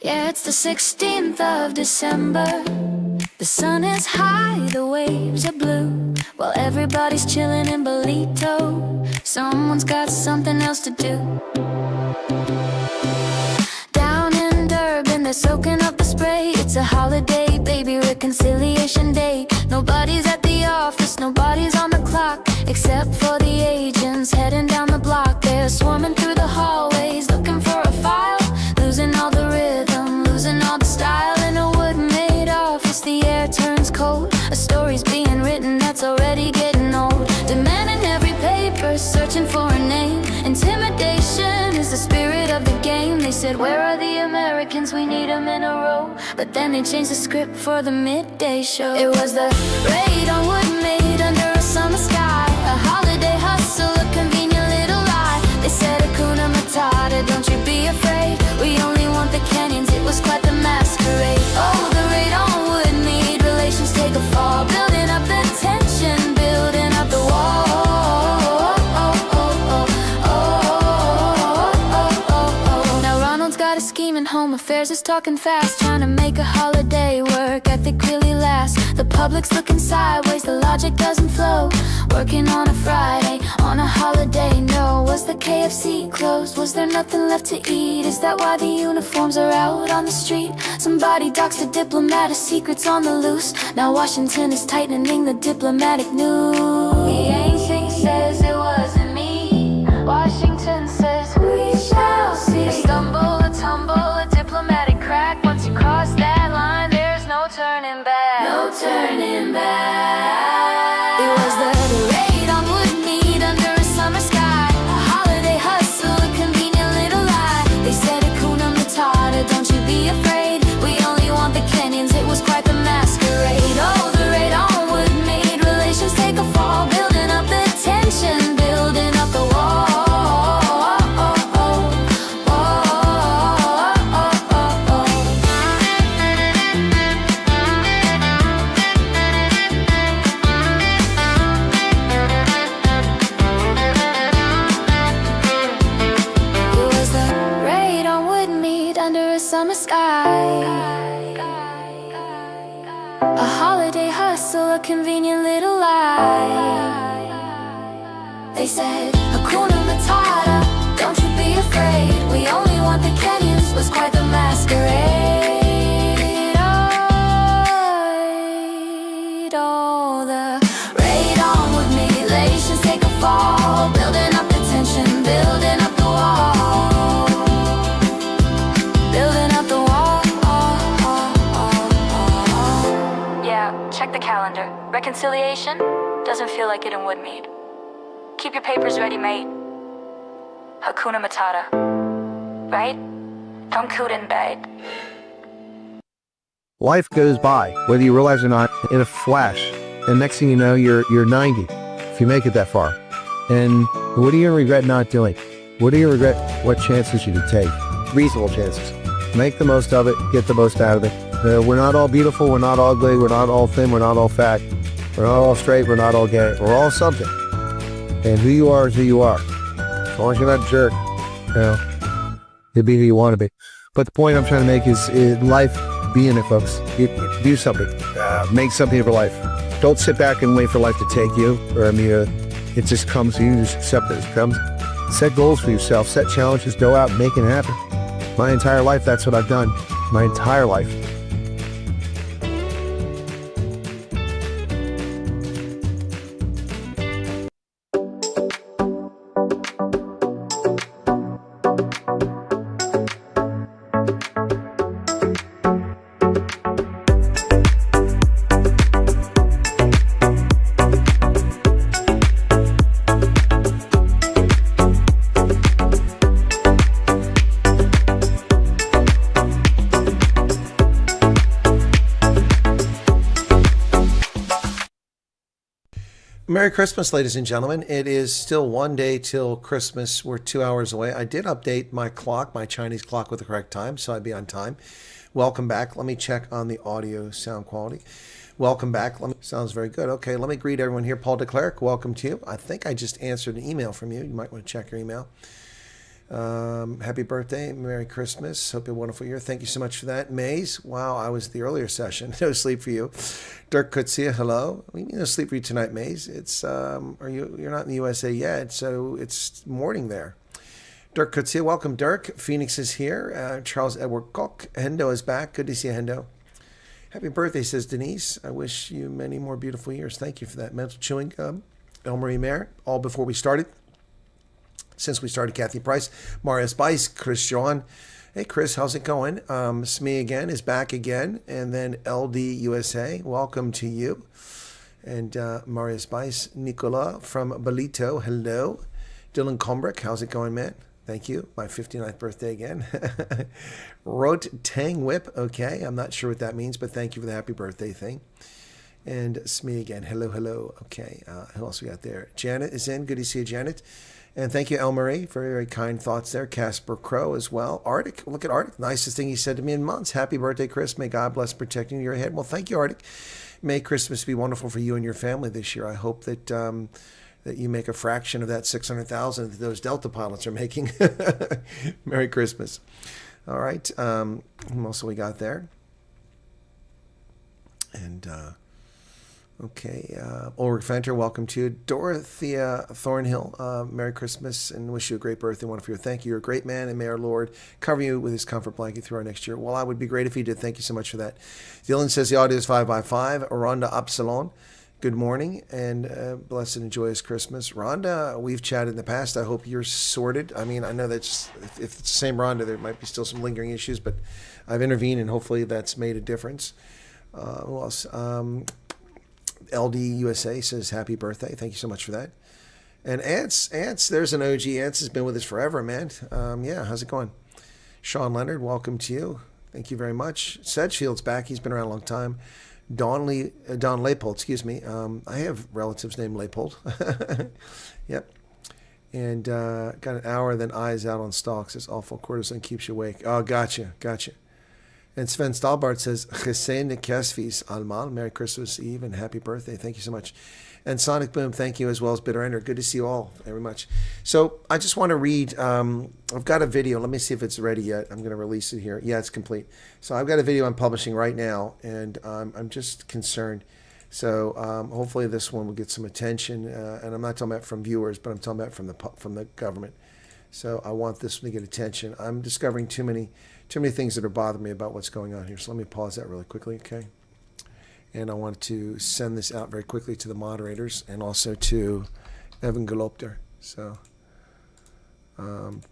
Yeah, it's the 16th of December. The sun is high, the waves are blue, while everybody's chilling in Bolito. Someone's got something else to do. Down in Durban, they're soaking up the spray. It's a holiday, baby, reconciliation day. Nobody's at the office, nobody's on the clock, except for the agents heading down the block. They're swarming through the hallways, looking for a file, losing all the rhythm, losing all the style. In a wood-made office, the air turns cold. A story's being written that's already getting old. Demanding every paper, searching for a name. Intimidation is the spirit of the game. They said, where are the Americans? We need them in a row. But then they changed the script for the midday show. It was the raid on wood made under a summer sky, a holiday hustle, a convenient little lie. They said, Hakuna Matata, don't you be afraid. We only want the canyons. It was quite the masquerade. Oh, the raid on wood made relations take a fall, building up the tension, building up the wall. Now Ronald's got a scheme and home affairs is talking fast, trying to make a holiday work ethic really last. The public's looking sideways, the logic doesn't flow. Working on a Friday, on a holiday, no. Was the KFC closed? Was there nothing left to eat? Is that why the uniforms are out on the street? Somebody doxed a diplomat, his secret's on the loose. Now Washington is tightening the diplomatic news. Beijing says it wasn't me, Washington says we shall see. A stumble, a tumble, a diplomatic crack. Once you cross that line, there's no turning back. No turning back. It was the raid on wood meat under a summer sky, a holiday hustle, a convenient little lie. They said, Hakuna Matata, don't you be afraid. We only want the canyons. It was quite the masquerade. Oh, the raid on wood made relations take a fall, building up the tension, building up the wall. Summer sky, a holiday hustle, a convenient little lie. They said, Hakuna Matata, don't you be afraid. We only want the canyons. Was quite the masquerade. Oh, the raid on wood made relations take a fall, building up the tension, building up the wall. Check the calendar. Reconciliation doesn't feel like it in Woodmead. Keep your papers ready, mate. Hakuna Matata. Right? Don't coot in bed. Life goes by, whether you realize it or not, in a flash. And next thing you know, you're 90, if you make it that far. And what are you going to regret not doing? What do you regret? What chances you could take? Reasonable chances. Make the most of it. Get the most out of it. We're not all beautiful, we're not all ugly, we're not all thin, we're not all fat, we're not all straight, we're not all gay, we're all something. And who you are is who you are. As long as you're not a jerk, you'll be who you want to be. But the point I'm trying to make is life, be in it, folks. You do something. Make something of your life. Don't sit back and wait for life to take you, or it just comes to you, just accept it as it comes. Set goals for yourself, set challenges, go out and make it happen. My entire life, that's what I've done. My entire life. Merry Christmas, ladies and gentlemen. It is still one day till Christmas. We're 2 hours away. I did update my clock, my Chinese clock, with the correct time, so I'd be on time. Welcome back. Let me check on the audio sound quality. Welcome back. Sounds very good. Okay, let me greet everyone here. Paul DeClerc, welcome to you. I think I just answered an email from you. You might want to check your email. Happy birthday, Merry Christmas. Hope you have a wonderful year. Thank you so much for that. Maze, wow, I was at the earlier session. No sleep for you. Dirk Kutsia, hello. We need no sleep for you tonight, Maze. It's you're not in the USA yet, so it's morning there. Dirk Kutsia, welcome, Dirk. Phoenix is here. Charles Edward Koch. Hendo is back. Good to see you, Hendo. Happy birthday, says Denise. I wish you many more beautiful years. Thank you for that. Mental chewing gum. Elmarie Mayer, all before we started. Since we started, Kathy Price, Maria Spice, Chris John. Hey, Chris, how's it going? Smee again is back again. And then LD USA, welcome to you. And Maria Spice, Nicola from Bolito, hello. Dylan Combrick, how's it going, man? Thank you. My 59th birthday again. Wrote Tang Whip. Okay, I'm not sure what that means, but thank you for the happy birthday thing. And Smee again. Hello, hello. Okay, who else we got there? Janet is in. Good to see you, Janet. And thank you, Elmarie. Very, very kind thoughts there. Casper Crow as well. Arctic. Look at Arctic. Nicest thing he said to me in months. Happy birthday, Chris. May God bless protecting your head. Well, thank you, Arctic. May Christmas be wonderful for you and your family this year. I hope that that you make a fraction of that 600,000 that those Delta pilots are making. Merry Christmas. All right. What else we got there? And okay, Ulrich Fenter, welcome to you. Dorothea Thornhill, Merry Christmas and wish you a great birthday. Wonderful year. Thank you. You're a great man, and may our Lord cover you with his comfort blanket through our next year. Well, I would be great if he did. Thank you so much for that. Dylan says the audio is 5x5. Rhonda Upsilon, good morning and blessed and joyous Christmas. Rhonda, we've chatted in the past. I hope you're sorted. I mean, I know that's if it's the same Rhonda, there might be still some lingering issues, but I've intervened and hopefully that's made a difference. Who else? LD USA says happy birthday. Thank you so much for that. And Ants, there's an OG. Ants has been with us forever, man. Yeah, how's it going? Sean Leonard, welcome to you. Thank you very much. Sedgefield's back. He's been around a long time. Don Leipold, excuse me. I have relatives named Leipold. Yep. And got an hour, then eyes out on stalks. This awful cortisone keeps you awake. Oh, gotcha. And Sven Stalbart says, Chesed Kesvis Almal, Merry Christmas Eve and happy birthday. Thank you so much. And Sonic Boom, thank you, as well as Bitter Ender. Good to see you all very much. So I just want to read, I've got a video. Let me see if it's ready yet. I'm going to release it here. Yeah, it's complete. So I've got a video I'm publishing right now, and I'm just concerned. So hopefully this one will get some attention. And I'm not talking about from viewers, but I'm talking about from the government. So I want this one to get attention. I'm discovering too many things that are bothering me about what's going on here. So let me pause that really quickly, okay? And I want to send this out very quickly to the moderators and also to Evan Galopter. So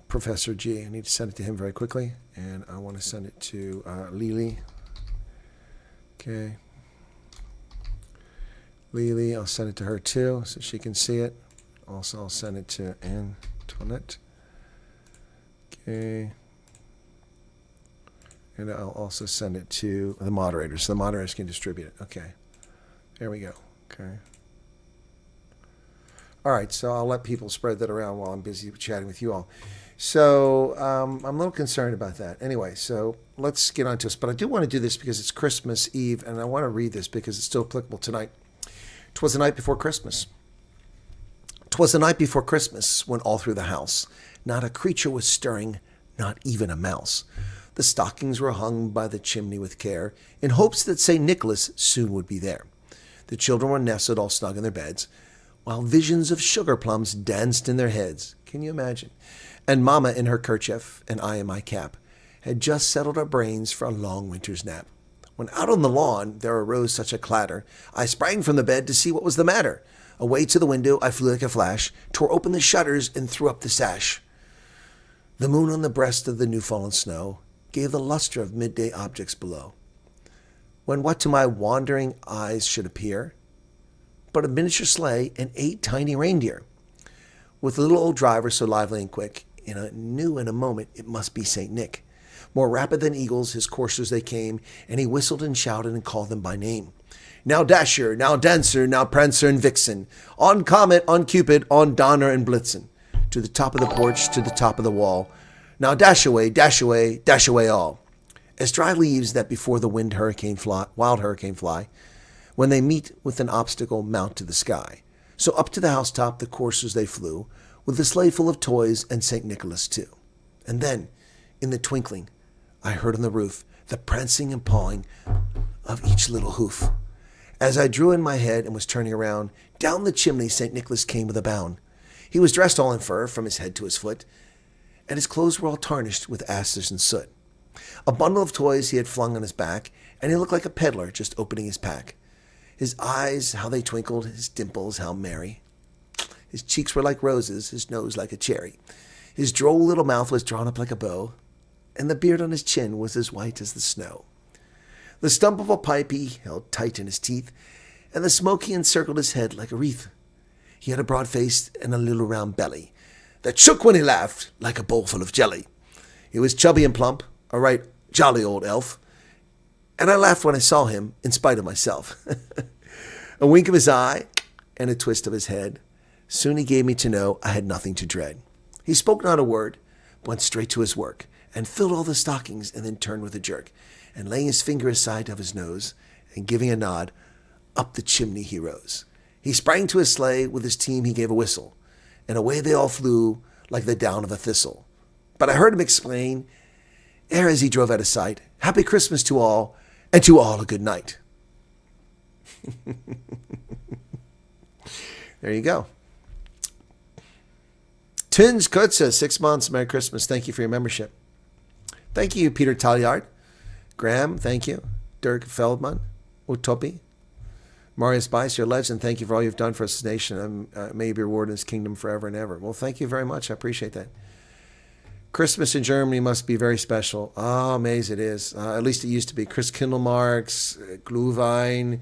Professor G, I need to send it to him very quickly. And I want to send it to Lily. Okay. Lily, I'll send it to her too so she can see it. Also, I'll send it to Antoinette. Okay. And I'll also send it to the moderators so the moderators can distribute it. Okay. There we go. Okay. All right. So I'll let people spread that around while I'm busy chatting with you all. So I'm a little concerned about that. Anyway, so let's get on to this. But I do want to do this because it's Christmas Eve, and I want to read this because it's still applicable tonight. 'Twas the night before Christmas. 'Twas the night before Christmas when all through the house not a creature was stirring, not even a mouse. The stockings were hung by the chimney with care, in hopes that St. Nicholas soon would be there. The children were nestled all snug in their beds, while visions of sugar plums danced in their heads. Can you imagine? And Mamma in her kerchief, and I in my cap, had just settled our brains for a long winter's nap. When out on the lawn there arose such a clatter, I sprang from the bed to see what was the matter. Away to the window I flew like a flash, tore open the shutters, and threw up the sash. The moon on the breast of the new-fallen snow gave the luster of midday objects below. When what to my wandering eyes should appear but a miniature sleigh and 8 tiny reindeer, with a little old driver so lively and quick, and I knew in a moment it must be St. Nick. More rapid than eagles, his coursers they came, and he whistled and shouted and called them by name. Now Dasher, now Dancer, now Prancer and Vixen, on Comet, on Cupid, on Donner and Blitzen, to the top of the porch, to the top of the wall. Now dash away, dash away, dash away all. As dry leaves that before the wild hurricane fly, when they meet with an obstacle mount to the sky. So up to the housetop the coursers they flew, with the sleigh full of toys and St. Nicholas too. And then, in the twinkling, I heard on the roof the prancing and pawing of each little hoof. As I drew in my head and was turning around, down the chimney St. Nicholas came with a bound. He was dressed all in fur from his head to his foot, and his clothes were all tarnished with ashes and soot. A bundle of toys he had flung on his back, and he looked like a peddler just opening his pack. His eyes, how they twinkled, his dimples, how merry. His cheeks were like roses, his nose like a cherry. His droll little mouth was drawn up like a bow, and the beard on his chin was as white as the snow. The stump of a pipe he held tight in his teeth, and the smoke he encircled his head like a wreath. He had a broad face and a little round belly that shook when he laughed like a bowl full of jelly. He was chubby and plump, a right jolly old elf, and I laughed when I saw him in spite of myself. A wink of his eye and a twist of his head. Soon he gave me to know I had nothing to dread. He spoke not a word, went straight to his work, and filled all the stockings, and then turned with a jerk, and laying his finger aside of his nose, and giving a nod, up the chimney he rose. He sprang to his sleigh, with his team he gave a whistle, and away they all flew like the down of a thistle. But I heard him explain, ere as he drove out of sight, Happy Christmas to all, and to all a good night. There you go. Tins Kutza, 6 months, Merry Christmas. Thank you for your membership. Thank you, Peter Talliard. Graham, thank you. Dirk Feldman. Utopi. Marius Bice, your legend. Thank you for all you've done for this nation. May you be rewarded in his kingdom forever and ever. Well, thank you very much. I appreciate that. Christmas in Germany must be very special. Oh, amazing it is. At least it used to be. Chris Kindlemarks, Glühwein,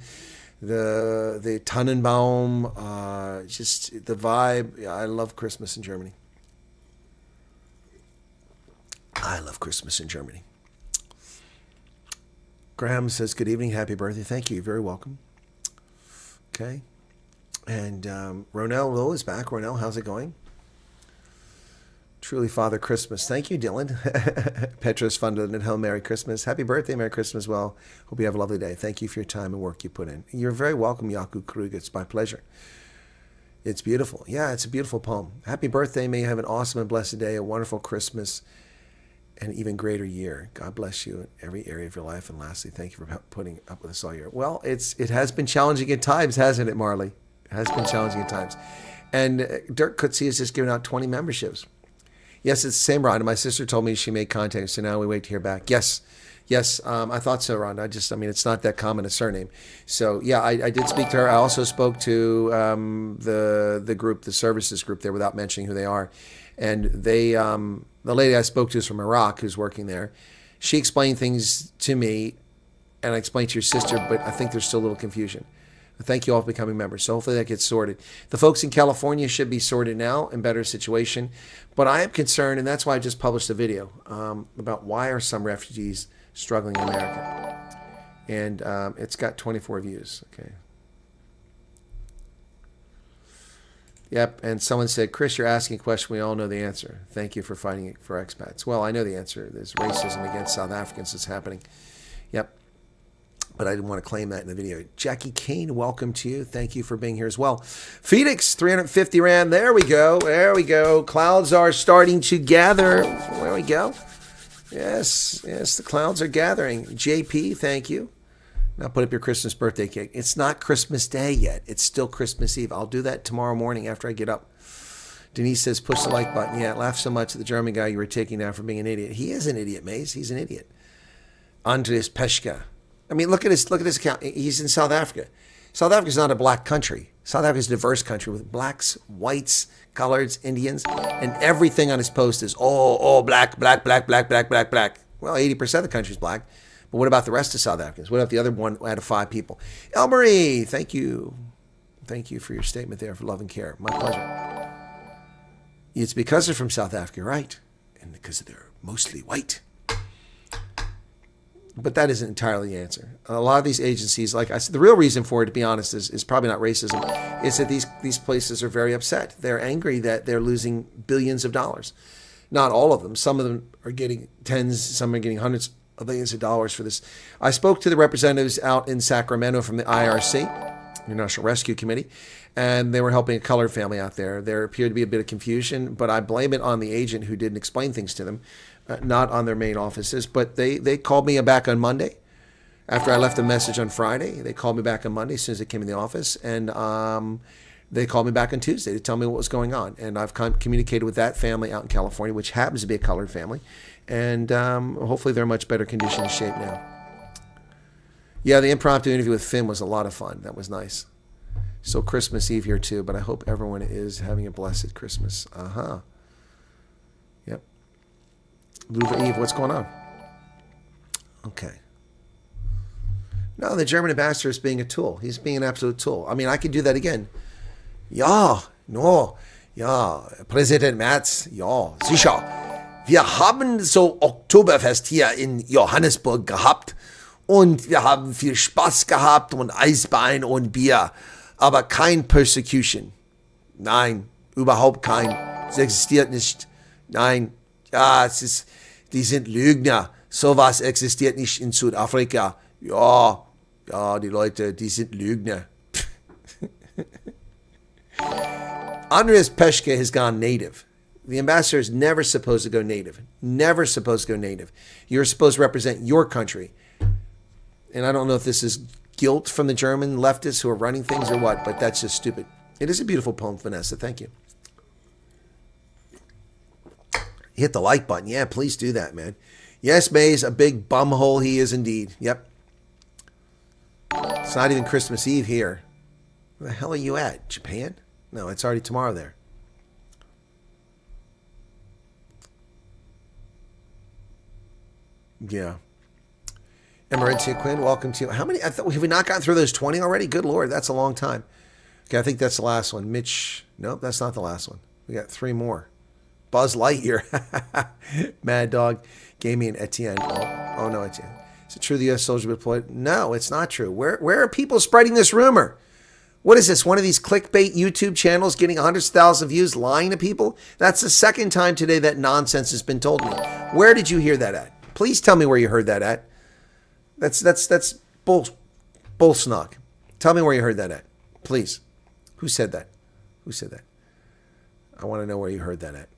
the Tannenbaum, just the vibe. Yeah, I love Christmas in Germany. I love Christmas in Germany. Graham says, good evening, happy birthday. Thank you, you're very welcome. Okay. And Ronell Lowe is back. Ronell, how's it going? Truly Father Christmas. Thank you, Dylan. Petra's funded at home. Merry Christmas. Happy birthday, Merry Christmas. Well, hope you have a lovely day. Thank you for your time and work you put in. You're very welcome, Yaku Krug. It's my pleasure. It's beautiful. Yeah, it's a beautiful poem. Happy birthday. May you have an awesome and blessed day, a wonderful Christmas, and an even greater year. God bless you in every area of your life. And lastly, thank you for putting up with us all year. Well, it has been challenging at times, hasn't it, Marley? It has been challenging at times. And Dirk Kutzi has just given out 20 memberships. Yes, it's the same, Rhonda. My sister told me she made contact, so now we wait to hear back. Yes, I thought so, Rhonda. It's not that common a surname. So, yeah, I did speak to her. I also spoke to the group, the services group there, without mentioning who they are. And they, the lady I spoke to is from Iraq, who's working there. She explained things to me, and I explained to your sister, but I think there's still a little confusion. Thank you all for becoming members. So hopefully that gets sorted. The folks in California should be sorted now, in better situation. But I am concerned, and that's why I just published a video about why are some refugees struggling in America. And it's got 24 views. Okay. Yep. And someone said, Chris, you're asking a question. We all know the answer. Thank you for fighting for expats. Well, I know the answer. There's racism against South Africans that's happening. Yep. But I didn't want to claim that in the video. Jackie Kane, welcome to you. Thank you for being here as well. Phoenix, 350 Rand. There we go. There we go. Clouds are starting to gather. There we go. Yes, the clouds are gathering. JP, thank you. Now put up your Christmas birthday cake. It's not Christmas Day yet. It's still Christmas Eve. I'll do that tomorrow morning after I get up. Denise says, push the like button. Yeah, laugh so much at the German guy you were taking down for being an idiot. He is an idiot, Maze. He's an idiot. Andres Peshka. I mean, look at his account. He's in South Africa. South Africa is not a black country. South Africa is a diverse country with blacks, whites, coloreds, Indians, and everything on his post is all black, black, black, black, black, black, black. Well, 80% of the country is black. But what about the rest of South Africans? What about the other 1 out of 5 people? Elmarie, thank you. Thank you for your statement there, for love and care. My pleasure. It's because they're from South Africa, right? And because they're mostly white. But that isn't entirely the answer. A lot of these agencies, like I said, the real reason for it, to be honest, is probably not racism. It's that these places are very upset. They're angry that they're losing billions of dollars. Not all of them. Some of them are getting tens, some are getting hundreds of millions of dollars for this. I spoke to the representatives out in Sacramento from the IRC, International Rescue Committee, and they were helping a colored family out there. There appeared to be a bit of confusion, but I blame it on the agent who didn't explain things to them, not on their main offices. But they called me back on Monday. After I left a message on Friday, they called me back on Monday as soon as they came in the office, and they called me back on Tuesday to tell me what was going on. And I've communicated with that family out in California, which happens to be a colored family, and hopefully they're in much better condition and shape now. Yeah, the impromptu interview with Finn was a lot of fun. That was nice. So Christmas Eve here too, but I hope everyone is having a blessed Christmas. Yep. Louva Eve, what's going on? Okay. No, the German ambassador is being a tool. He's being an absolute tool. I mean, I could do that again. Ja, no, ja, Präsident Merz, ja, sicher. Wir haben so Oktoberfest hier in Johannesburg gehabt. Und wir haben viel Spaß gehabt und Eisbein und Bier. Aber kein Persecution. Nein, überhaupt kein. Es existiert nicht. Nein, ja, die sind Lügner. Sowas existiert nicht in Südafrika. Ja, die Leute, die sind Lügner. Andreas Peschke has gone native. The ambassador is never supposed to go native. Never supposed to go native. You're supposed to represent your country. And I don't know if this is guilt from the German leftists who are running things or what, but that's just stupid. It is a beautiful poem, Vanessa. Thank you. Hit the like button. Yeah, please do that, man. Yes, Mays, a big bumhole he is indeed. Yep. It's not even Christmas Eve here. Where the hell are you at? Japan? No, it's already tomorrow there. Yeah. Emeritia Quinn, welcome to you. How many? Have we not gotten through those 20 already? Good Lord, that's a long time. Okay, I think that's the last one. Mitch, nope, that's not the last one. We got 3 more. Buzz Lightyear. Mad Dog gave me an Etienne. Oh no, Etienne. Is it true the U.S. soldiers were deployed? No, it's not true. Where are people spreading this rumor? What is this? One of these clickbait YouTube channels getting hundreds of thousands of views, lying to people? That's the second time today that nonsense has been told me. Where did you hear that at? Please tell me where you heard that at. That's bull snog. Tell me where you heard that at, please. Who said that? Who said that? I want to know where you heard that at.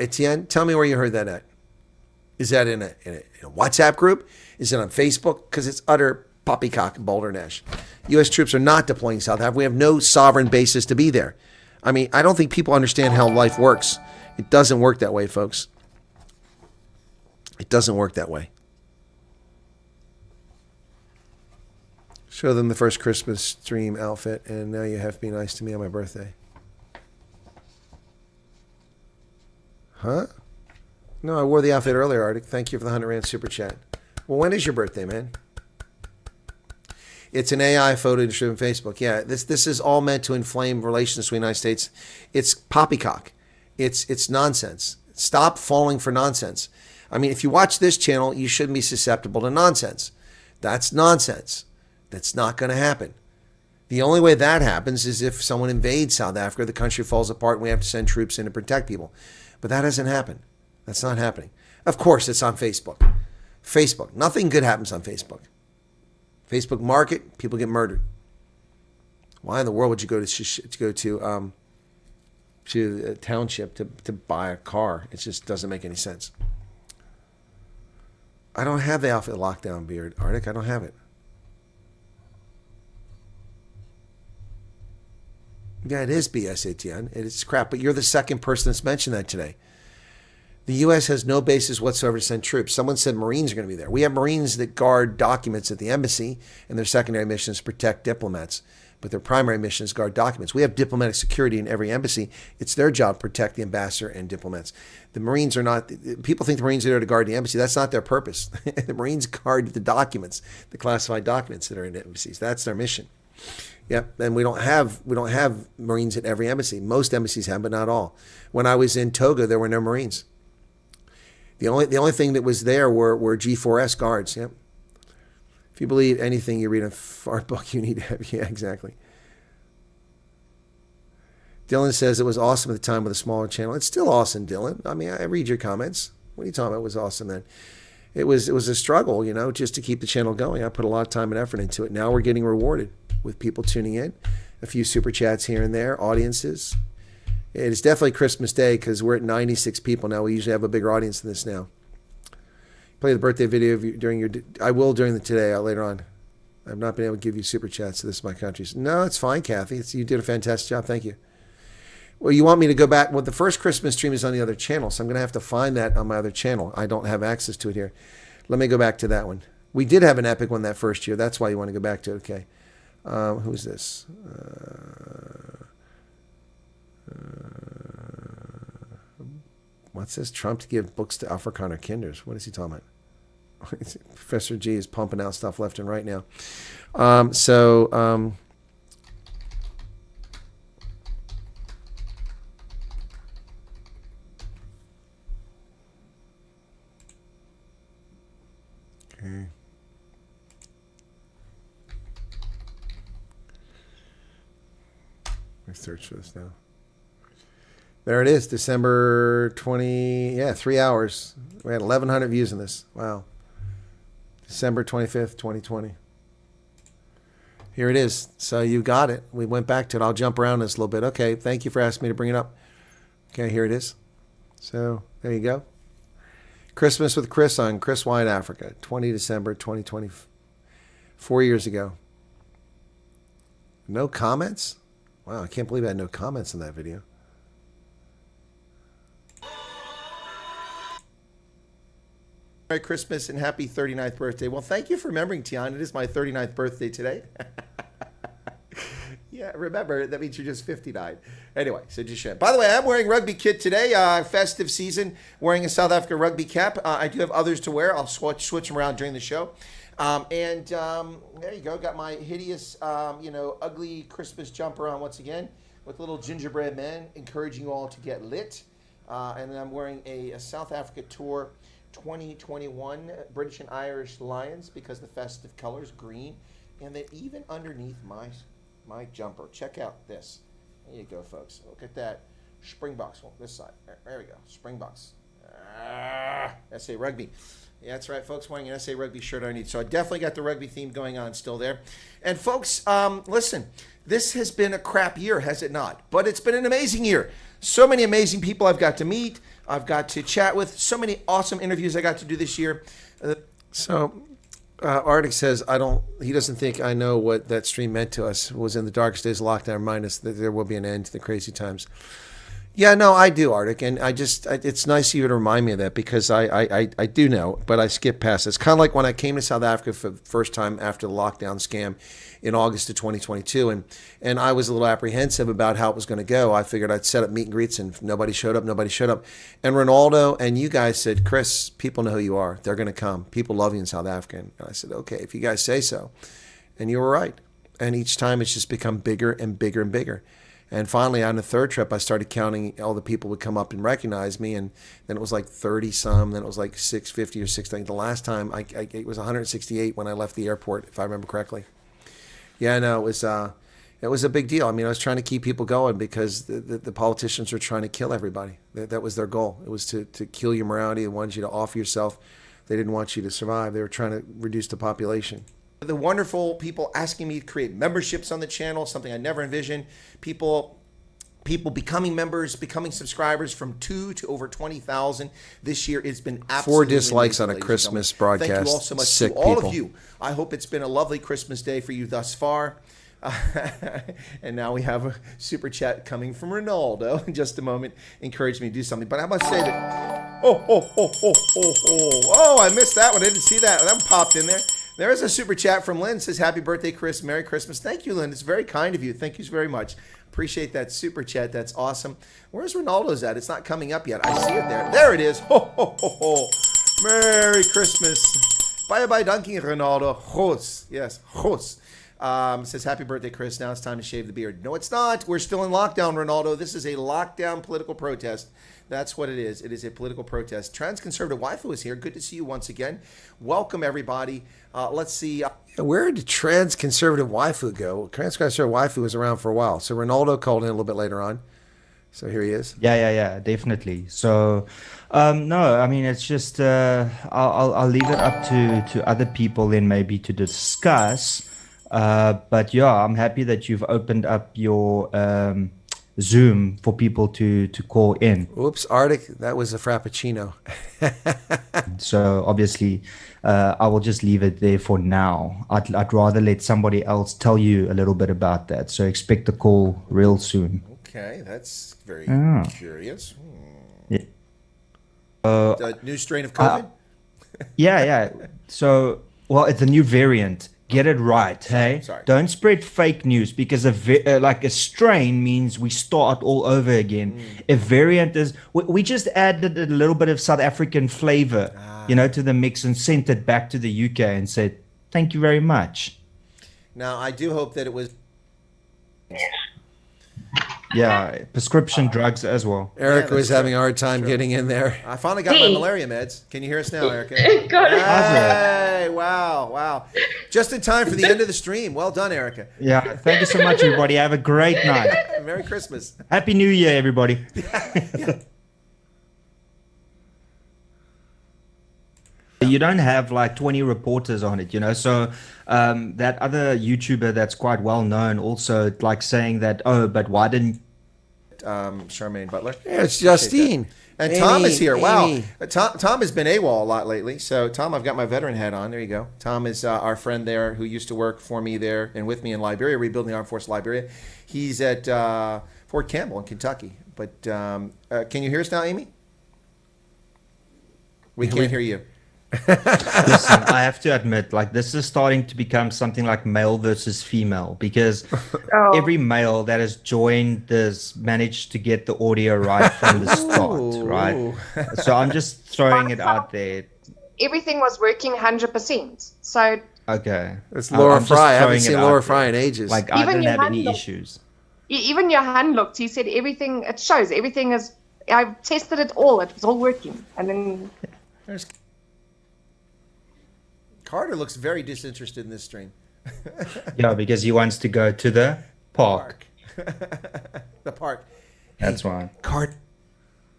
Etienne, tell me where you heard that at. Is that in a WhatsApp group? Is it on Facebook? Because it's utter poppycock and balderdash. U.S. troops are not deploying South Africa. We have no sovereign basis to be there. I mean, I don't think people understand how life works. It doesn't work that way, folks. It doesn't work that way. Show them the first Christmas stream outfit, and now you have to be nice to me on my birthday. Huh? No, I wore the outfit earlier, Arctic. Thank you for the 100 Rand super chat. Well, when is your birthday, man? It's an AI photo to on Facebook. Yeah, this is all meant to inflame relations between the United States. It's poppycock. It's nonsense. Stop falling for nonsense. I mean, if you watch this channel, you shouldn't be susceptible to nonsense. That's nonsense. That's not going to happen. The only way that happens is if someone invades South Africa, the country falls apart, and we have to send troops in to protect people. But that hasn't happened. That's not happening. Of course, it's on Facebook. Facebook. Nothing good happens on Facebook. Facebook market, people get murdered. Why in the world would you go to a township to buy a car? It just doesn't make any sense. I don't have the outfit lockdown beard, Arctic. I don't have it. Yeah, it is BS, Etienne. It's crap, but you're the second person that's mentioned that today. The U.S. has no basis whatsoever to send troops. Someone said Marines are going to be there. We have Marines that guard documents at the embassy, and their secondary mission is to protect diplomats. But their primary mission is guard documents. We have diplomatic security in every embassy. It's their job to protect the ambassador and diplomats. The Marines are not, people think the Marines are there to guard the embassy. That's not their purpose. The Marines guard the documents, the classified documents that are in embassies. That's their mission. Yep, and we don't have Marines at every embassy. Most embassies have, but not all. When I was in Togo, there were no Marines. The only thing that was there were G4S guards. Yep. If you believe anything you read in a fart book, you need to have. Yeah, exactly. Dylan says it was awesome at the time with a smaller channel. It's still awesome, Dylan. I mean, I read your comments. What are you talking about? It was awesome then. it was a struggle, you know, just to keep the channel going. I put a lot of time and effort into it. Now we're getting rewarded with people tuning in, a few super chats here and there, audiences. It is definitely Christmas Day because we're at 96 people now. We usually have a bigger audience than this now. Play the birthday video during your. I will during the today later on. I've not been able to give you super chats, so this is my country. No, it's fine, Kathy. You did a fantastic job. Thank you. Well, you want me to go back? Well, the first Christmas stream is on the other channel, so I'm going to have to find that on my other channel. I don't have access to it here. Let me go back to that one. We did have an epic one that first year. That's why you want to go back to it. Okay. Who's this? What's this? Trump to give books to Afrikaner kinders. What is he talking about? Professor G is pumping out stuff left and right now. Okay. Let me search for this now. There it is, December 20, 3 hours. We had 1,100 views in this. Wow. December 25th, 2020. Here it is. So you got it. We went back to it. I'll jump around this a little bit. Okay, thank you for asking me to bring it up. Okay, here it is. So there you go. Christmas with Chris on Chris Wyatt Africa, 20 December 2020, 4 years ago. No comments? Wow, I can't believe I had no comments in that video. Merry Christmas and happy 39th birthday. Well, thank you for remembering, Tian. It is my 39th birthday today. Yeah, remember, that means you're just 59. Anyway, so just share. By the way, I'm wearing rugby kit today, festive season, wearing a South Africa rugby cap. I do have others to wear. I'll switch them around during the show. There you go. Got my hideous, ugly Christmas jumper on once again with little gingerbread men, encouraging you all to get lit. And then I'm wearing a South Africa tour 2021 British and Irish Lions because the festive colors, green. And then even underneath my jumper, check out this. There you go, folks. Look at that. Springboks. Well, this side. There we go. Springboks. SA Rugby. Yeah, that's right, folks. Wearing an SA Rugby shirt underneath. So I definitely got the rugby theme going on still there. And folks, listen, this has been a crap year, has it not? But it's been an amazing year. So many amazing people I've got to meet. I've got to chat with. So many awesome interviews I got to do this year. Arctic says, he doesn't think I know what that stream meant to us. It was in the darkest days of lockdown, remind us that there will be an end to the crazy times. Yeah, no, I do, Arctic, and it's nice of you to remind me of that because I do know, but I skip past it. It's kind of like when I came to South Africa for the first time after the lockdown scam in August of 2022, and I was a little apprehensive about how it was going to go. I figured I'd set up meet and greets, and nobody showed up. And Ronaldo and you guys said, Chris, people know who you are. They're going to come. People love you in South Africa. And I said, okay, if you guys say so. And you were right. And each time it's just become bigger and bigger and bigger. And finally, on the third trip, I started counting all the people would come up and recognize me. And then it was like 30-some. Then it was like 650 or 630. The last time, it was 168 when I left the airport, if I remember correctly. Yeah, no, it was a big deal. I mean, I was trying to keep people going because the politicians were trying to kill everybody. That was their goal. It was to kill your morality. They wanted you to offer yourself. They didn't want you to survive. They were trying to reduce the population. The wonderful people asking me to create memberships on the channel, something I never envisioned. People becoming members, becoming subscribers from 2 to over 20,000 this year. It's been absolutely 4 dislikes amazing, on a Christmas broadcast. Thank you all so much Sick to all people. of you. I hope it's been a lovely Christmas day for you thus far. And now we have a super chat coming from Ronaldo in just a moment. Encouraged me to do something. But I must say that, oh, I missed that one. I didn't see that. That one popped in there. There is a super chat from Lynn. Says, happy birthday, Chris. Merry Christmas. Thank you, Lynn. It's very kind of you. Thank you very much. Appreciate that super chat. That's awesome. Where's Ronaldo's at? It's not coming up yet. I see it there. There it is. Merry Christmas. Bye-bye, dunking, Ronaldo. Jos. Yes, Jos. Says, happy birthday, Chris. Now it's time to shave the beard. No, it's not. We're still in lockdown, Ronaldo. This is a lockdown political protest. That's what it is. It is a political protest. Transconservative Waifu is here. Good to see you once again. Welcome, everybody. Let's see. Where did transconservative Waifu go? Transconservative Waifu was around for a while. So Ronaldo called in a little bit later on. So here he is. Yeah, definitely. So, no, I mean, it's just I'll leave it up to other people then maybe to discuss. But yeah, I'm happy that you've opened up your Zoom for people to call in. Oops, Arctic, that was a frappuccino. So obviously, I will just leave it there for now. I'd rather let somebody else tell you a little bit about that. So expect the call real soon. Okay, that's very curious. Yeah. The new strain of COVID? Yeah. So, well, it's a new variant. Get it right, hey? Sorry. Don't spread fake news because like a strain means we start all over again. A variant is we just added a little bit of South African flavor, to the mix and sent it back to the UK and said, "Thank you very much." Now, I do hope that it was... Yeah, prescription drugs as well. Erica was having a hard time getting in there. I finally got my malaria meds. Can you hear us now, Erica? Hey, wow. Just in time for the end of the stream. Well done, Erica. Yeah, thank you so much, everybody. Have a great night. Merry Christmas. Happy New Year, everybody. You don't have like 20 reporters on it, so that other YouTuber that's quite well known also like saying that, oh, but why didn't Charmaine Butler? Yeah, it's Justine. And Amy, Tom is here. Wow. Amy. Tom has been AWOL a lot lately. So, Tom, I've got my veteran hat on. There you go. Tom is our friend there who used to work for me there and with me in Liberia, rebuilding the Armed Forces of Liberia. He's at Fort Campbell in Kentucky. But can you hear us now, Amy? We can't hear you. Listen, I have to admit, like this is starting to become something like male versus female because every male that has joined this managed to get the audio right from the start, right? So I'm just throwing it out there. Everything was working 100%. So okay, it's Laura Fry. I haven't seen Laura there. Fry in ages. Like I didn't have any issues. Even Johan looked. He said everything. It shows everything is. I've tested it all. It was all working, and then there's. Carter looks very disinterested in this stream. Yeah, because he wants to go to the park. The park. That's why. Carter.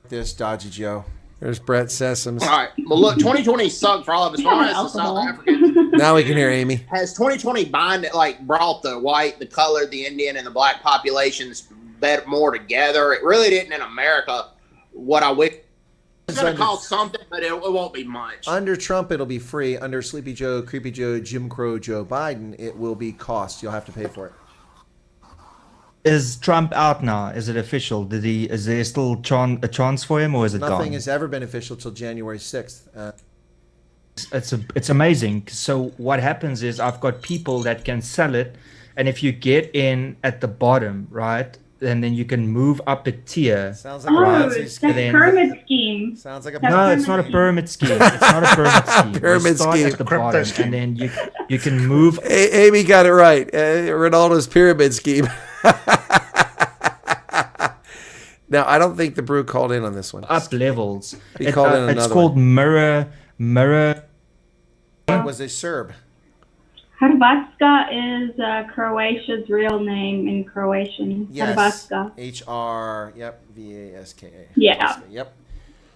This Dodgy Joe. There's Brett Sessoms. All right. Well, look, 2020 sucked for all of us. As South Africans. Now we can hear Amy. Has 2020 brought the white, the colored, the Indian, and the black populations more together? It really didn't in America. What I wish. It's going to cost something, but it won't be much. Under Trump, it'll be free. Under Sleepy Joe, Creepy Joe, Jim Crow Joe Biden, it will be cost. You'll have to pay for it. Is Trump out now? Is it official? Is there still a chance for him, or is it Nothing gone? has ever been official till January 6th. It's amazing. So what happens is I've got people that can sell it, and if you get in at the bottom, right, and then you can move up a tier. Sounds like a Ponzi scheme. Pyramid scheme. Sounds like a No, it's not a pyramid scheme. It's not a pyramid scheme. Pyramid You start scheme. at the bottom, and then you can move Amy got it right. Ronaldo's pyramid scheme. Now, I don't think the Brew called in on this one. up levels. He called in It's another called mirror. It was a Serb. Hrvatska is Croatia's real name in Croatian. Yes. Hrvatska. H-R, V-A-S-K-A. Yeah.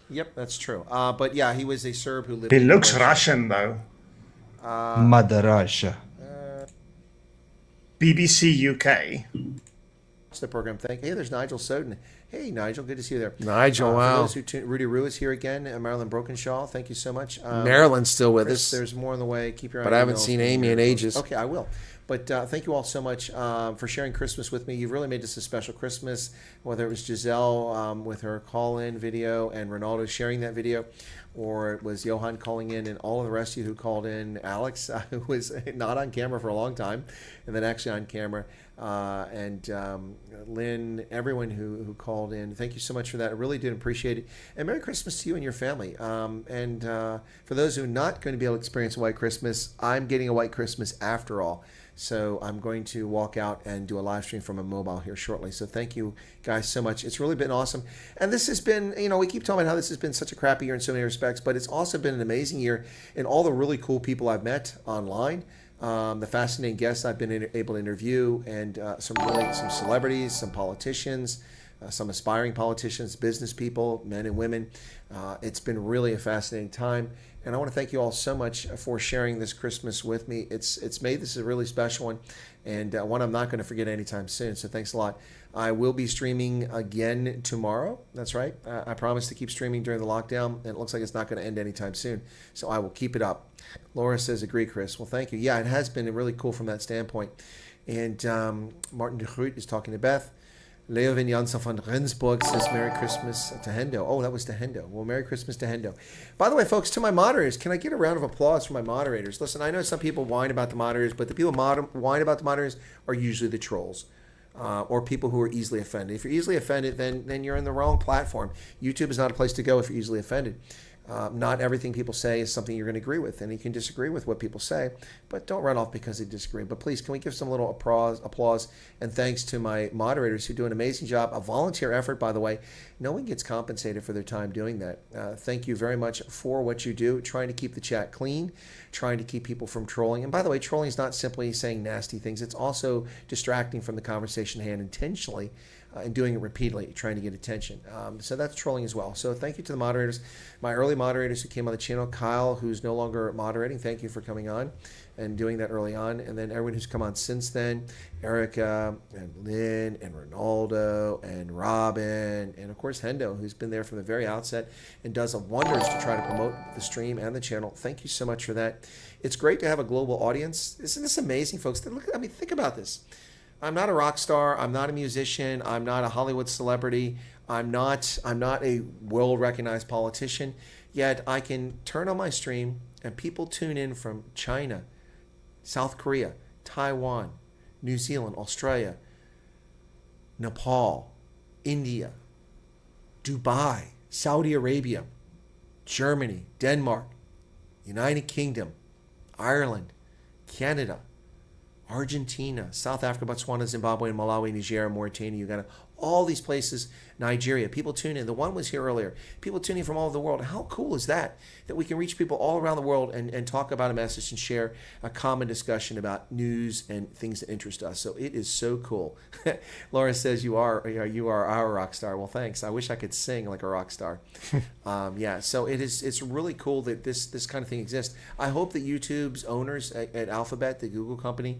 Yep, that's true. But yeah, he was a Serb who lived He in looks Croatia. Russian, though. Mother Russia. BBC UK. It's the program. Hey, there's Nigel Soden. Hey, Nigel, good to see you there. Nigel, For wow. those who Rudy Rue is here again. Marilyn Brokenshaw, thank you so much. Marilyn's still with Chris, us. there's more on the way. Keep your eye But on I haven't emails. seen Amy in ages. Okay, I will. But thank you all so much for sharing Christmas with me. You've really made this a special Christmas, whether it was Giselle with her call-in video and Ronaldo sharing that video, or it was Johan calling in and all of the rest of you who called in, Alex, who was not on camera for a long time, and then actually on camera, and Lynn, everyone who called in. Thank you so much for that. I really did appreciate it. And Merry Christmas to you and your family. And for those who are not going to be able to experience a white Christmas, I'm getting a white Christmas after all. So I'm going to walk out and do a live stream from a mobile here shortly. So thank you guys so much. It's really been awesome. And this has been, we keep talking about how this has been such a crappy year in so many respects, but it's also been an amazing year in all the really cool people I've met online. The fascinating guests I've been able to interview, and some celebrities, some politicians, some aspiring politicians, business people, men and women. It's been really a fascinating time. And I want to thank you all so much for sharing this Christmas with me. It's made this a really special one, and one I'm not going to forget anytime soon. So thanks a lot. I will be streaming again tomorrow. That's right. I promised to keep streaming during the lockdown, and it looks like it's not going to end anytime soon. So I will keep it up. Laura says, agree, Chris. Well, thank you. Yeah, it has been really cool from that standpoint. And Martin de Groot is talking to Beth. Leo Vinjansa van Rensburg says, Merry Christmas to Hendo. Oh, that was to Hendo. Well, Merry Christmas to Hendo. By the way, folks, to my moderators, can I get a round of applause for my moderators? Listen, I know some people whine about the moderators, but the people whine about the moderators are usually the trolls. Or people who are easily offended. If you're easily offended, then you're in the wrong platform. YouTube is not a place to go if you're easily offended. Not everything people say is something you're going to agree with, and you can disagree with what people say, but don't run off because they disagree. But please, can we give some little applause and thanks to my moderators who do an amazing job, a volunteer effort, by the way. No one gets compensated for their time doing that. Thank you very much for what you do, trying to keep the chat clean, trying to keep people from trolling. And by the way, trolling is not simply saying nasty things. It's also distracting from the conversation at hand intentionally, and doing it repeatedly, trying to get attention. So that's trolling as well. So thank you to the moderators, my early moderators who came on the channel. Kyle, who's no longer moderating, thank you for coming on and doing that early on. And then everyone who's come on since then, Erica and Lynn and Ronaldo and Robin, and of course Hendo, who's been there from the very outset and does wonders to try to promote the stream and the channel. Thank you so much for that. It's great to have a global audience. Isn't this amazing, folks? Think about this. I'm not a rock star. I'm not a musician. I'm not a Hollywood celebrity. I'm not a world-recognized politician. Yet I can turn on my stream and people tune in from China, South Korea, Taiwan, New Zealand, Australia, Nepal, India, Dubai, Saudi Arabia, Germany, Denmark, United Kingdom, Ireland, Canada, Argentina, South Africa, Botswana, Zimbabwe, Malawi, Nigeria, Mauritania, Uganda, all these places, Nigeria. People tune in. The one was here earlier. People tuning in from all over the world. How cool is that? That we can reach people all around the world and talk about a message and share a common discussion about news and things that interest us. So it is so cool. Laura says you are our rock star. Well, thanks. I wish I could sing like a rock star. Yeah. So it's really cool that this kind of thing exists. I hope that YouTube's owners at Alphabet, the Google company,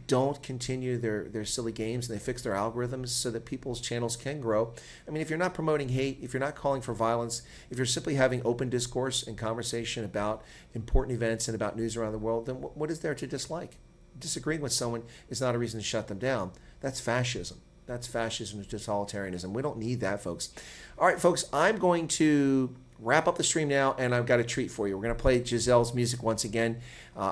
don't continue their silly games and they fix their algorithms so that people's channels can grow. I mean, if you're not promoting hate, if you're not calling for violence, if you're simply having open discourse and conversation about important events and about news around the world, then what is there to dislike? Disagreeing with someone is not a reason to shut them down. That's fascism. That's fascism and totalitarianism. We don't need that, folks. All right, folks, I'm going to wrap up the stream now, and I've got a treat for you. We're going to play Giselle's music once again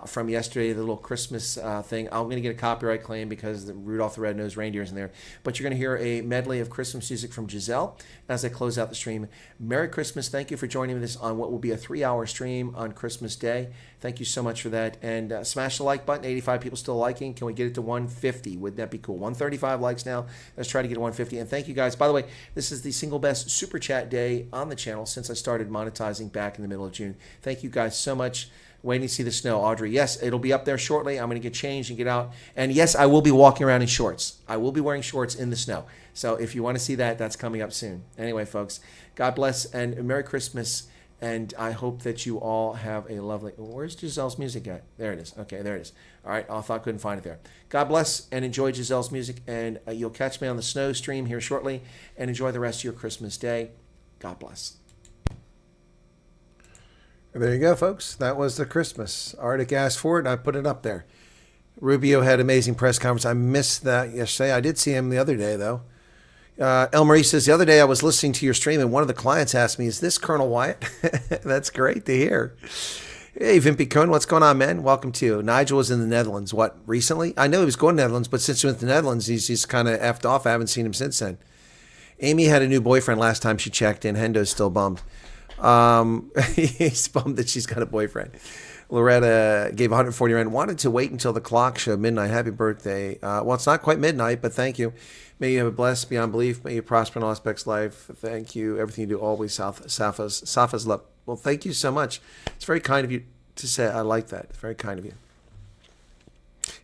from yesterday, the little Christmas thing. I'm going to get a copyright claim because the Rudolph the Red-Nosed Reindeer is in there. But you're going to hear a medley of Christmas music from Giselle as I close out the stream. Merry Christmas. Thank you for joining us on what will be a 3-hour stream on Christmas Day. Thank you so much for that. And smash the like button. 85 people still liking. Can we get it to 150? Wouldn't that be cool? 135 likes now. Let's try to get to 150. And thank you guys. By the way, this is the single best Super Chat day on the channel since I started monetizing back in the middle of June. Thank you guys so much. Waiting to see the snow. Audrey, yes, it'll be up there shortly. I'm going to get changed and get out. And yes, I will be walking around in shorts. I will be wearing shorts in the snow. So if you want to see that, that's coming up soon. Anyway, folks, God bless and Merry Christmas. And I hope that you all have a lovely... Where's Giselle's music at? There it is. Okay, there it is. All right, I thought I couldn't find it there. God bless and enjoy Giselle's music. And you'll catch me on the snow stream here shortly. And enjoy the rest of your Christmas day. God bless. There you go, folks. That was the Christmas. Arctic asked for it, and I put it up there. Rubio had amazing press conference. I missed that yesterday. I did see him the other day, though. El Marie says, the other day I was listening to your stream, and one of the clients asked me, is this Colonel Wyatt? That's great to hear. Hey, Vimpy Cohn, what's going on, man? Welcome to you. Nigel was in the Netherlands, what, recently? I know he was going to the Netherlands, but since he went to the Netherlands, he's kind of effed off. I haven't seen him since then. Amy had a new boyfriend last time she checked in. Hendo's still bummed. He's bummed that she's got a boyfriend. Loretta gave 140 Rand. Wanted to wait until the clock showed midnight. Happy birthday. Well, it's not quite midnight, but thank you. May you have a blessed beyond belief. May you prosper in all aspects of life. Thank you. Everything you do, always Safa's love. Well, thank you so much. It's very kind of you to say. I like that. It's very kind of you.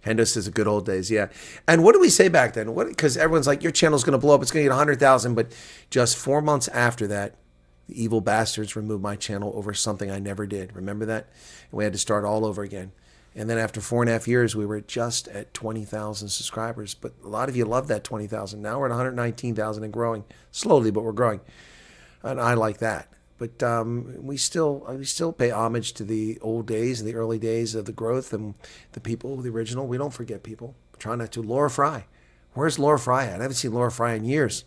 Hendo says the good old days, yeah. And what did we say back then? Because everyone's like, your channel's going to blow up. It's going to get 100,000. But just 4 months after that, the evil bastards removed my channel over something I never did. Remember that? And we had to start all over again. And then after 4.5 years, we were just at 20,000 subscribers. But a lot of you love that 20,000. Now we're at 119,000 and growing. Slowly, but we're growing. And I like that. But we still pay homage to the old days and the early days of the growth and the people, the original. We don't forget people. Try not to. Laura Fry. Where's Laura Fry at? I haven't seen Laura Fry in years.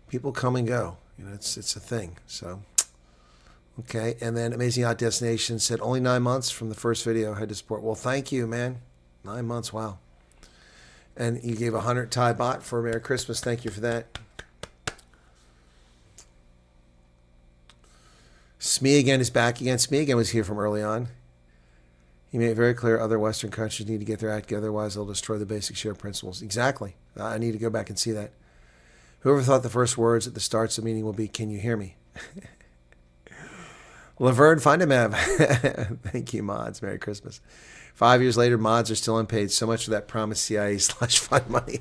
People come and go. You know, it's a thing. So, okay. And then Amazing Yacht Destination said only 9 months from the first video I had to support. Well, thank you, man. 9 months. Wow. And you gave 100 Thai baht for Merry Christmas. Thank you for that. Smee again is back again. Smee again was here from early on. He made it very clear other Western countries need to get their act together, otherwise they'll destroy the basic share principles. Exactly. I need to go back and see that. Whoever thought the first words at the start of the meeting will be, "Can you hear me?" Laverne Fundamab. Thank you, mods. Merry Christmas. 5 years later, mods are still unpaid. So much for that promised CIA/fund money.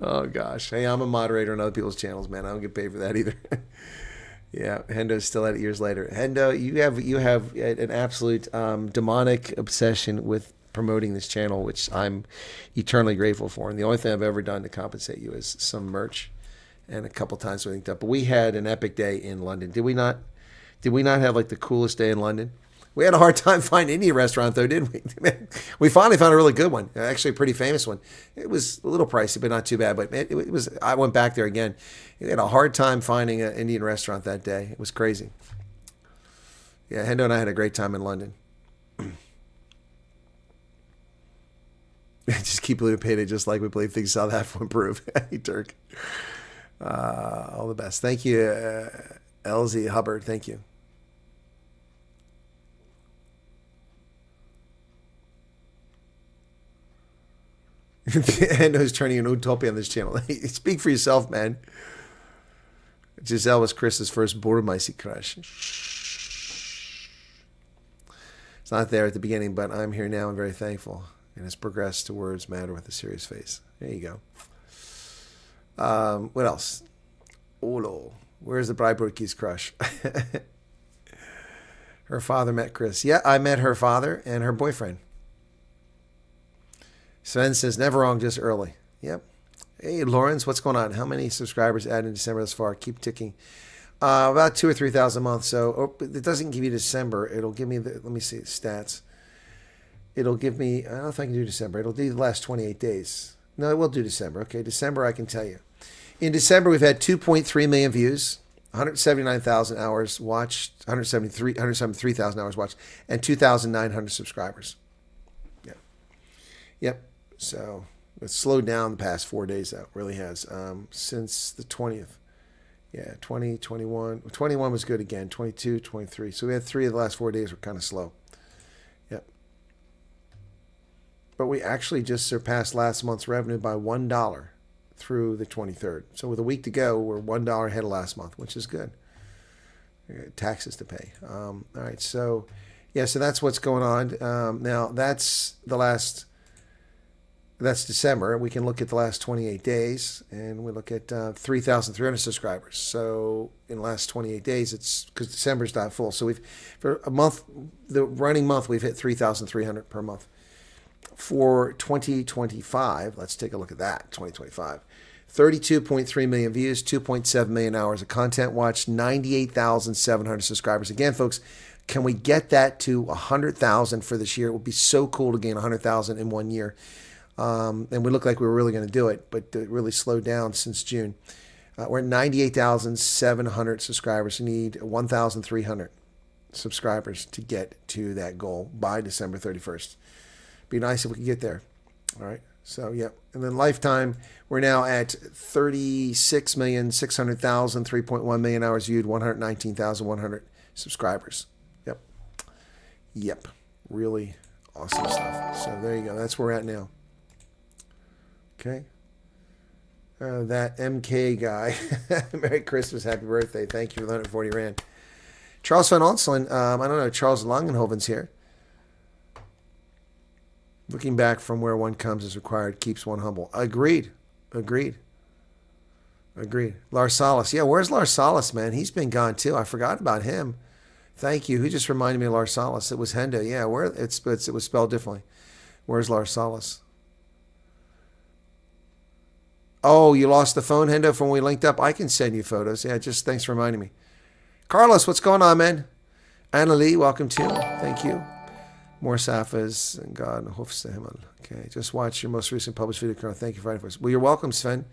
Oh, gosh. Hey, I'm a moderator on other people's channels, man. I don't get paid for that either. Yeah, Hendo's still at it years later. Hendo, you have an absolute demonic obsession with promoting this channel, which I'm eternally grateful for. And the only thing I've ever done to compensate you is some merch, and a couple times we linked up. But we had an epic day in London, did we not? Did we not have like the coolest day in London? We had a hard time finding any restaurant though, didn't we? We finally found a really good one, actually a pretty famous one. It was a little pricey, but not too bad. But it was. I went back there again. We had a hard time finding an Indian restaurant that day. It was crazy. Yeah, Hendo and I had a great time in London. Just keep believing payday, just like we believe things South Africa will improve. Hey, Turk. All the best. Thank you, LZ Hubbard. Thank you. Hendo's turning an utopia on this channel. Speak for yourself, man. Giselle was Chris's first Burmese crush. It's not there at the beginning, but I'm here now and very thankful. And it's progressed to words matter with a serious face. There you go. What else? Olo. Where's the Breiburgke's crush? Her father met Chris. Yeah, I met her father and her boyfriend. Sven says, never wrong, just early. Yep. Hey, Lawrence, what's going on? How many subscribers added in December thus far? Keep ticking. About 2,000 or 3,000 a month. So it doesn't give you December. It'll give me let me see, stats. It'll give me, I don't know if I can do December. It'll do the last 28 days. No, it will do December. Okay, December I can tell you. In December, we've had 2.3 million views, 179,000 hours watched, 173,000 hours watched, and 2,900 subscribers. Yeah. Yep. So it's slowed down the past 4 days, though. It really has. Since the 20th. Yeah, 20, 21. 21 was good again. 22, 23. So we had 3 of the last 4 days were kind of slow. Yep. But we actually just surpassed last month's revenue by $1 through the 23rd. So with a week to go, we're $1 ahead of last month, which is good. Taxes to pay. All right. So, yeah, so that's what's going on. Now, that's the last... That's December. We can look at the last 28 days, and we look at 3,300 subscribers. So in the last 28 days, it's because December's not full. So we've, for a month, the running month, we've hit 3,300 per month. For 2025, let's take a look at that. 2025, 32.3 million views, 2.7 million hours of content watched, 98,700 subscribers. Again, folks, can we get that to 100,000 for this year? It would be so cool to gain 100,000 in 1 year. And we look like we were really going to do it, but it really slowed down since June. We're at 98,700 subscribers. We need 1,300 subscribers to get to that goal by December 31st. Be nice if we could get there. All right. So, yep. And then lifetime, we're now at 36,600,000, 3.1 million hours viewed, 119,100 subscribers. Yep. Yep. Really awesome stuff. So there you go. That's where we're at now. Okay. That MK guy. Merry Christmas. Happy birthday. Thank you for the 140 Rand. Charles van Onselen, I don't know, Charles Langenhoven's here. Looking back from where one comes is required keeps one humble. Agreed. Lars Salas. Yeah, where's Lars Salas, man? He's been gone too. I forgot about him. Thank you. Who just reminded me of Lars Salas? It was Hendo. Yeah, it was spelled differently. Where's Lars Salas? Oh, you lost the phone, Hendo, from when we linked up? I can send you photos. Yeah, just thanks for reminding me. Carlos, what's going on, man? Anna Lee, welcome too. Thank you. More Safas and God Hofs the Himmel. Okay, just watch your most recent published video, Carl. Thank you for writing for us. Well, you're welcome, Sven.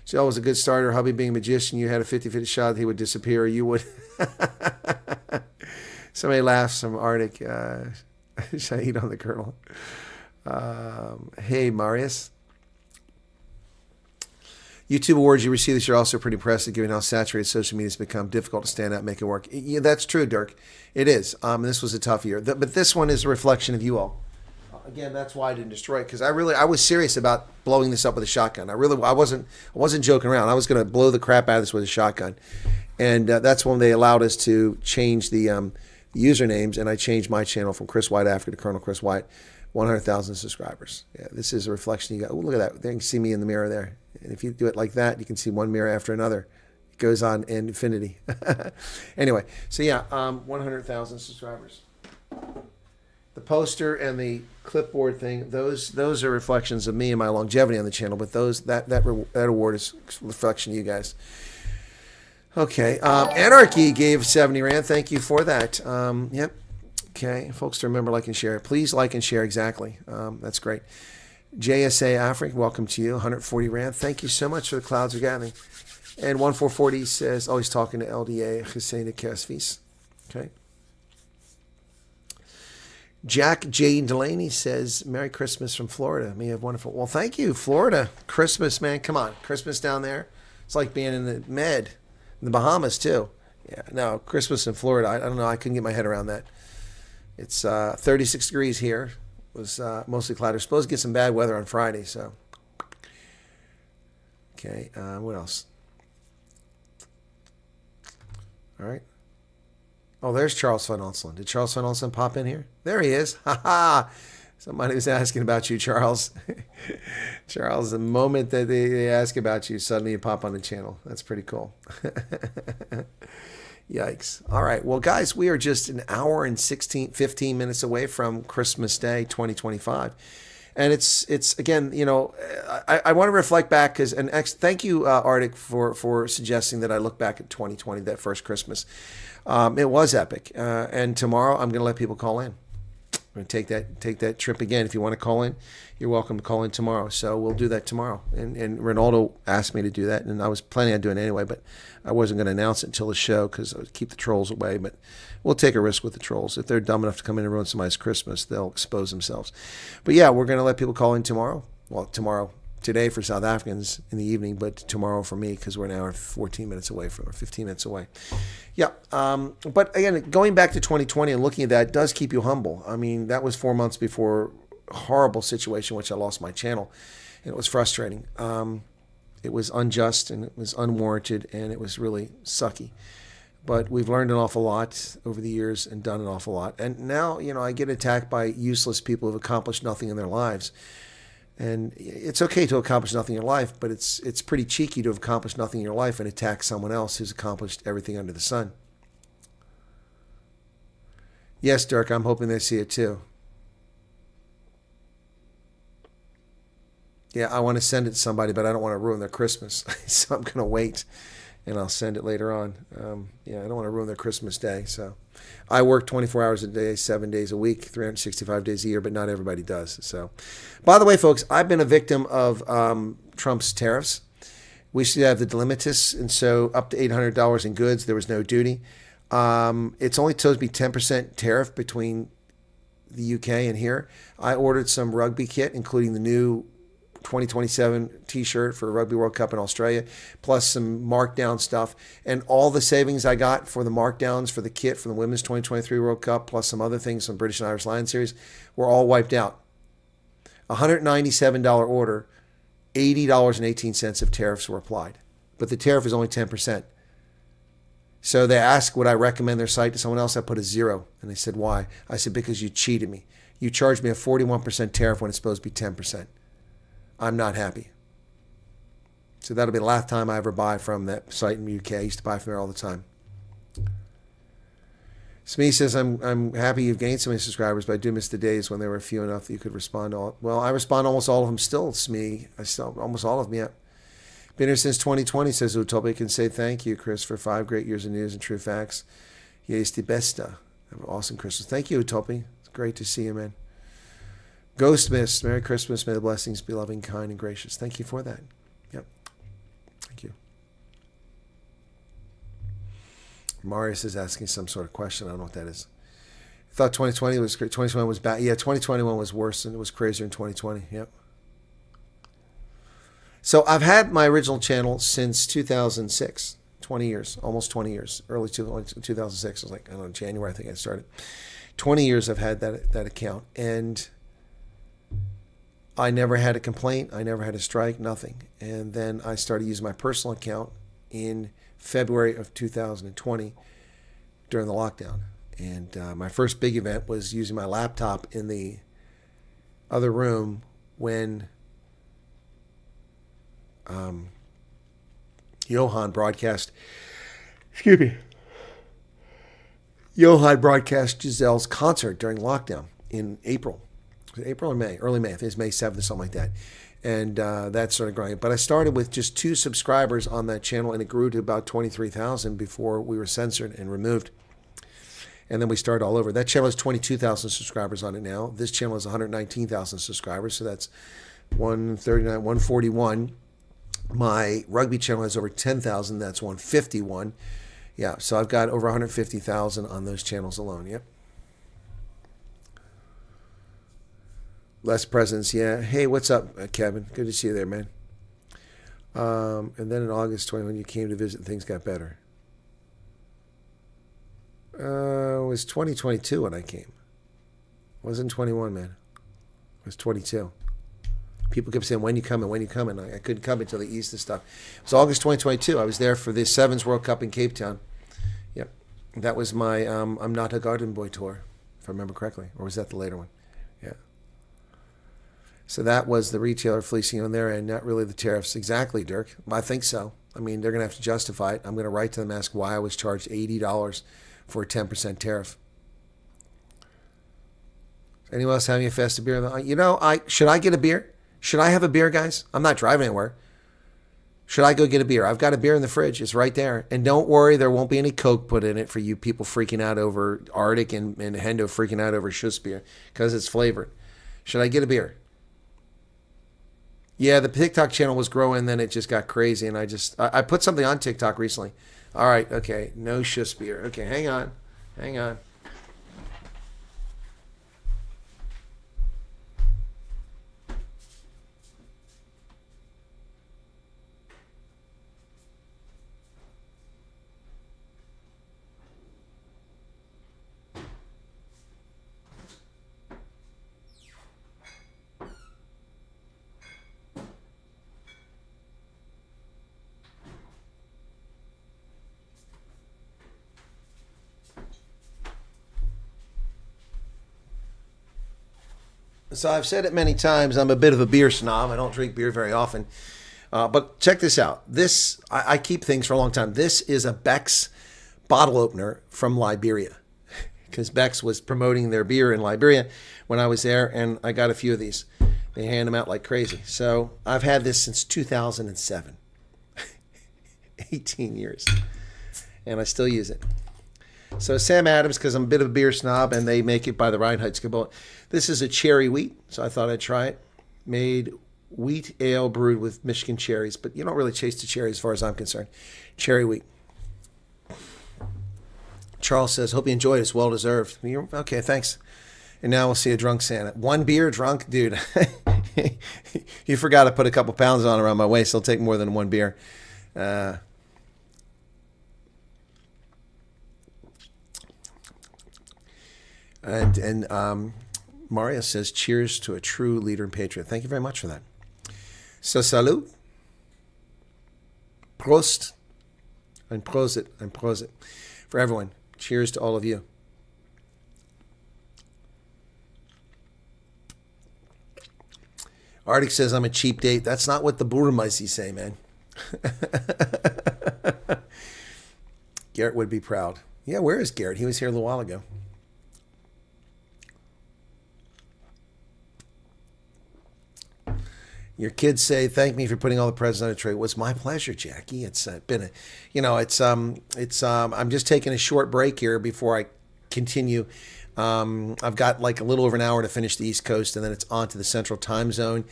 Jill was a good starter. Hubby being a magician, you had a 50-50 shot that he would disappear, or you would. Somebody laughs from Arctic. Shahid on the Colonel. Hey, Marius. YouTube awards you received this year are also pretty impressive, given how saturated social media has become. Difficult to stand out and make it work. Yeah, that's true, Dirk. It is. This was a tough year. But this one is a reflection of you all. Again, that's why I didn't destroy it, because I was serious about blowing this up with a shotgun. I wasn't joking around. I was going to blow the crap out of this with a shotgun. And that's when they allowed us to change the usernames, and I changed my channel from Chris Wyatt Africa to Colonel Chris Wyatt. 100,000 subscribers. Yeah, this is a reflection. You got. Oh, look at that. There you can see me in the mirror there. And if you do it like that, you can see one mirror after another. It goes on in infinity. Anyway, so yeah, 100,000 subscribers. The poster and the clipboard thing, those are reflections of me and my longevity on the channel. But that award is a reflection of you guys. Okay, Anarchy gave 70 Rand. Thank you for that. Yep. Okay, folks, to remember, like and share. Please like and share, exactly. That's great. JSA Africa, welcome to you. 140 Rand. Thank you so much for the clouds of gathering. And 1440 says, he's talking to LDA Hussein Kasvis. Okay. Jack J. Delaney says, Merry Christmas from Florida. May you have wonderful. Well, thank you, Florida. Christmas, man. Come on. Christmas down there. It's like being in the Med, in the Bahamas, too. Yeah, no, Christmas in Florida. I don't know. I couldn't get my head around that. It's 36 degrees here. It was mostly cloudy. We're supposed to get some bad weather on Friday, so. Okay, what else? All right. Oh, there's Charles Van Onselen. Did Charles Van Onselen pop in here? There he is. Ha ha. Somebody was asking about you, Charles. Charles, the moment that they ask about you, suddenly you pop on the channel. That's pretty cool. Yikes. All right. Well, guys, we are just an hour and 15 minutes away from Christmas Day 2025. And it's again, you know, I want to reflect back because, thank you, Arctic, for suggesting that I look back at 2020, that first Christmas. It was epic. And tomorrow I'm going to let people call in. I'm going to take that trip again. If you want to call in, you're welcome to call in tomorrow. So we'll do that tomorrow. And Ronaldo asked me to do that, and I was planning on doing it anyway, but I wasn't going to announce it until the show because I would keep the trolls away. But we'll take a risk with the trolls. If they're dumb enough to come in and ruin somebody's Christmas, they'll expose themselves. But yeah, we're going to let people call in tomorrow. Well, today for South Africans in the evening, but tomorrow for me because we're an hour 14 minutes away or 15 minutes away. Yeah. But again, going back to 2020 and looking at that does keep you humble. I mean, that was 4 months before a horrible situation, which I lost my channel. And it was frustrating. It was unjust and it was unwarranted and it was really sucky. But we've learned an awful lot over the years and done an awful lot. And now, you know, I get attacked by useless people who have accomplished nothing in their lives. And it's okay to accomplish nothing in your life, but it's pretty cheeky to have accomplished nothing in your life and attack someone else who's accomplished everything under the sun. Yes, Dirk, I'm hoping they see it too. Yeah, I want to send it to somebody, but I don't want to ruin their Christmas. So I'm going to wait, and I'll send it later on. I don't want to ruin their Christmas day. So I work 24 hours a day, 7 days a week, 365 days a year, but not everybody does. So, by the way, folks, I've been a victim of Trump's tariffs. We used to have the delimitus, and so up to $800 in goods, there was no duty. It's only supposed to be 10% tariff between the UK and here. I ordered some rugby kit, including the new 2027 t-shirt for Rugby World Cup in Australia, plus some markdown stuff. And all the savings I got for the markdowns for the kit for the Women's 2023 World Cup, plus some other things from British and Irish Lions series, were all wiped out. $197 order, $80.18 of tariffs were applied. But the tariff is only 10%. So they asked, would I recommend their site to someone else? I put a 0. And they said, why? I said, because you cheated me. You charged me a 41% tariff when it's supposed to be 10%. I'm not happy. So that'll be the last time I ever buy from that site in the UK. I used to buy from there all the time. Smee says, I'm happy you've gained so many subscribers, but I do miss the days when there were few enough that you could respond to all. Well, I respond to almost all of them still, Smee. I still, almost all of them, yeah. Been here since 2020, says Utopia. Can say thank you, Chris, for 5 great years of news and true facts. Yes, the besta. Have an awesome Christmas. Thank you, Utopia. It's great to see you, man. Ghost Miss, Merry Christmas. May the blessings be loving, kind, and gracious. Thank you for that. Yep. Thank you. Marius is asking some sort of question. I don't know what that is. I thought 2020 was great. 2021 was bad. Yeah, 2021 was worse and it was crazier in 2020. Yep. So I've had my original channel since 2006, 20 years, almost 20 years, early 2006. It was like, I don't know, January, I think I started. 20 years I've had that account, and I never had a complaint. I never had a strike, nothing. And then I started using my personal account in February of 2020 during the lockdown. And my first big event was using my laptop in the other room when Johan broadcast Giselle's concert during lockdown in April. Was it April or May? Early May. I think it's May 7th or something like that. And that started growing. But I started with just 2 subscribers on that channel, and it grew to about 23,000 before we were censored and removed. And then we started all over. That channel has 22,000 subscribers on it now. This channel has 119,000 subscribers, so that's 139, 141. My rugby channel has over 10,000. That's 151. Yeah, so I've got over 150,000 on those channels alone. Yep. Less presence, yeah. Hey, what's up, Kevin? Good to see you there, man. And then in August 21, you came to visit, things got better. It was 2022 when I came. It wasn't 21, man. It was 22. People kept saying, when you coming, when you coming? I couldn't come until they eased the stuff. It was August 2022. I was there for the Sevens World Cup in Cape Town. Yep. That was my I'm Not a Garden Boy tour, if I remember correctly. Or was that the later one? Yeah. So that was the retailer fleecing on their end, not really the tariffs. Exactly, Dirk. I think so. I mean, they're going to have to justify it. I'm going to write to them, ask why I was charged $80 for a 10% tariff. Anyone else having a festive beer? You know, should I get a beer? Should I have a beer, guys? I'm not driving anywhere. Should I go get a beer? I've got a beer in the fridge. It's right there. And don't worry, there won't be any Coke put in it for you people freaking out over Arctic and Hendo freaking out over Schuss beer because it's flavored. Should I get a beer? Yeah, the TikTok channel was growing, then it just got crazy, and I put something on TikTok recently. All right, okay, no Schuss beer. Okay, hang on. So I've said it many times, I'm a bit of a beer snob. I don't drink beer very often. But check this out. I keep things for a long time. This is a Beck's bottle opener from Liberia. Because Beck's was promoting their beer in Liberia when I was there, and I got a few of these. They hand them out like crazy. So I've had this since 2007. 18 years. And I still use it. So Sam Adams, because I'm a bit of a beer snob, and they make it by the Reinheitsgebot. This is a cherry wheat, so I thought I'd try it. Made wheat ale brewed with Michigan cherries, but you don't really taste the cherry as far as I'm concerned. Cherry wheat. Charles says, hope you enjoyed it. It's well-deserved. Okay, thanks. And now we'll see a drunk Santa. 1 beer drunk? Dude, you forgot to put a couple pounds on around my waist. It'll take more than 1 beer. And Mario says, cheers to a true leader and patriot. Thank you very much for that. So, salut. Prost. And Prosit. And Prosit. For everyone. Cheers to all of you. Arctic says I'm a cheap date. That's not what the Burmese say, man. Garrett would be proud. Yeah, where is Garrett? He was here a little while ago. Your kids say, "Thank me for putting all the presents on a tray." It was my pleasure, Jackie. It's been a, I'm just taking a short break here before I continue. I've got like a little over an hour to finish the East Coast, and then it's on to the Central Time Zone,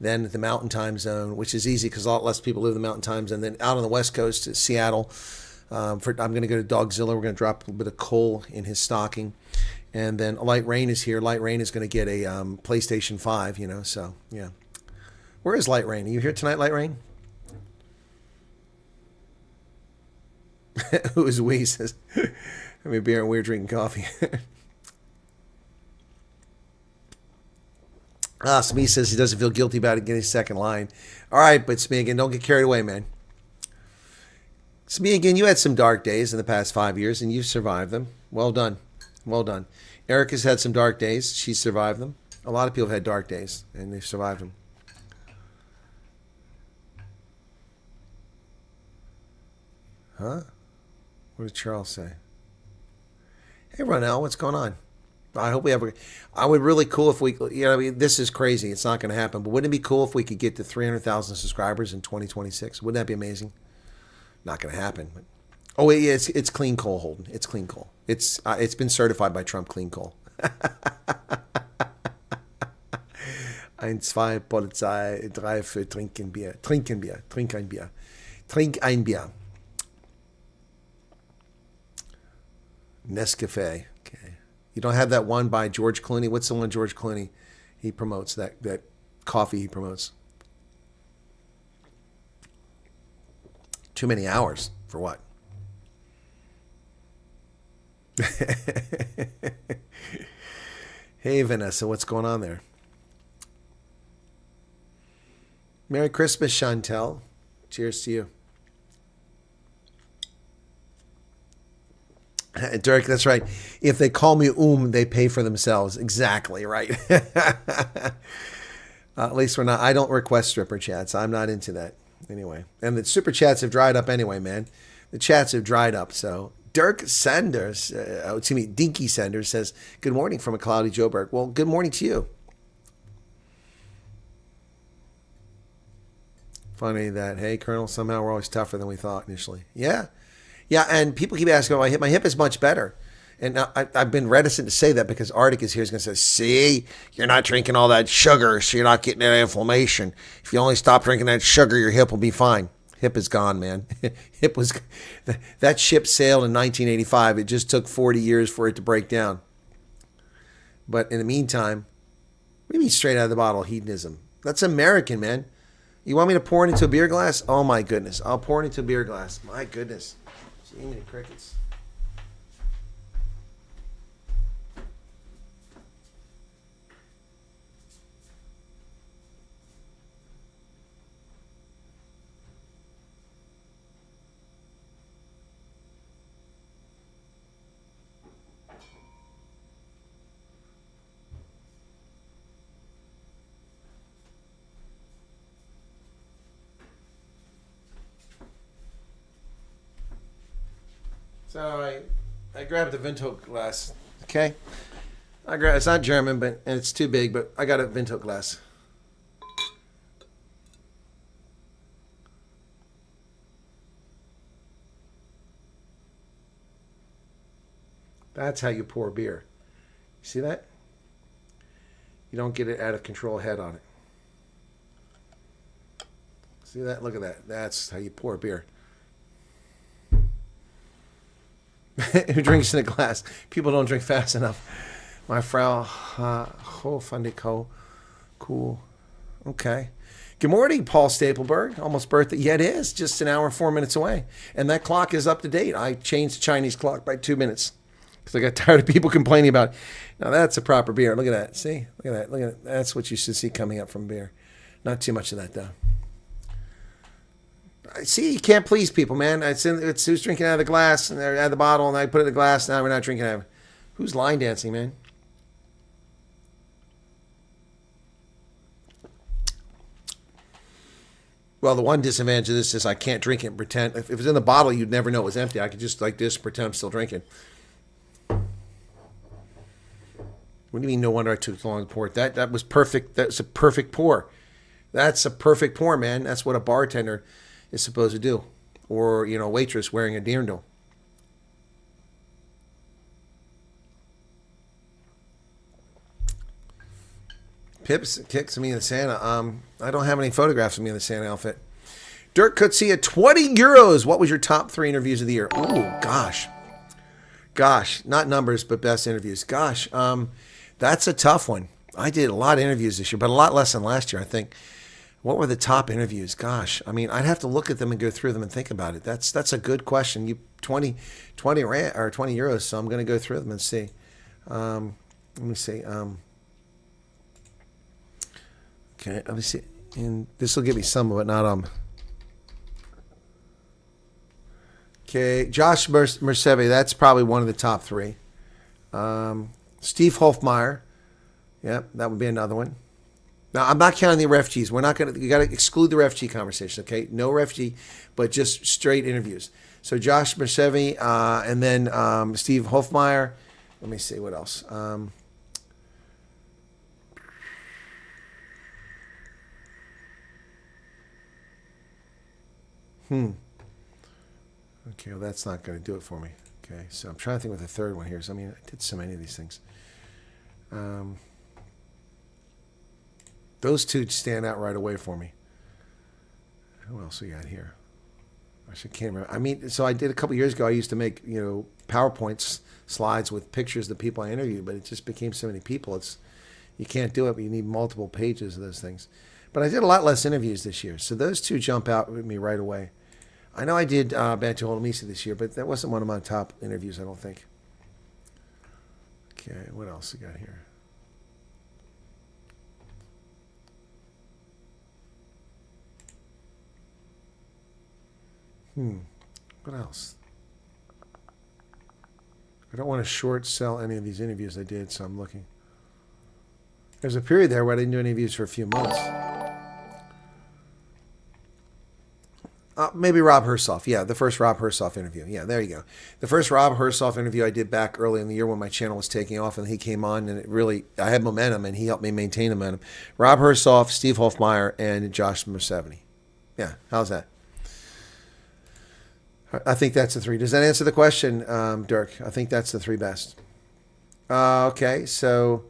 then the Mountain Time Zone, which is easy because a lot less people live in the Mountain Time Zone. Then out on the West Coast to Seattle. I'm going to go to Dogzilla. We're going to drop a little bit of coal in his stocking, and then Light Rain is here. Light Rain is going to get a PlayStation 5. So yeah. Where is Light Rain? Are you here tonight, Light Rain? Who is we? Says, I mean, beer and we're drinking coffee. Smee says he doesn't feel guilty about it getting second line. All right, but Smee again, don't get carried away, man. Smee again, you had some dark days in the past 5 years, and you've survived them. Well done. Well done. Erica's had some dark days. She's survived them. A lot of people have had dark days, and they've survived them. Huh? What did Charles say? Hey, Ronell, what's going on? I hope we have. I would really cool if we. This is crazy. It's not going to happen. But wouldn't it be cool if we could get to 300,000 subscribers in 2026? Wouldn't that be amazing? Not going to happen. But, oh, yeah, it's clean coal, Holden. It's clean coal. It's been certified by Trump clean coal. 1, 2, Polizei, 3 für trinken Bier. Trinken Bier. Trink ein Bier. Trink ein Bier. Nescafe. Okay. You don't have that one by George Clooney? What's the one George Clooney he promotes, that coffee he promotes? Too many hours. For what? Hey, Vanessa, what's going on there? Merry Christmas, Chantel. Cheers to you. Dirk, that's right. If they call me they pay for themselves. Exactly right. At least we're not. I don't request stripper chats. I'm not into that anyway. And the super chats have dried up anyway, man. The chats have dried up. So Dirk Sanders, Dinky Sanders says, "Good morning from a cloudy Joburg." Well, good morning to you. Funny that, hey, Colonel, somehow we're always tougher than we thought initially. Yeah. Yeah, and people keep asking, my hip is much better. And now I've been reticent to say that because Arctic is here. He's going to say, see, you're not drinking all that sugar, so you're not getting that inflammation. If you only stop drinking that sugar, your hip will be fine. Hip is gone, man. That ship sailed in 1985. It just took 40 years for it to break down. But in the meantime, what do you mean straight out of the bottle, hedonism? That's American, man. You want me to pour it into a beer glass? Oh, my goodness. I'll pour it into a beer glass. My goodness. Gee, many crickets. So I grabbed the Vento glass. Okay, it's not German, and it's too big, but I got a Vento glass. That's how you pour beer. See that? You don't get it out of control head on it. See that? Look at that. That's how you pour beer. Who drinks in a glass? People don't drink fast enough. My Frau Hofandiko. Cool. Okay. Good morning, Paul Stapleberg. Almost birthday. Yeah, it is. Just an hour and 4 minutes away. And that clock is up to date. I changed the Chinese clock by 2 minutes because I got tired of people complaining about it. Now, that's a proper beer. Look at that. See? Look at that. Look at that. That's what you should see coming up from beer. Not too much of that, though. See, you can't please people, man. It's who's drinking out of the glass and they're out of the bottle, and I put it in the glass. Now we're not drinking out of it. Who's line dancing, man? Well, the one disadvantage of this is I can't drink it and pretend. If it was in the bottle, you'd never know it was empty. I could just like this pretend I'm still drinking. What do you mean? No wonder I took so long to pour it. That was perfect. That's a perfect pour. That's a perfect pour, man. That's what a bartender is supposed to do, or a waitress wearing a dirndl. Pips kicks me in the Santa. I don't have any photographs of me in the Santa outfit. Dirk Coetzee at 20 euros. What was your top 3 interviews of the year? Ooh, gosh, not numbers, but best interviews. Gosh, that's a tough one. I did a lot of interviews this year, but a lot less than last year, I think. What were the top interviews? Gosh, I mean, I'd have to look at them and go through them and think about it. That's a good question. You 20 euros, so I'm going to go through them and see. Let me see. Okay, let me see. And this will give me some of it, not Okay, Josh Mercevi, that's probably one of the top 3. Steve Hofmeyer, yep, that would be another one. Now, I'm not counting the refugees. You got to exclude the refugee conversation, okay? No refugee, but just straight interviews. So Josh Mercevi, and then Steve Hofmeyer. Let me see what else. Okay, well, that's not going to do it for me. Okay, so I'm trying to think what the third one here is. I mean, I did so many of these things. Those two stand out right away for me. Who else we got here? I can't remember. I mean, so I did a couple years ago. I used to make PowerPoint slides with pictures of the people I interviewed, but it just became so many people. You can't do it. But you need multiple pages of those things. But I did a lot less interviews this year, so those two jump out with me right away. I know I did Bantu Holomisa this year, but that wasn't one of my top interviews, I don't think. Okay, what else we got here? What else? I don't want to short sell any of these interviews I did, so I'm looking. There's a period there where I didn't do any interviews for a few months. Maybe Rob Hersoff. Yeah, the first Rob Hersoff interview. Yeah, there you go. The first Rob Hersoff interview I did back early in the year when my channel was taking off, and he came on, and I had momentum, and he helped me maintain momentum. Rob Hersoff, Steve Hofmeyer, and Josh Mercevi. Yeah, how's that? I think that's the 3. Does that answer the question, Dirk? I think that's the 3 best. Okay, so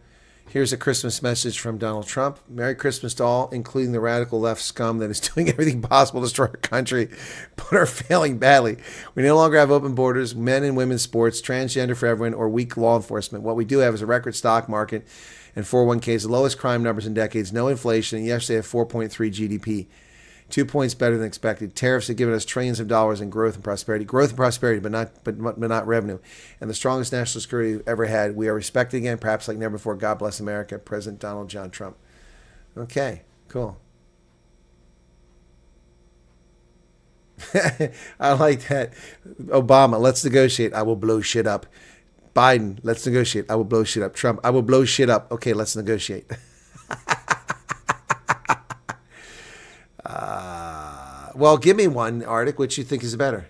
here's a Christmas message from Donald Trump. Merry Christmas to all, including the radical left scum that is doing everything possible to destroy our country, but are failing badly. We no longer have open borders, men and women's sports, transgender for everyone, or weak law enforcement. What we do have is a record stock market and 401ks, the lowest crime numbers in decades, no inflation, and yesterday have 4.3 GDP. 2 points better than expected. Tariffs have given us trillions of dollars in growth and prosperity. Growth and prosperity, but not revenue. And the strongest national security we've ever had. We are respected again, perhaps like never before. God bless America. President Donald John Trump. Okay, cool. I like that. Obama, let's negotiate. I will blow shit up. Biden, let's negotiate. I will blow shit up. Trump, I will blow shit up. Okay, let's negotiate. Well, give me one, Arctic. Which you think is better?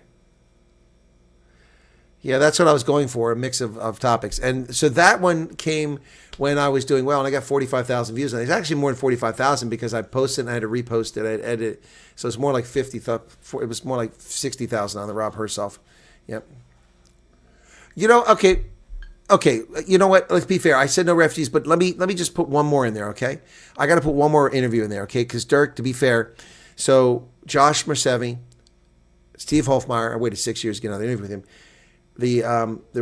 Yeah, that's what I was going for, a mix of topics. And so that one came when I was doing well, and I got 45,000 views. And it's actually more than 45,000 because I posted and I had to repost it. I had to edit it. So it's more like 50. It was more like 60,000 on the Rob Hersoff. Yep. Okay. You know what? Let's be fair. I said no refugees, but let me just put one more in there, okay? I got to put one more interview in there, okay? Because Dirk, to be fair, so Josh Mercevi, Steve Hofmeyer, I waited 6 years to get another interview with him. The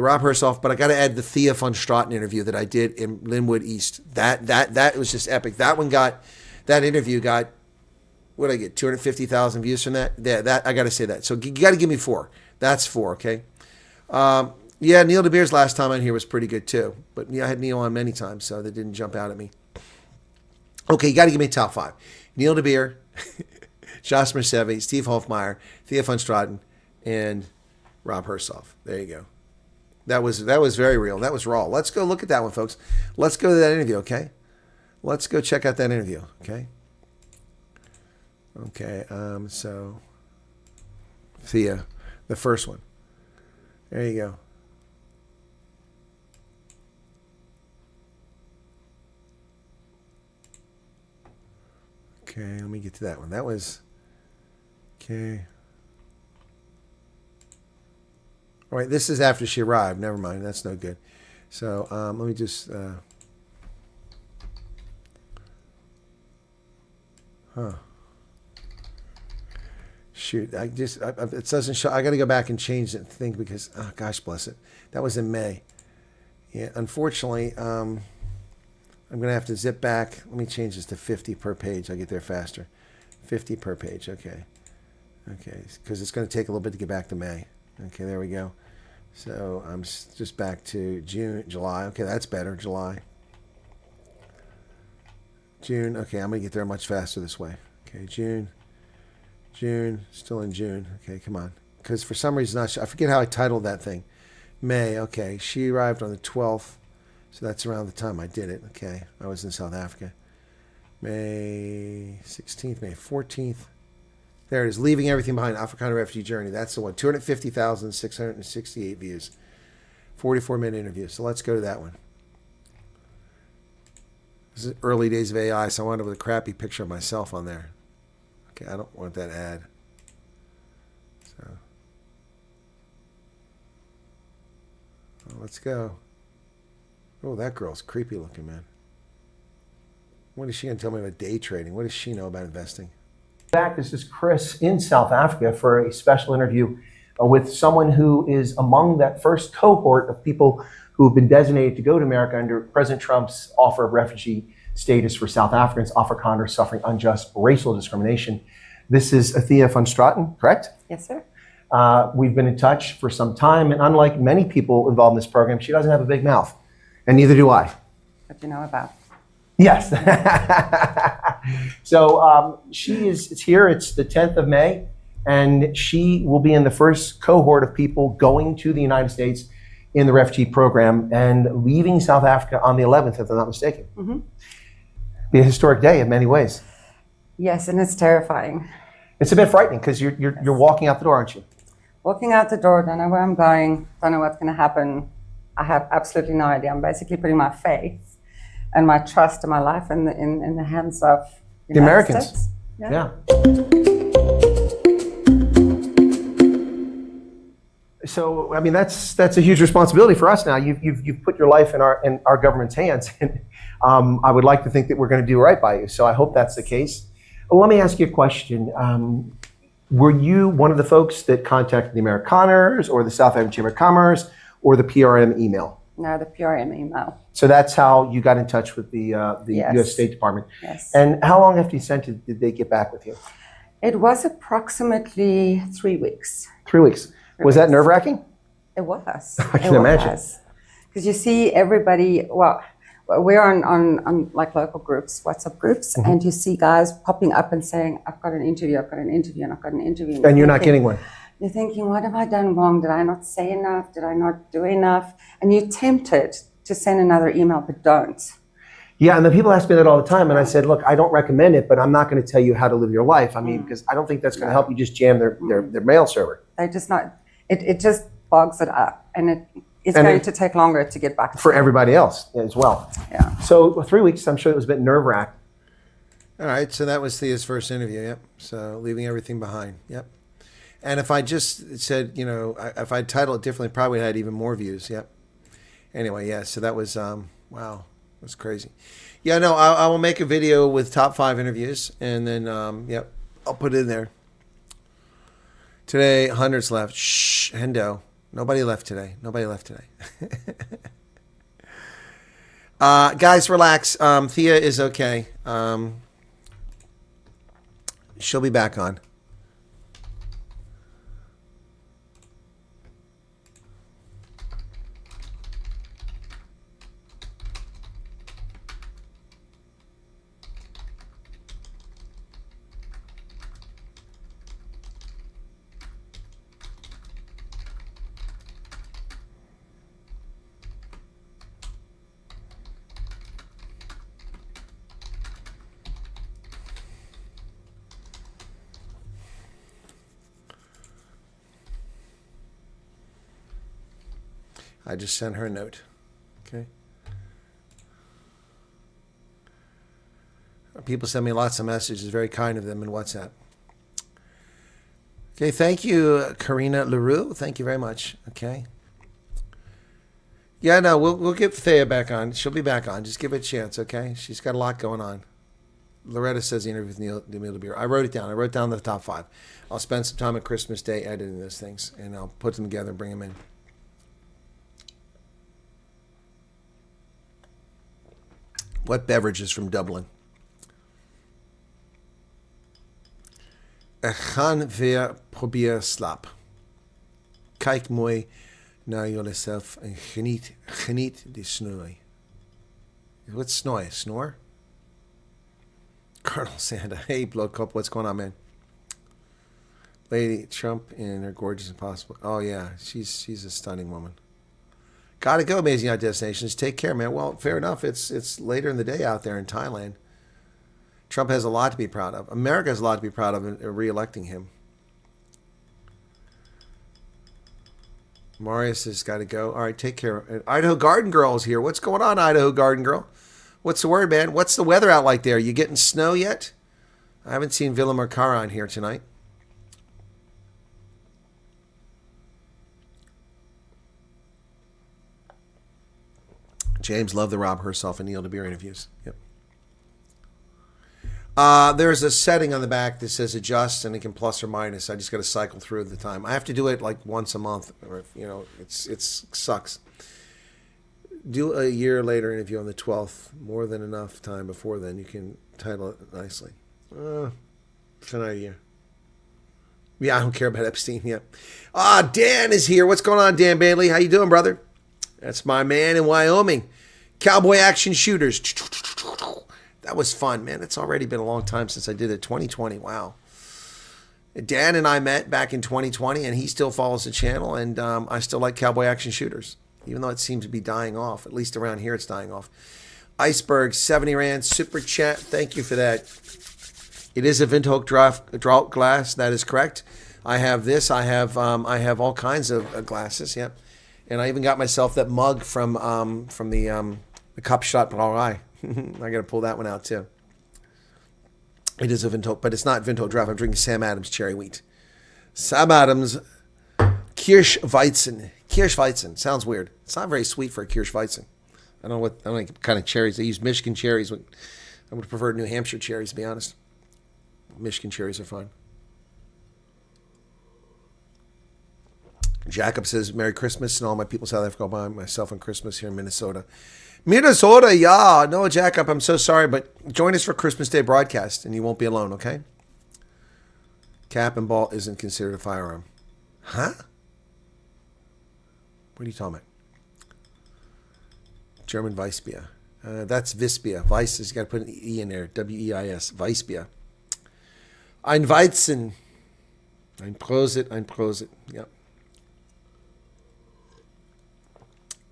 Rob Hersoff, but I got to add the Thea von Straten interview that I did in Linwood East. That was just epic. That interview got, what did I get? 250,000 views from that. That I got to say that. So you got to give me 4. That's 4, okay? Yeah, Neil DeBeer's last time on here was pretty good too. But I had Neil on many times, so that didn't jump out at me. Okay, you got to give me top 5. Neil DeBeer, Josh Mersevi, Steve Hofmeyer, Thea von Straten, and Rob Hersoff. There you go. That was very real. That was raw. Let's go look at that one, folks. Let's go to that interview, okay? Let's go check out that interview, okay? Okay, so Thea, the first one. There you go. Okay, let me get to that one. That was, okay. All right, this is after she arrived. Never mind, that's no good. So let me just, shoot, it doesn't show. I got to go back and change the thing because, oh, gosh bless it. That was in May. Yeah, unfortunately, I'm going to have to zip back. Let me change this to 50 per page. I'll get there faster. 50 per page, okay. Okay, because it's going to take a little bit to get back to May. Okay, there we go. So I'm just back to June, July. Okay, that's better, July. June, okay, I'm going to get there much faster this way. Okay, June, still in June. Okay, come on. Because for some reason, I forget how I titled that thing. May, okay, she arrived on the 12th. So that's around the time I did it. Okay, I was in South Africa. May 16th, May 14th. There it is, Leaving Everything Behind, Africana Refugee Journey. That's the one, 250,668 views. 44-minute interview. So let's go to that one. This is early days of AI, so I wound up with a crappy picture of myself on there. Okay, I don't want that ad. So let's go. Oh, that girl's creepy looking, man. What is she going to tell me about day trading? What does she know about investing? Back, this is Chris in South Africa for a special interview with someone who is among that first cohort of people who have been designated to go to America under President Trump's offer of refugee status for South Africans, Afrikaners suffering unjust racial discrimination. This is Thea von Straten, correct? Yes, sir. We've been in touch for some time, and unlike many people involved in this program, she doesn't have a big mouth, and neither do I. What do you know about? Yes. So it's here. It's the 10th of May, and she will be in the first cohort of people going to the United States in the refugee program and leaving South Africa on the 11th, if I'm not mistaken. Mm-hmm. Be a historic day in many ways. Yes, and it's terrifying. It's a bit frightening because you're walking out the door, aren't you? Walking out the door, don't know where I'm going, don't know what's going to happen. I have absolutely no idea. I'm basically putting my faith and my trust and my life in the hands of the Americans. States. Yeah. So I mean that's a huge responsibility for us now. You've put your life in our government's hands, and I would like to think that we're going to do right by you. So I hope that's the case. Well, let me ask you a question. Were you one of the folks that contacted the Amerikaners or the South African Chamber of Commerce or the PRM email? No, the PRM email. So that's how you got in touch with the Yes. U.S. State Department. Yes. And how long after you sent it did they get back with you? It was approximately 3 weeks. 3 weeks. Was that nerve-wracking? It was. I can imagine. Because you see everybody, well, we're on like local groups, WhatsApp groups, Mm-hmm. and you see guys popping up and saying, I've got an interview, and I've got an interview. And you're not getting one. You're thinking, what have I done wrong? Did I not say enough? Did I not do enough? And you're tempted to send another email, but don't. Yeah, and the people ask me that all the time, and I said, look, I don't recommend it, but I'm not going to tell you how to live your life. I mean, because I don't think that's going to help you just jam their mail server. They just not, it just bogs it up, and it's going to take longer to get back. For everybody else as well. Yeah. So 3 weeks, I'm sure it was a bit nerve-wracking. All right, so that was Thea's first interview, yep. So Leaving Everything Behind, yep. And if I just said, you know, if I titled it differently, probably had even more views, yep. Anyway, yeah, so that was, wow, that's crazy. Yeah, no, I will make a video with top 5 interviews, and then, yep, I'll put it in there. Today, hundreds left. Shh, Hendo. Nobody left today. Guys, relax. Thea is okay. She'll be back on. I just sent her a note. Okay. People send me lots of messages. Very kind of them in WhatsApp. Okay, thank you, Karina LaRue. Thank you very much. Okay. Yeah, no, we'll get Thea back on. She'll be back on. Just give it a chance, okay? She's got a lot going on. Loretta says the interview with Neil DeMille. I wrote it down. I wrote down the top 5. I'll spend some time at Christmas Day editing those things, and I'll put them together and bring them in. What beverages from Dublin? Gaan we probeer slap. Kijk mooi naar jezelf en geniet de snoei. What's snoei? Snore? Colonel Santa. Hey, Blood Cup. What's going on, man? Lady Trump in her gorgeous impossible. Oh, yeah. She's a stunning woman. Gotta go, Amazing Yacht Destinations. Take care, man. Well, fair enough. It's later in the day out there in Thailand. Trump has a lot to be proud of. America has a lot to be proud of in re-electing him. Marius has got to go. All right, take care. And Idaho Garden Girl is here. What's going on, Idaho Garden Girl? What's the word, man? What's the weather out like there? You getting snow yet? I haven't seen Villa Mercara on here tonight. James loved the Rob Herself and Neil DeBeer interviews. Yep. There's a setting on the back that says adjust, and it can plus or minus. I just got to cycle through at the time. I have to do it like once a month, or it sucks. Do a year later interview on the 12th. More than enough time before then. You can title it nicely. It's an idea. Yeah, I don't care about Epstein yet. Dan is here. What's going on, Dan Bailey? How you doing, brother? That's my man in Wyoming. Cowboy action shooters. That was fun, man. It's already been a long time since I did it. 2020. Wow. Dan and I met back in 2020, and he still follows the channel, and I still like cowboy action shooters, even though it seems to be dying off. At least around here, it's dying off. Iceberg, 70 Rand, super chat. Thank you for that. It is a Windhoek draught glass. That is correct. I have this. I have all kinds of glasses. Yep. And I even got myself that mug from the Kapstadt Brauerei. I got to pull that one out too. It is a Windhoek, but it's not Windhoek draft. I'm drinking Sam Adams cherry wheat. Sam Adams Kirschweizen. Kirschweizen sounds weird. It's not very sweet for a Kirschweizen. I don't know what kind of cherries they use. Michigan cherries. I would prefer New Hampshire cherries, to be honest. Michigan cherries are fine. Jacob says, Merry Christmas and all my people in South Africa by myself on Christmas here in Minnesota. Minnesota, yeah. No, Jacob, I'm so sorry, but join us for Christmas Day broadcast and you won't be alone, okay? Cap and ball isn't considered a firearm. Huh? What are you talking about? German Weissbier. That's Wiesbier. Weiss is, you got to put an E in there. W-E-I-S. Weissbier. Ein Weizen. Ein Prosit. Yep.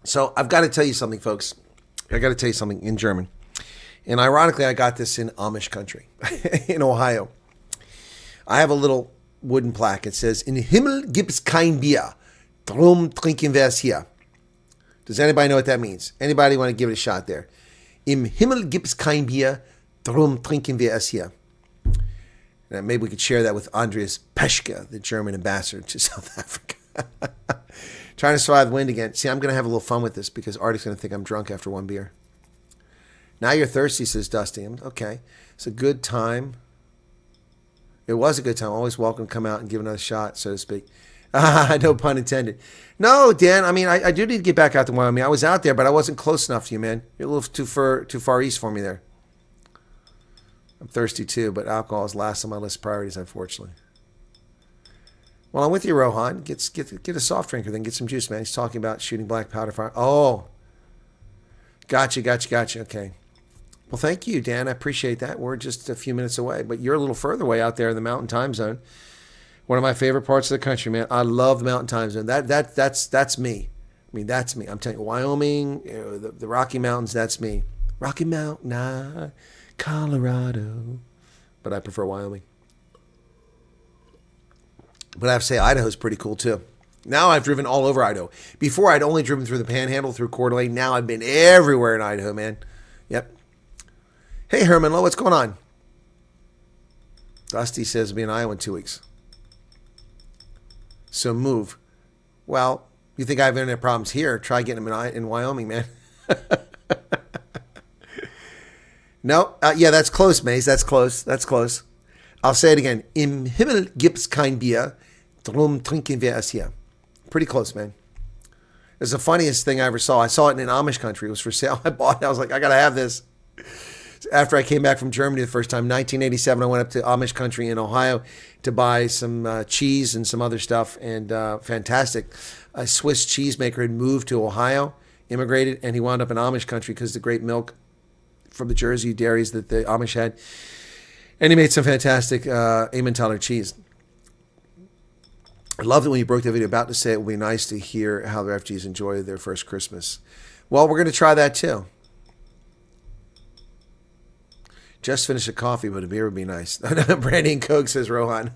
So I've got to tell you something, folks. I got to tell you something in German. And ironically, I got this in Amish country, in Ohio. I have a little wooden plaque. It says, In Himmel gibt's kein Bier. Drum trinken wir es hier. Does anybody know what that means? Anybody want to give it a shot there? Im Himmel gibt's kein Bier. Drum trinken wir es hier. And maybe we could share that with Andreas Peschke, the German ambassador to South Africa. Trying to survive the wind again. See, I'm going to have a little fun with this because Artie's going to think I'm drunk after one beer. Now you're thirsty, says Dusty. Okay. It's a good time. It was a good time. Always welcome to come out and give another shot, so to speak. No pun intended. No, Dan, I mean, I do need to get back out to Wyoming. I was out there, but I wasn't close enough to you, man. You're a little too far east for me there. I'm thirsty too, but alcohol is last on my list of priorities, unfortunately. Well, I'm with you, Rohan. Get a soft drink or then get some juice, man. He's talking about shooting black powder fire. Oh, gotcha. Okay. Well, thank you, Dan. I appreciate that. We're just a few minutes away, but you're a little further away out there in the Mountain Time Zone. One of my favorite parts of the country, man. I love the Mountain Time Zone. That's me. I mean, that's me. I'm telling you, Wyoming, the Rocky Mountains, that's me. Rocky Mountain, Colorado. But I prefer Wyoming. But I have to say, Idaho's pretty cool, too. Now I've driven all over Idaho. Before I'd only driven through the Panhandle, through Coeur d'Alene. Now I've been everywhere in Idaho, man. Yep. Hey, Herman Lowe, what's going on? Dusty says I'll be in Iowa in 2 weeks. So move. Well, you think I have internet problems here? Try getting them in Wyoming, man. No, yeah, that's close, Maze. That's close. That's close. I'll say it again. Im Himmel gibt's kein Bier, drum trinken wir es hier. Pretty close, man. It's the funniest thing I ever saw. I saw it in Amish country. It was for sale. I bought it. I was like, I got to have this. After I came back from Germany the first time, 1987, I went up to Amish country in Ohio to buy some cheese and some other stuff. And fantastic. A Swiss cheesemaker had moved to Ohio, immigrated, and he wound up in Amish country because of the great milk from the Jersey dairies that the Amish had. And he made some fantastic Emmentaler cheese. I love that when you broke the video about to say it would be nice to hear how the refugees enjoy their first Christmas. Well, we're going to try that too. Just finished a coffee, but a beer would be nice. Brandy and Coke, says Rohan.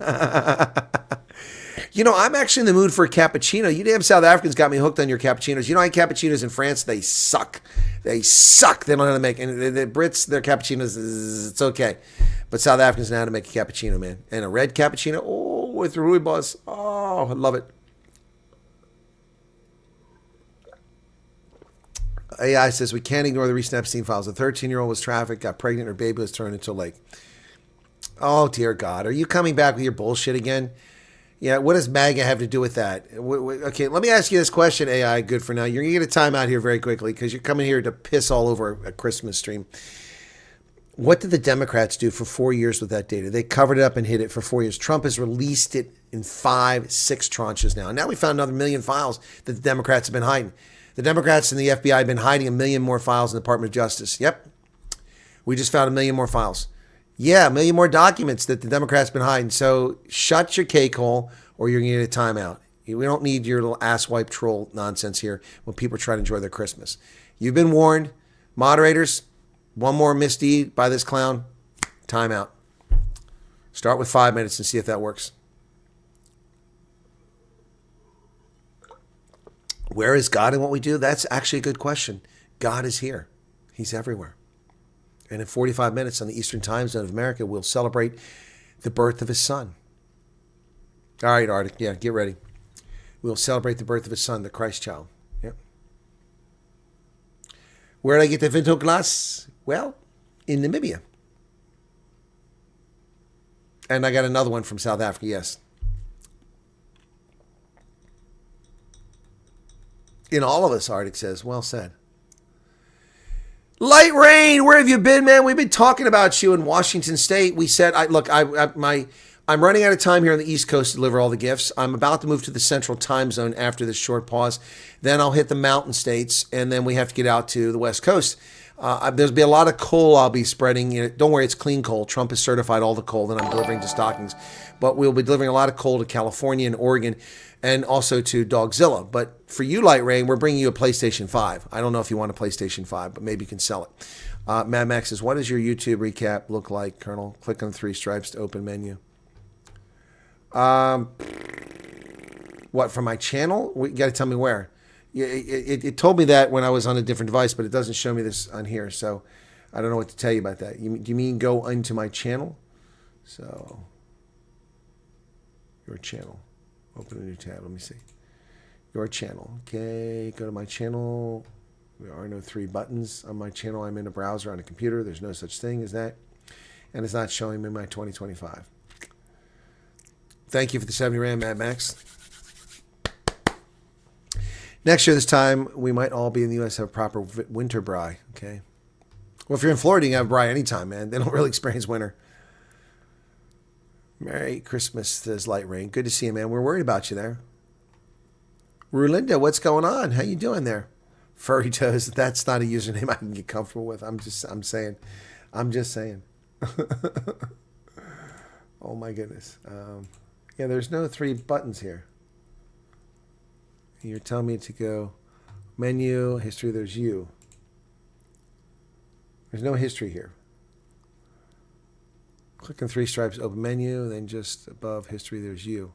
You know, I'm actually in the mood for a cappuccino. You damn South Africans got me hooked on your cappuccinos. You know, I had cappuccinos in France. They suck. They suck. They don't know how to make. And the Brits, their cappuccinos, it's okay. But South Africans know how to make a cappuccino, man. And a red cappuccino, oh, with rooibos. Oh, I love it. AI says, we can't ignore the recent Epstein files. A 13-year-old was trafficked, got pregnant, her baby was thrown into a lake. Oh, dear God. Are you coming back with your bullshit again? Yeah, what does MAGA have to do with that? Okay, let me ask you this question, AI, good for now. You're going to get a timeout here very quickly because you're coming here to piss all over a Christmas stream. What did the Democrats do for 4 years with that data? They covered it up and hid it for 4 years. Trump has released it in 5, 6 tranches now. Now we found another 1 million files that the Democrats have been hiding. The Democrats and the FBI have been hiding 1 million more files in the Department of Justice. Yep. We just found 1 million more files. Yeah, 1 million more documents that the Democrats have been hiding. So shut your cake hole or you're going to get a timeout. We don't need your little asswipe troll nonsense here when people try to enjoy their Christmas. You've been warned. Moderators, one more misdeed by this clown, timeout. Start with 5 minutes and see if that works. Where is God in what we do? That's actually a good question. God is here. He's everywhere. And in 45 minutes on the Eastern Time Zone of America, we'll celebrate the birth of his son. All right, Arctic. Yeah, get ready. We'll celebrate the birth of his son, the Christ child. Yep. Where did I get the Vinto glass? Well, in Namibia. And I got another one from South Africa, yes. In all of us, Arctic says. Well said. Light Rain, where have you been, man? We've been talking about you in Washington State. We said, I'm running out of time here on the East Coast to deliver all the gifts. I'm about to move to the Central Time Zone after this short pause. Then I'll hit the mountain states, and then we have to get out to the West Coast. There's be a lot of coal I'll be spreading. You know, don't worry, it's clean coal. Trump has certified all the coal that I'm delivering to stockings. But we'll be delivering a lot of coal to California and Oregon and also to Dogzilla. But for you, Light Rain, we're bringing you a PlayStation 5. I don't know if you want a PlayStation 5, but maybe you can sell it. Mad Max says, what does your YouTube recap look like, Colonel? Click on 3 stripes to open menu. What, from my channel? You got to tell me where. It told me that when I was on a different device, but it doesn't show me this on here. So I don't know what to tell you about that. Do you mean go into my channel? So your channel. Open a new tab. Let me see. Your channel. Okay, go to my channel. There are no 3 buttons on my channel. I'm in a browser on a computer. There's no such thing as that. And it's not showing me my 2025. Thank you for the 70 Rand, Mad Max. Next year, this time, we might all be in the U.S. have a proper winter braai, okay? Well, if you're in Florida, you can have braai anytime, man. They don't really experience winter. Merry Christmas, says Light Rain. Good to see you, man. We're worried about you there. Rulinda, what's going on? How you doing there? Furry Toes, that's not a username I can get comfortable with. I'm just saying. Oh, my goodness. Yeah, there's no 3 buttons here. You're telling me to go menu, history, there's you. There's no history here. Click on 3 stripes, open menu, then just above history, there's you.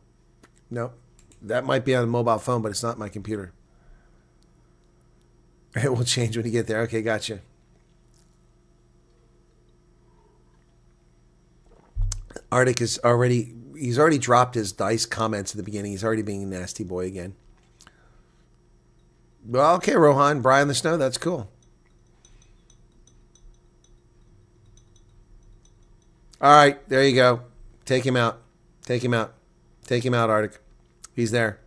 Nope, That might be on a mobile phone, but it's not my computer. It will change when you get there. Okay, gotcha. Arctic is already, he's already dropped his dice comments at the beginning. He's already being a nasty boy again. Well, okay, Rohan, Brian the Snow, that's cool. All right, there you go. Take him out. Take him out. Take him out, Arctic. He's there.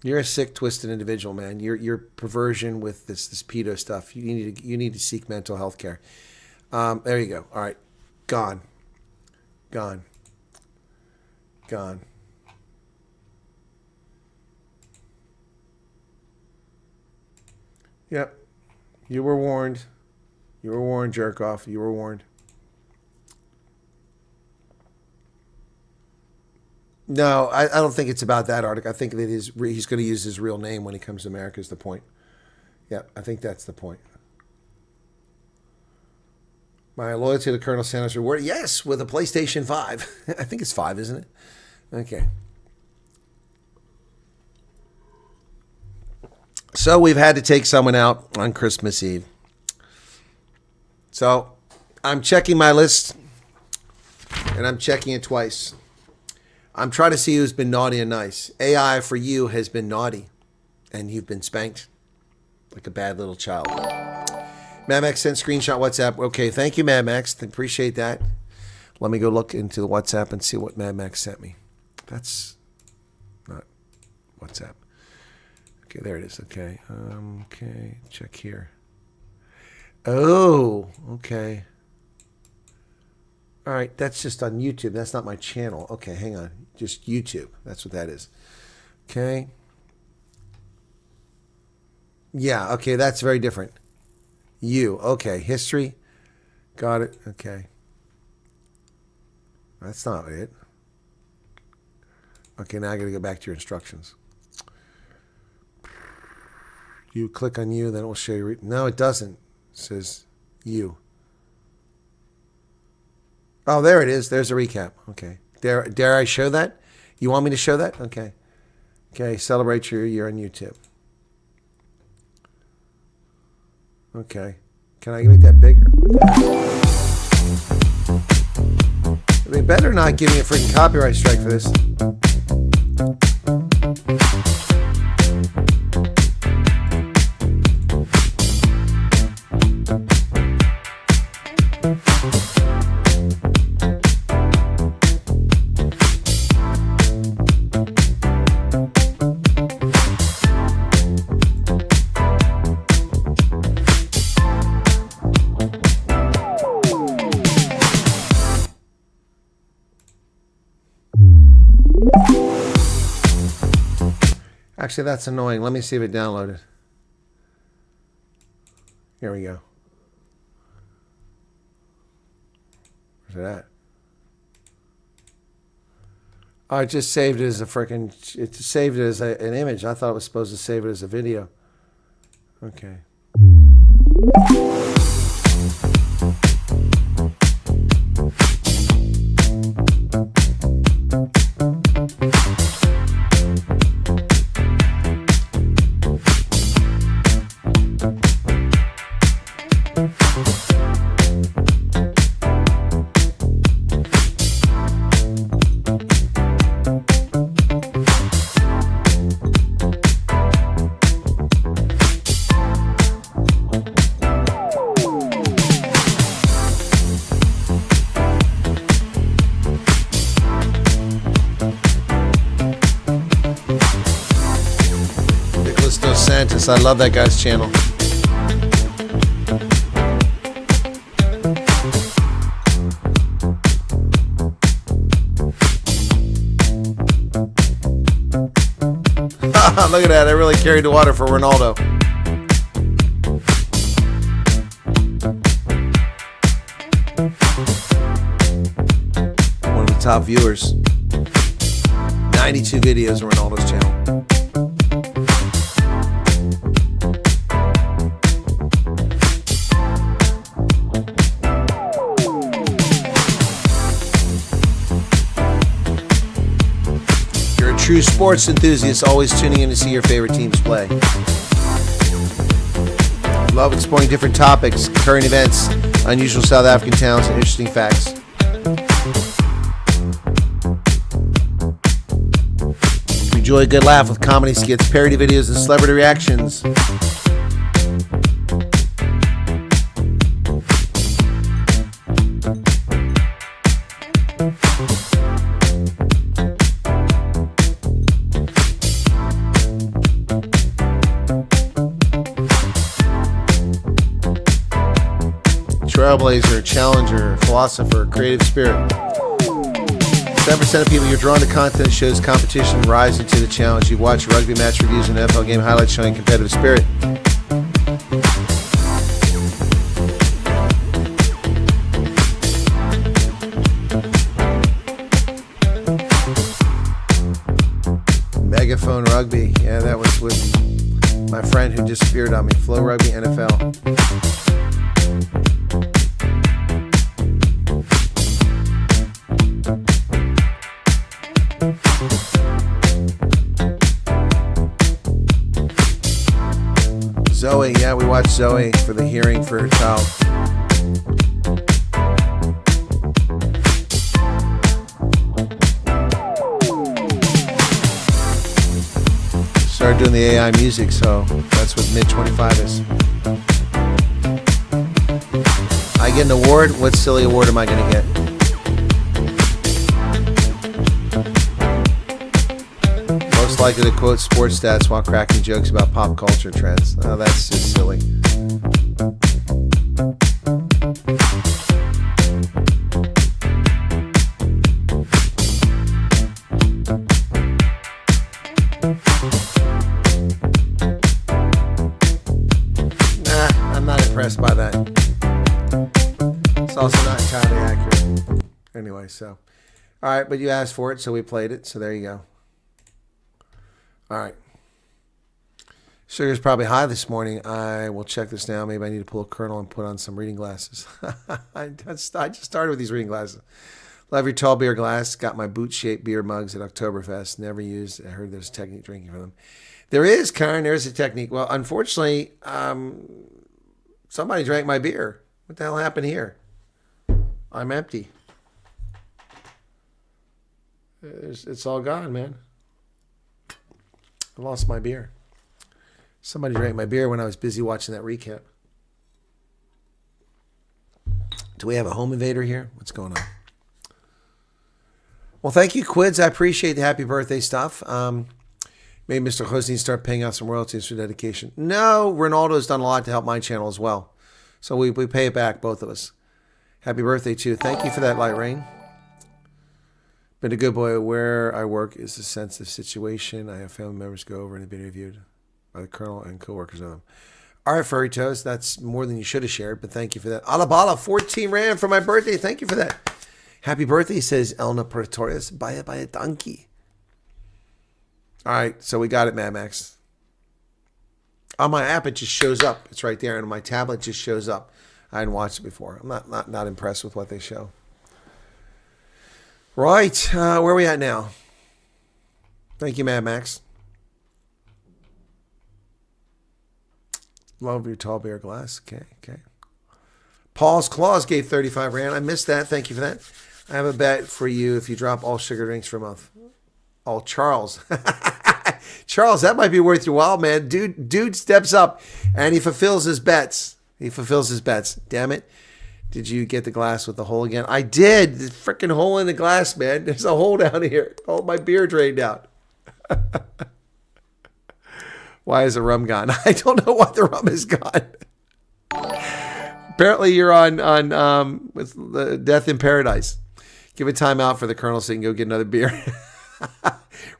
You're a sick, twisted individual, man. Your perversion with this pedo stuff. You need to seek mental health care. There you go. All right, gone. Yep, you were warned. You were warned, jerk off. You were warned. No, I don't think it's about that, Arctic. I think that he's going to use his real name when he comes to America is the point. Yeah, I think that's the point. My loyalty to Colonel Sanders reward. Yes, with a PlayStation 5. I think it's 5, isn't it? Okay. So we've had to take someone out on Christmas Eve. So I'm checking my list, and I'm checking it twice. I'm trying to see who's been naughty and nice. AI for you has been naughty, and you've been spanked like a bad little child. Mad Max sent screenshot WhatsApp. Okay, thank you, Mad Max. Appreciate that. Let me go look into the WhatsApp and see what Mad Max sent me. That's not WhatsApp. Okay, there it is. Okay. Okay, check here. Oh, okay. All right, that's just on YouTube. That's not my channel. Okay, hang on. Just YouTube. That's what that is. Okay. Yeah, okay, that's very different. Okay, history. Got it. Okay. That's not it. Okay, now I got to go back to your instructions. You click on you, then it will show you. No, it doesn't. It says you. Oh, there it is. There's a recap. Okay. Dare I show that? You want me to show that? Okay. Okay. Celebrate your year on YouTube. Okay. Can I make that bigger? They better not give me a freaking copyright strike for this. Actually, that's annoying. Let me see if it downloaded. Here we go. Where's it at? Oh, I just saved it as a freaking... It saved it as an image. I thought it was supposed to save it as a video. Okay. I love that guy's channel. Look at that. I really carried the water for Ronaldo. One of the top viewers. 92 videos on Ronaldo's channel. true sports enthusiasts always tuning in to see your favorite teams play. Love exploring different topics, current events, unusual South African towns, and interesting facts. Enjoy a good laugh with comedy skits, parody videos, and celebrity reactions. Trailblazer, challenger, philosopher, creative spirit. 7% of people you're drawn to content that shows competition rising to the challenge. You watch rugby match reviews and NFL game highlights showing competitive spirit. Megaphone rugby. Yeah, that was with my friend who disappeared on me. Flow Rugby NFL. Zoe, yeah, we watched Zoe for the hearing for her child. Started doing the AI music, so that's what mid-25 is. I get an award? What silly award am I going to get? Most likely to quote sports stats while cracking jokes about pop culture trends. Oh, that's just silly. Nah, I'm not impressed by that. It's also not entirely accurate. Anyway, so. All right, but you asked for it, so we played it. So there you go. All right. Sugar's probably high this morning. I will check this now. Maybe I need to pull a kernel and put on some reading glasses. I just started with these reading glasses. Love your tall beer glass. Got my boot-shaped beer mugs at Oktoberfest. Never used. I heard there's a technique drinking for them. There is, Karen. There's a technique. Well, unfortunately, somebody drank my beer. What the hell happened here? I'm empty. It's all gone, man. I lost my beer. Somebody drank my beer when I was busy watching that recap. Do we have a home invader here? What's going on? Well, thank you, Quids. I appreciate the happy birthday stuff. Maybe Mr. Hosni start paying out some royalties for dedication. No, Ronaldo's done a lot to help my channel as well. So we pay it back, both of us. Happy birthday, too. Thank you for that, Light Rain. Been a good boy. Where I work is a sensitive situation. I have family members go over and have been interviewed by the colonel and co-workers of them. All right, Furry Toes. That's more than you should have shared, but thank you for that. Alabala, 14 rand for my birthday. Thank you for that. Happy birthday, says Elna Pretorius. Buy a donkey. All right, so we got it, Mad Max. On my app, it just shows up. It's right there, and on my tablet, it just shows up. I hadn't watched it before. I'm not impressed with what they show. Right, where are we at now? Thank you, Mad Max. Love your tall beer glass. Okay. Paul's Claws gave 35 rand. I missed that. Thank you for that. I have a bet for you if you drop all sugar drinks for a month. Oh, Charles. Charles, that might be worth your while, man. Dude steps up and he fulfills his bets. Damn it. Did you get the glass with the hole again? I did. The freaking hole in the glass, man. There's a hole down here. Oh, my beer drained out. Why is the rum gone? I don't know why the rum is gone. Apparently you're on with the Death in Paradise. Give a time out for the Colonel so you can go get another beer.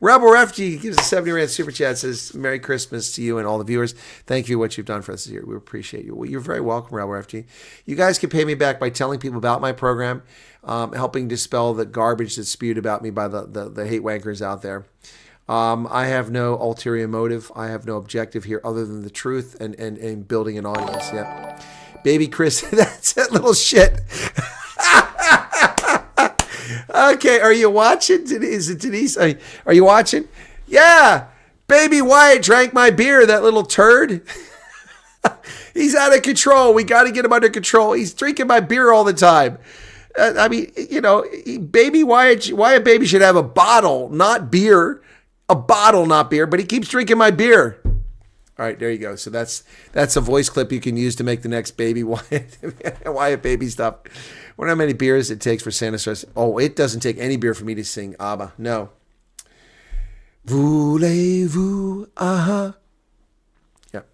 Rebel Refugee gives a 70 rand super chat, says Merry Christmas to you and all the viewers. Thank you for what you've done for us this year. We appreciate you. Well, you're very welcome, Rebel Refugee. You guys can pay me back by telling people about my program, helping dispel the garbage that's spewed about me by the hate wankers out there. I have no ulterior motive. I have no objective here other than the truth and building an audience. Yeah. Baby Chris, that's that little shit. Okay, are you watching? Is it Denise? Are you watching? Yeah, baby Wyatt drank my beer, that little turd. He's out of control. We got to get him under control. He's drinking my beer all the time. I mean, you know, baby Wyatt baby should have a bottle, not beer. A bottle, not beer, but he keeps drinking my beer. All right, there you go. So that's a voice clip you can use to make the next baby Wyatt baby stuff. I wonder how many beers it takes for Santa starts. Oh, it doesn't take any beer for me to sing ABBA. No. Voulez-vous, Yep.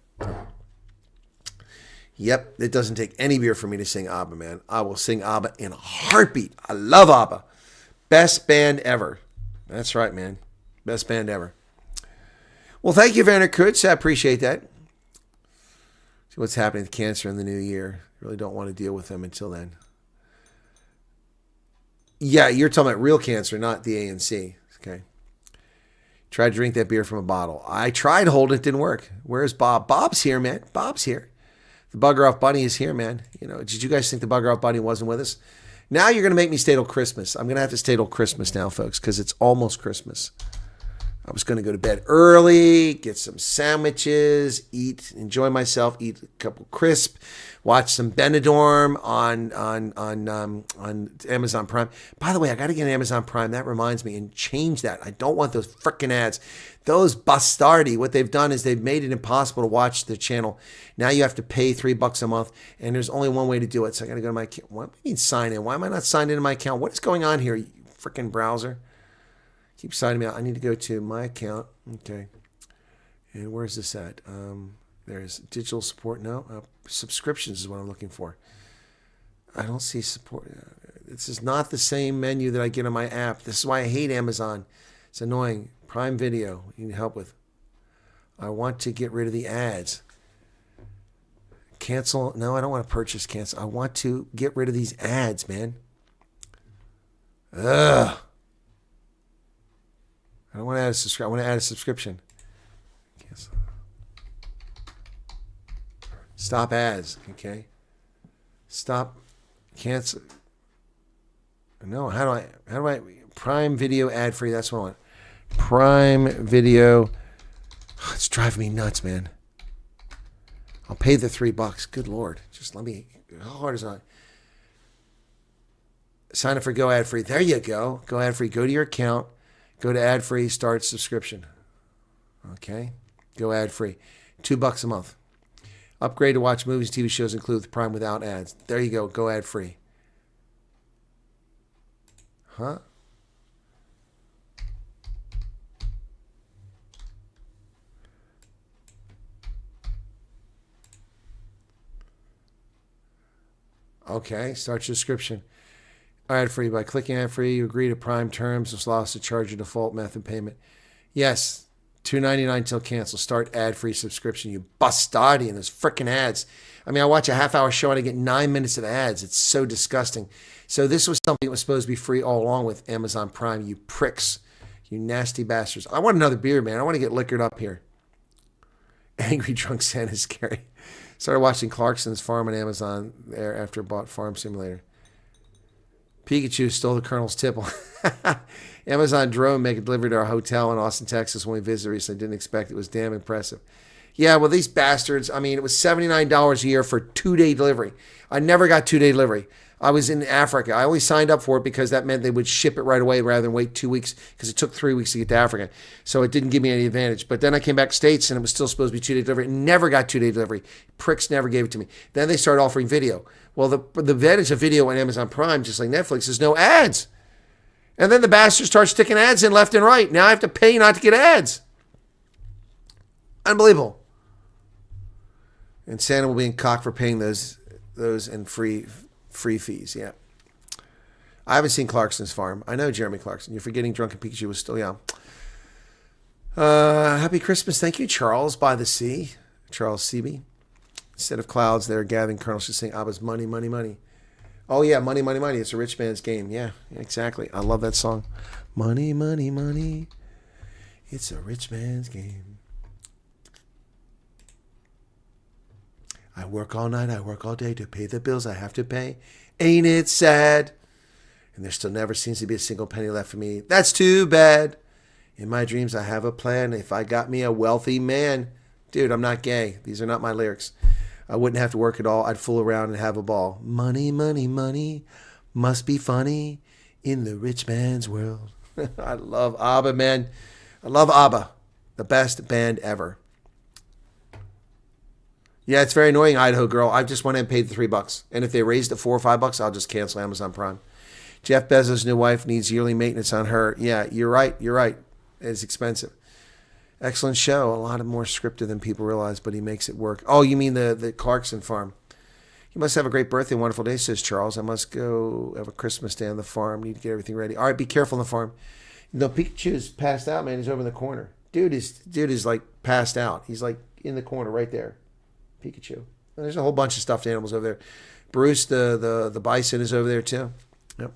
Yep, it doesn't take any beer for me to sing ABBA, man. I will sing ABBA in a heartbeat. I love ABBA. Best band ever. That's right, man. Best band ever. Well, thank you, Werner Kutz. I appreciate that. See what's happening with cancer in the new year. Really don't want to deal with them until then. Yeah, you're talking about real cancer, not the ANC. Okay. Tried to drink that beer from a bottle. I tried to hold it. Didn't work. Where's Bob? Bob's here, man. Bob's here. The Bugger Off Bunny is here, man. You know, did you guys think the Bugger Off Bunny wasn't with us? Now you're going to make me stay till Christmas. I'm going to have to stay till Christmas now, folks, because it's almost Christmas. I was going to go to bed early, get some sandwiches, eat, enjoy myself, eat a couple crisp, watch some Benidorm on Amazon Prime. By the way, I got to get an Amazon Prime. That reminds me, and change that. I don't want those freaking ads. Those bastardi, what they've done is they've made it impossible to watch the channel. Now you have to pay $3 a month, and there's only one way to do it. So I got to go to my account. What do you mean sign in? Why am I not signed into my account? What is going on here, you freaking browser? Keep signing me out. I need to go to my account. Okay. And where's this at? There's digital support. No. Subscriptions is what I'm looking for. I don't see support. This is not the same menu that I get on my app. This is why I hate Amazon. It's annoying. Prime Video. You need help with. I want to get rid of the ads. Cancel. No, I don't want to purchase cancel. I want to get rid of these ads, man. Ugh. I don't want to add a subscription. I want to add a subscription. Cancel. Stop ads. Okay. Stop. Cancel. No. How do I? Prime Video ad free. That's what I want. Prime Video. It's driving me nuts, man. I'll pay the $3. Good Lord. Just let me. How hard is it? Sign up for Go Ad Free. There you go. Go Ad Free. Go to your account. Go to ad free, start subscription. Okay. Go ad free. $2 a month. Upgrade to watch movies and TV shows include the Prime without ads. There you go. Go ad free. Huh? Okay. Start your subscription. Ad free. By clicking ad free, you agree to Prime terms. This allows to charge your default method payment. Yes, $2.99 till cancel. Start ad free subscription. You bastardi and those freaking ads. I mean, I watch a half-hour show and I get 9 minutes of ads. It's so disgusting. So this was something that was supposed to be free all along with Amazon Prime. You pricks, you nasty bastards. I want another beer, man. I want to get liquored up here. Angry Drunk Santa is scary. Started watching Clarkson's Farm on Amazon there after I bought Farm Simulator. Pikachu stole the Colonel's tipple. Amazon drone make a delivery to our hotel in Austin, Texas when we visited recently. Didn't expect it. Was damn impressive. Yeah, well, these bastards, I mean, it was $79 a year for 2-day delivery. I never got 2-day delivery. I was in Africa. I only signed up for it because that meant they would ship it right away rather than wait 2 weeks because it took 3 weeks to get to Africa. So it didn't give me any advantage. But then I came back to States and it was still supposed to be 2-day delivery. Never got 2-day delivery. Pricks never gave it to me. Then they started offering video. Well, the advantage of video on Amazon Prime, just like Netflix, is no ads. And then the bastards start sticking ads in left and right. Now I have to pay not to get ads. Unbelievable. And Santa will be in cock for paying those and free fees. Yeah. I haven't seen Clarkson's Farm. I know Jeremy Clarkson. You're forgetting Drunken Pikachu was still young. Happy Christmas. Thank you, Charles by the Sea. Charles Seaby. Instead of clouds, they're gathering kernels to sing ABBA's Money, Money, Money. Oh, yeah, Money, Money, Money. It's a rich man's game. Yeah, exactly. I love that song. Money, money, money. It's a rich man's game. I work all night, I work all day to pay the bills I have to pay. Ain't it sad? And there still never seems to be a single penny left for me. That's too bad. In my dreams, I have a plan. If I got me a wealthy man. Dude, I'm not gay. These are not my lyrics. I wouldn't have to work at all. I'd fool around and have a ball. Money, money, money must be funny in the rich man's world. I love ABBA, man. I love ABBA. The best band ever. Yeah, it's very annoying, Idaho girl. I just went and paid the $3. And if they raised it $4 or $5, I'll just cancel Amazon Prime. Jeff Bezos' new wife needs yearly maintenance on her. Yeah, you're right. You're right. It's expensive. Excellent show. A lot more scripted than people realize, but he makes it work. Oh, you mean the Clarkson farm. You must have a great birthday and wonderful day, says Charles. I must go have a Christmas day on the farm. Need to get everything ready. All right, be careful on the farm. No, Pikachu's passed out, man. He's over in the corner. Dude is like passed out. He's like in the corner right there. Pikachu. There's a whole bunch of stuffed animals over there. Bruce, the bison, is over there too. Yep.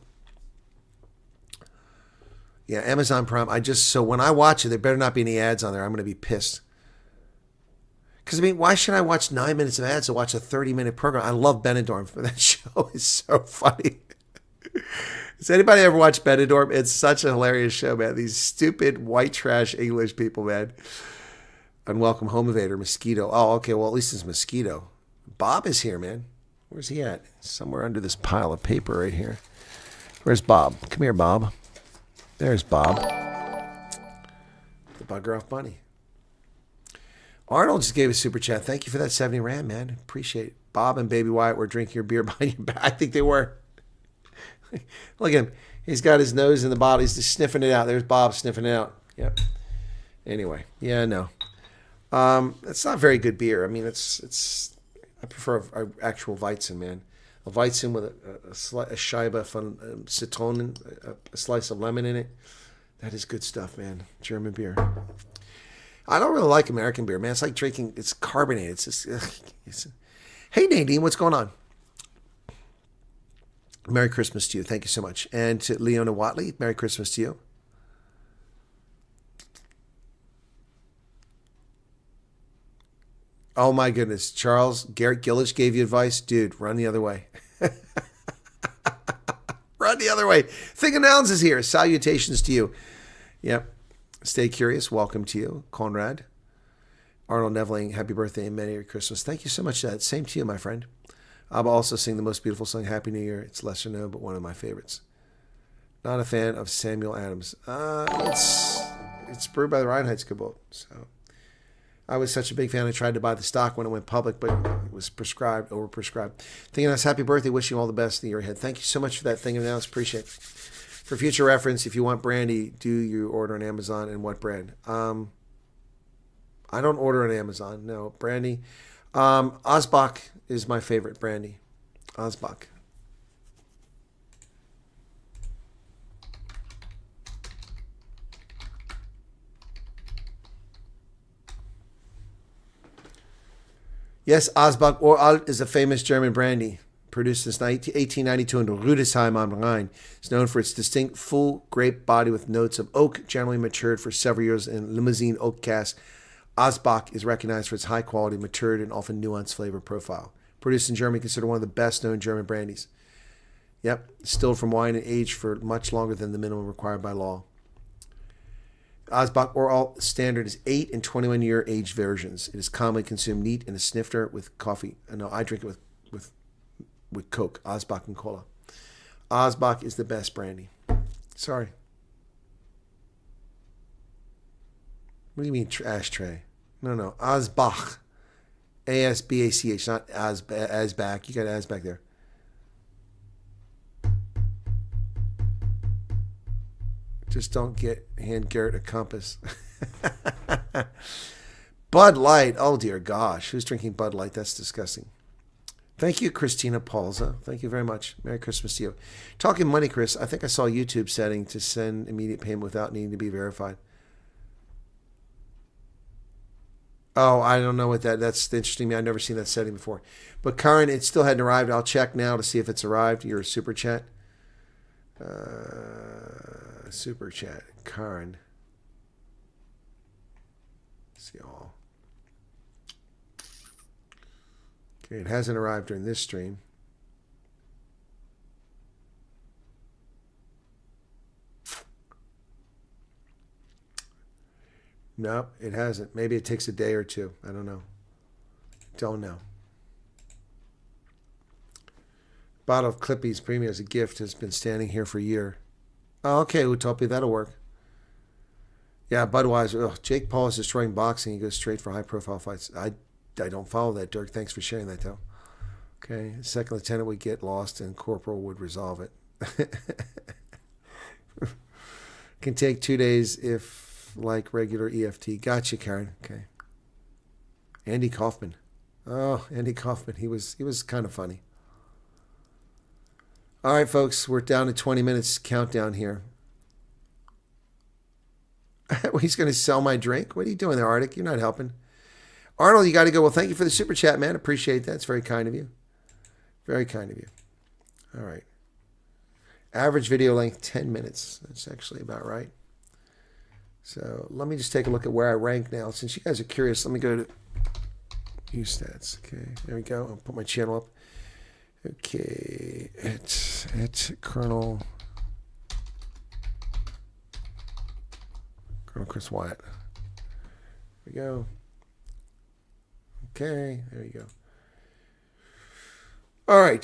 Yeah, Amazon Prime. So when I watch it, there better not be any ads on there. I'm going to be pissed. Because, I mean, why should I watch 9 minutes of ads to watch a 30-minute program? I love Benidorm. That show is so funny. Has anybody ever watched Benidorm? It's such a hilarious show, man. These stupid white trash English people, man. Unwelcome home invader, Mosquito. Oh, okay, well, at least it's Mosquito. Bob is here, man. Where's he at? Somewhere under this pile of paper right here. Where's Bob? Come here, Bob. There's Bob. The bugger off bunny. Arnold just gave a super chat. Thank you for that 70 Rand, man. Appreciate it. Bob and Baby Wyatt were drinking your beer behind your back. I think they were. Look at him. He's got his nose in the bottle. He's just sniffing it out. There's Bob sniffing it out. Yep. Anyway, yeah, no. It's not very good beer. I mean, it's. I prefer a actual Weizen, man. A Weizen with a Scheibe von Zitronen, a slice of lemon in it. That is good stuff, man. German beer. I don't really like American beer, man. It's like drinking. It's carbonated. It's just. Hey, Nadine, what's going on? Merry Christmas to you. Thank you so much. And to Leona Watley, Merry Christmas to you. Oh my goodness. Charles, Garrett Gillich gave you advice. Dude, run the other way. Run the other way. Thing of Nouns is here. Salutations to you. Yep. Stay curious. Welcome to you, Conrad. Arnold Neveling, happy birthday and Merry Christmas. Thank you so much for that. Same to you, my friend. I'll also sing the most beautiful song, Happy New Year. It's lesser known, but one of my favorites. Not a fan of Samuel Adams. It's brewed by the Reinheitsgebot. So I was such a big fan. I tried to buy the stock when it went public, but it was overprescribed. Thinking of us, happy birthday. Wishing you all the best in the year ahead. Thank you so much for that thing of announcement. Appreciate it. For future reference, if you want brandy, do you order on Amazon, and what brand? I don't order on Amazon. No, brandy. Osbach is my favorite brandy. Osbach. Yes, Osbach Uralt is a famous German brandy produced since 1892 in Rüdesheim am Rhein. It's known for its distinct full grape body with notes of oak, generally matured for several years in limousine oak cask. Osbach is recognized for its high quality, matured, and often nuanced flavor profile. Produced in Germany, considered one of the best known German brandies. Yep, distilled from wine and aged for much longer than the minimum required by law. Osbach Uralt standard is 8 and 21 year aged versions. It is commonly consumed neat in a snifter with coffee. No, I drink it with Coke, Osbach and cola. Osbach is the best brandy. Sorry. What do you mean ashtray? No. Osbach. A-S-B-A-C-H, not Asbach. You got Asbach there. Just don't hand Garrett a compass. Bud Light. Oh, dear gosh. Who's drinking Bud Light? That's disgusting. Thank you, Christina Paulza. Thank you very much. Merry Christmas to you. Talking money, Chris, I think I saw a YouTube setting to send immediate payment without needing to be verified. Oh, I don't know what that's interesting to me. I've never seen that setting before. But Karen, it still hadn't arrived. I'll check now to see if it's arrived. Your super chat. Super chat. Karen. Let's see all. Okay, it hasn't arrived during this stream. Nope, it hasn't. Maybe it takes a day or two. I don't know. Don't know. Bottle of Clippy's Premium as a gift has been standing here for a year. Oh, okay, Utopi, that'll work. Yeah, Budweiser. Ugh, Jake Paul is destroying boxing. He goes straight for high-profile fights. I don't follow that, Dirk. Thanks for sharing that, though. Okay, second lieutenant would get lost and corporal would resolve it. Can take 2 days if like regular EFT. Gotcha, Karen. Okay. Andy Kaufman. Oh, Andy Kaufman. He was kind of funny. All right, folks, we're down to 20 minutes countdown here. He's going to sell my drink? What are you doing there, Arctic? You're not helping. Arnold, you got to go. Well, thank you for the super chat, man. Appreciate that. It's very kind of you. Very kind of you. All right. Average video length, 10 minutes. That's actually about right. So let me just take a look at where I rank now. Since you guys are curious, let me go to view stats. Okay, there we go. I'll put my channel up. Okay, it's Colonel Chris Wyatt. There we go. Okay, there you go. All right.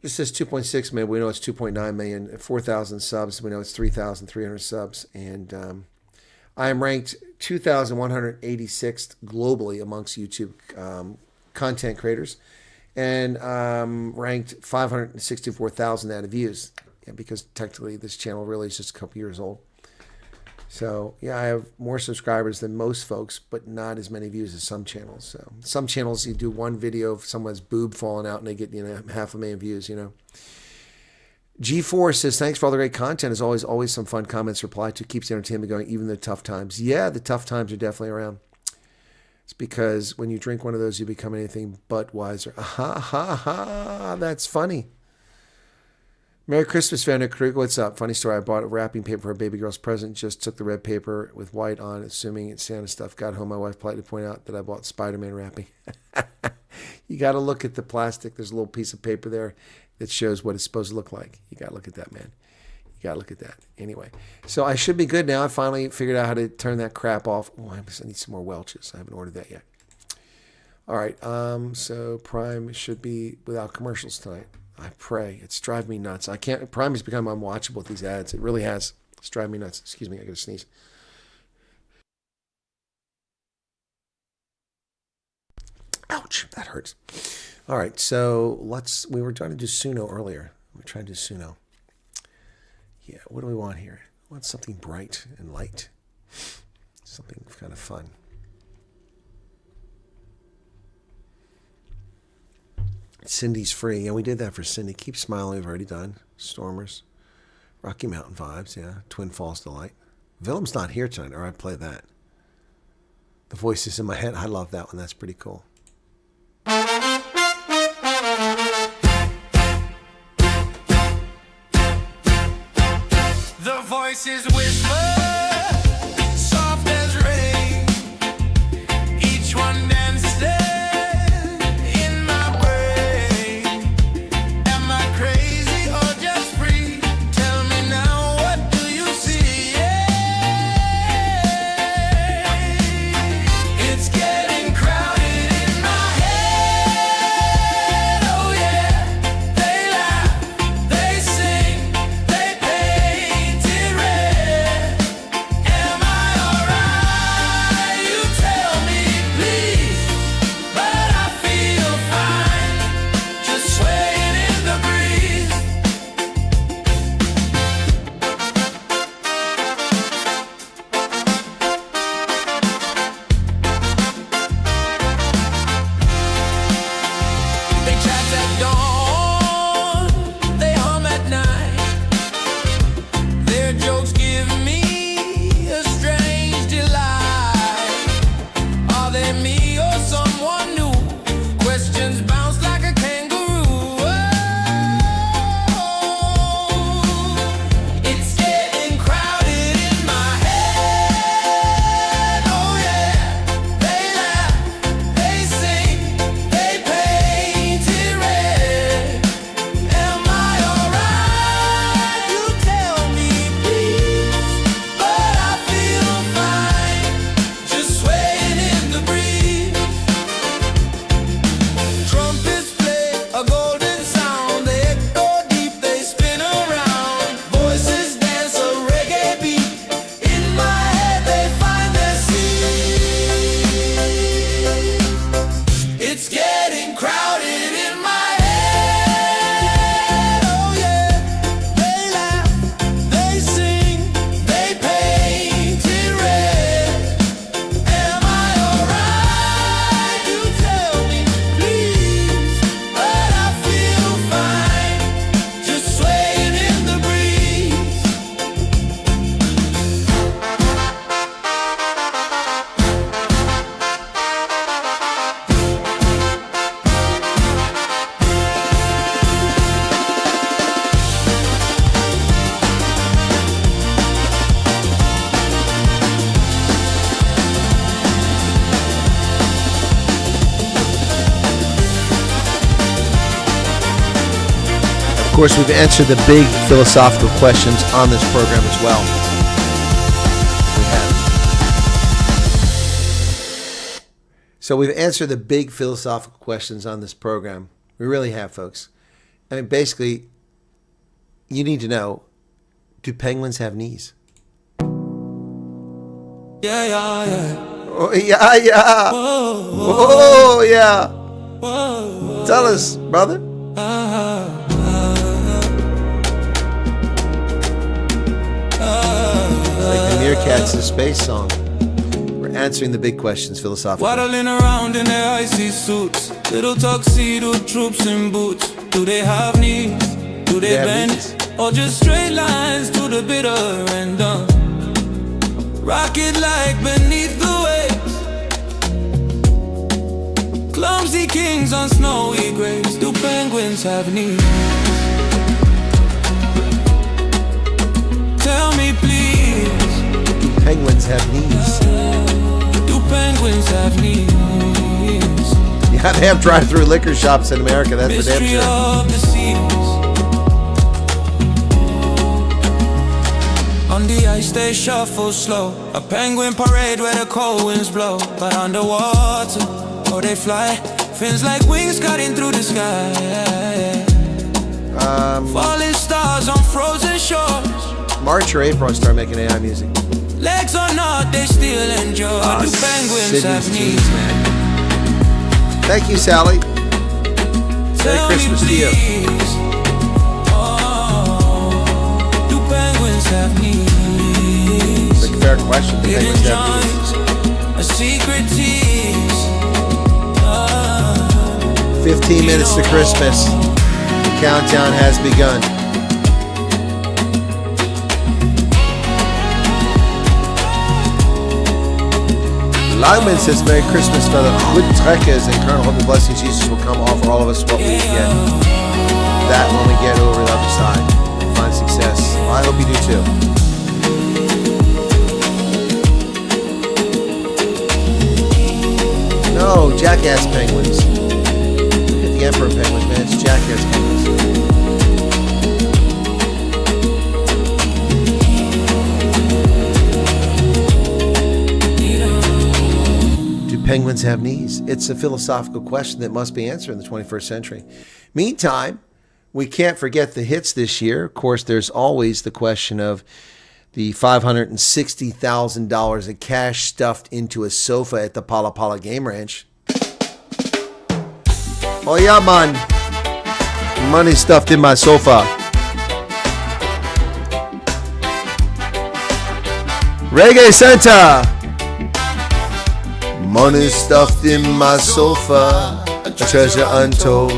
This says 2.6 million. We know it's 2.9 million. 4,000 subs. We know it's 3,300 subs. And I am ranked 2,186th globally amongst YouTube content creators. And ranked 564,000 out of views. Yeah, because technically this channel really is just a couple years old. So, yeah, I have more subscribers than most folks, but not as many views as some channels. So, some channels, you do one video of someone's boob falling out and they get, 500,000 views, G4 says, thanks for all the great content. As always some fun comments to reply to. Keeps the entertainment going, even the tough times. Yeah, the tough times are definitely around. It's because when you drink one of those, you become anything but wiser. Ha, ha, ha. That's funny. Merry Christmas, Vander Krug. What's up? Funny story. I bought a wrapping paper for a baby girl's present. Just took the red paper with white on, assuming it's Santa stuff. Got home. My wife politely pointed out that I bought Spider-Man wrapping. You got to look at the plastic. There's a little piece of paper there that shows what it's supposed to look like. You got to look at that, man. You got to look at that. Anyway, so I should be good now. I finally figured out how to turn that crap off. Oh, I need some more Welch's. I haven't ordered that yet. All right. So Prime should be without commercials tonight. I pray. It's driving me nuts. I can't. Prime has become unwatchable with these ads. It really has. It's driving me nuts. Excuse me. I got to sneeze. Ouch. That hurts. All right. So we were trying to do Suno earlier. We tried to do Suno. Yeah. What do we want here? We want something bright and light. Something kind of fun. Cindy's free. Yeah, we did that for Cindy. Keep Smiling, we've already done. Stormers. Rocky Mountain Vibes, yeah. Twin Falls Delight. Willem's not here tonight, or I'd play that. The Voices in My Head. I love that one. That's pretty cool. The voices whisper, soft as rain. Each one dances. They sing, they painted red. course, we've answered the big philosophical questions on this program as well. We have. So we've answered the big philosophical questions on this program. We really have, folks. I mean, basically, you need to know, do penguins have knees? Yeah, yeah, yeah. Oh, yeah, yeah. Oh, yeah. Tell us, brother. Like the Meerkats in Space song. We're answering the big questions philosophically. Waddling around in their icy suits, little tuxedo troops in boots. Do they have knees? Do they bend? Or just straight lines to the bitter end? Rocket like beneath the waves. Clumsy kings on snowy graves. Do penguins have knees? Tell me please. Do penguins have knees? Do penguins have knees? Yeah, they have drive-through liquor shops in America. That's for damn Mystery sure. of the seas. On the ice they shuffle slow, a penguin parade where the cold winds blow. But underwater, oh they fly, fins like wings cutting through the sky. Falling stars on frozen shores. March or April I start making AI music. Legs or not, they still enjoy. Do penguins have knees? Man. Thank you, Sally. Merry Christmas to you. Do penguins have knees? It's a fair question. Do penguins have knees? A secret tease. 15 minutes to Christmas. The countdown has begun. Lyman says, Merry Christmas, brother. Good trekkers and Colonel, hope the blessing of Jesus will come offer all of us what we get. That when we get over the other side. Find success. Well, I hope you do too. No, jackass penguins. Get the emperor penguins, man. It's jackass penguins. Penguins have knees? It's a philosophical question that must be answered in the 21st century. Meantime, we can't forget the hits this year. Of course, there's always the question of the $560,000 of cash stuffed into a sofa at the Pala Pala Game Ranch. Oh yeah, man. Money stuffed in my sofa. Reggae Santa. Money stuffed in my sofa, a treasure untold.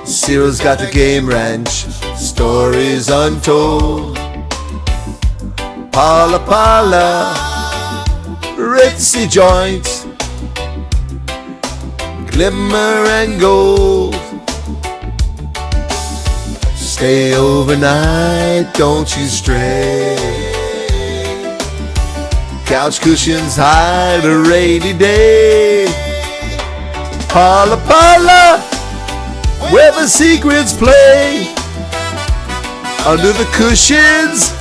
Cyril's got the game ranch, stories untold. Pala Pala, ritzy joints, glimmer and gold. Stay overnight, don't you stray. Couch cushions hide a rainy day. Pala Pala, where the secrets play. Under the cushions,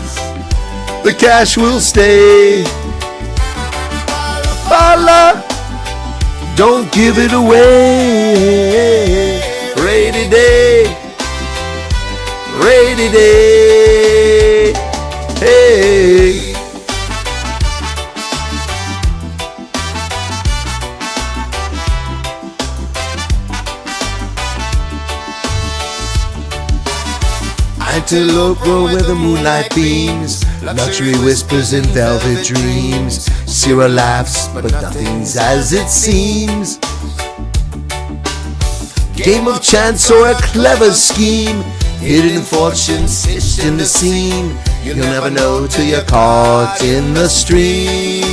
the cash will stay. Pala, don't give it away. Rainy day, rainy day. Hey. Antelope grow where the moonlight beams, luxury whispers in velvet dreams. Cyril laughs, but nothing's as it seems. Game of chance or a clever scheme, hidden fortune stitched in the seam. You'll never know till you're caught in the stream.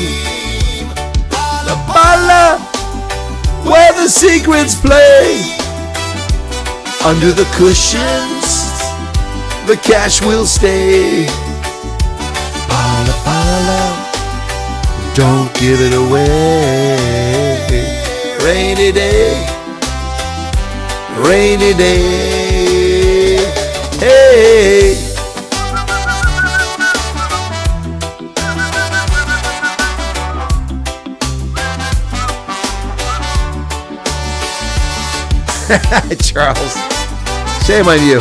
Pala Pala, where the secrets play. Under the cushions, the cash will stay. Pala Pala, don't give it away. Rainy day, rainy day. Hey! Charles, shame on you.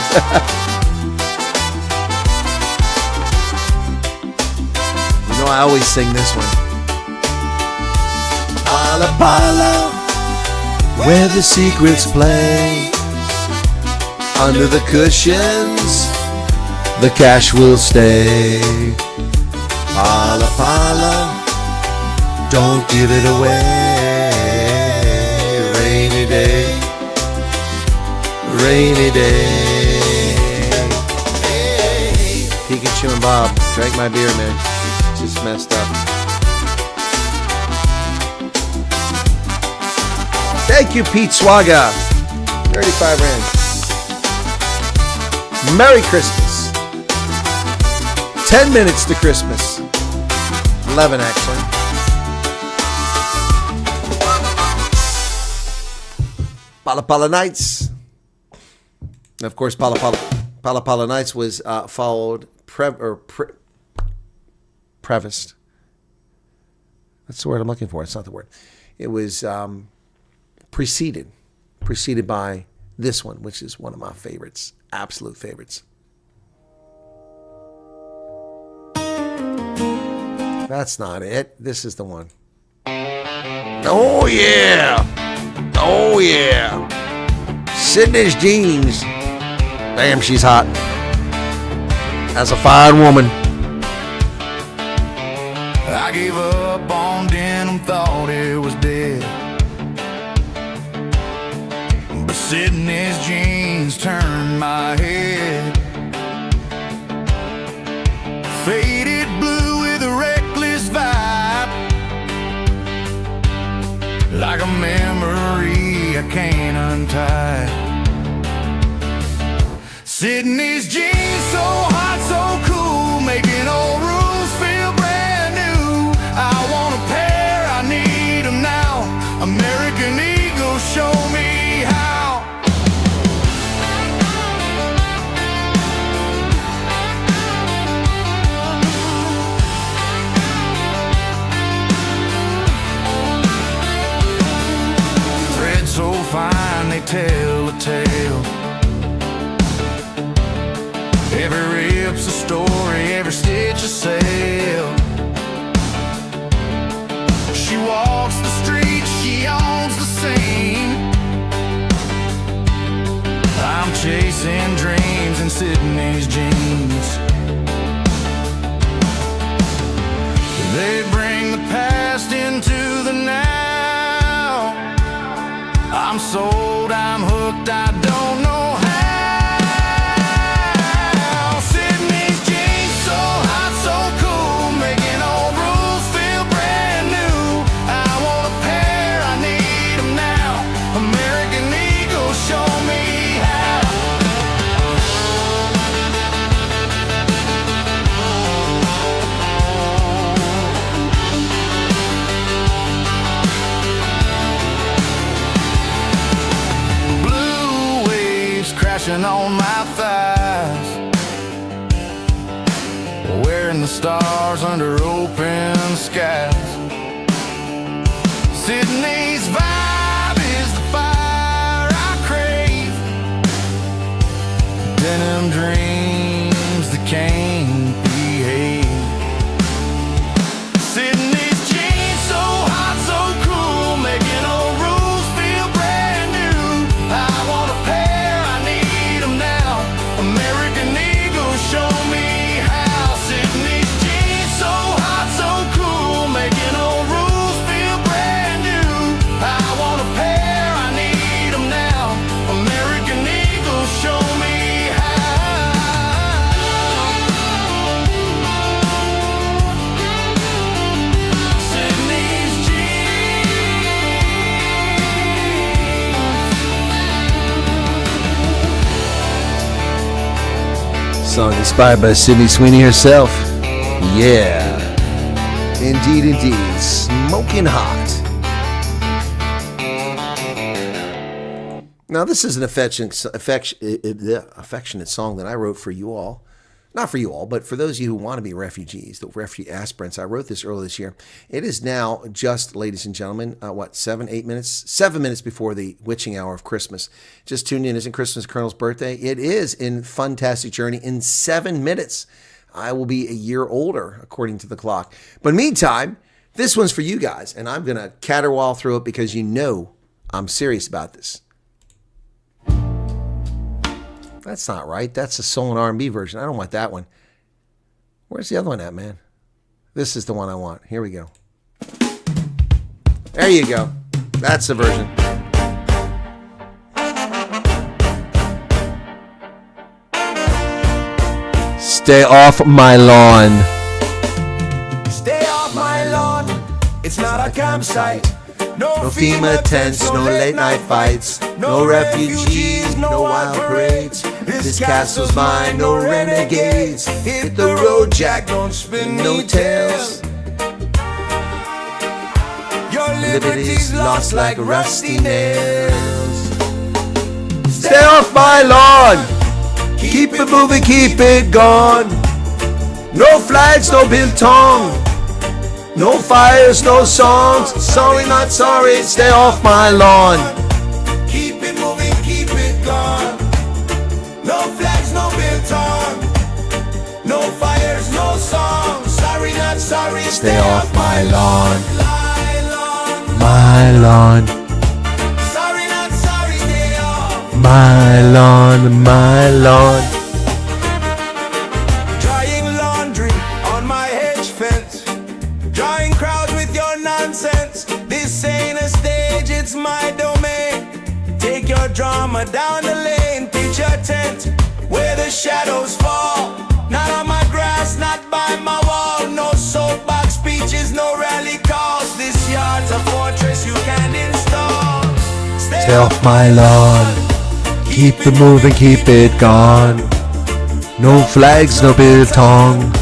You know I always sing this one. Pala Pala, where the secrets play. Under the cushions, the cash will stay. Pala Pala, don't give it away. Rainy day, rainy day. Pikachu and Bob drank my beer, man. Just messed up. Thank you, Pete Swaga. 35 rand. Merry Christmas. 10 minutes to Christmas. 11 actually. Pala Pala Nights. And of course, Pala Pala Nights was followed, prefaced. That's the word I'm looking for. It's not the word. It was preceded by this one, which is one of my favorites, absolute favorites. That's not it. This is the one. Oh yeah. Oh yeah. Sydney's jeans. Damn, she's hot. As a fine woman. I gave up on denim, thought it was dead. But Sydney's jeans turned my head. Faded blue with a reckless vibe. Like a memory I can't untie. Sydney's jeans, so hot, so cool, making old rooms feel brand new. I want a pair, I need them now. American Eagle, show me how. Thread so fine, they tell a tale. Every rip's a story, every stitch a sail. She walks the streets, she owns the scene. I'm chasing dreams in Sydney's jeans. They bring the past into the now. I'm sold, I'm hooked, I don't know how. On my thighs, wearing the stars under open skies. Sydney's vibe is the fire I crave. Denim dreams that can't behave. Sydney's jeans, so hot, so cool, making old rules feel brand new. I want a pair, American Eagle, show me how. Sydney's jeans, so hot, so cool, making old rules feel brand new. I want a pair, I need them now. American Eagle, show me how. Sydney's Song inspired by Sydney Sweeney herself. Yeah. Indeed, indeed. Smoking hot. Now, this is an affectionate song that I wrote for you all. Not for you all, but for those of you who want to be refugees, the refugee aspirants. I wrote this earlier this year. It is now just, ladies and gentlemen, 7 minutes before the witching hour of Christmas. Just tuned in. Isn't Christmas Colonel's birthday? It is in Funtastic Journey. In 7 minutes, I will be a year older, according to the clock. But meantime, this one's for you guys, and I'm going to caterwaul through it because you know I'm serious about this. That's not right. That's a soul and R&B version. I don't want that one. Where's the other one at, man? This is the one I want. Here we go. There you go. That's the version. Stay off my lawn. Stay off my lawn. It's not a campsite. No FEMA tents, no late night fights, no refugees, no wild parades. This castle's mine, no renegades. Hit the road, Jack, don't spin no tales. Your liberty's lost like rusty nails. Stay off my lawn. Keep it moving, keep it gone. No flags, no biltong. No fires, no songs. Sorry, not sorry. Stay off my lawn. Keep it moving, keep it gone. No flags, no biltong. No fires, no songs. Sorry, not sorry. Stay off my lawn. Lawn. My lawn. Sorry, not sorry. Stay off. My lawn, my lawn. Drying laundry on my hedge fence. Drawing crowds with your nonsense. This ain't a stage, it's my domain. Take your drama down the lane. Pitch a tent where the shadows fall. Not on my grass, not by my wall. No soapbox speeches, no rally calls. This yard's a fortress you can install. Stay off my lawn. Keep it moving, keep it gone. No flags, no biltong.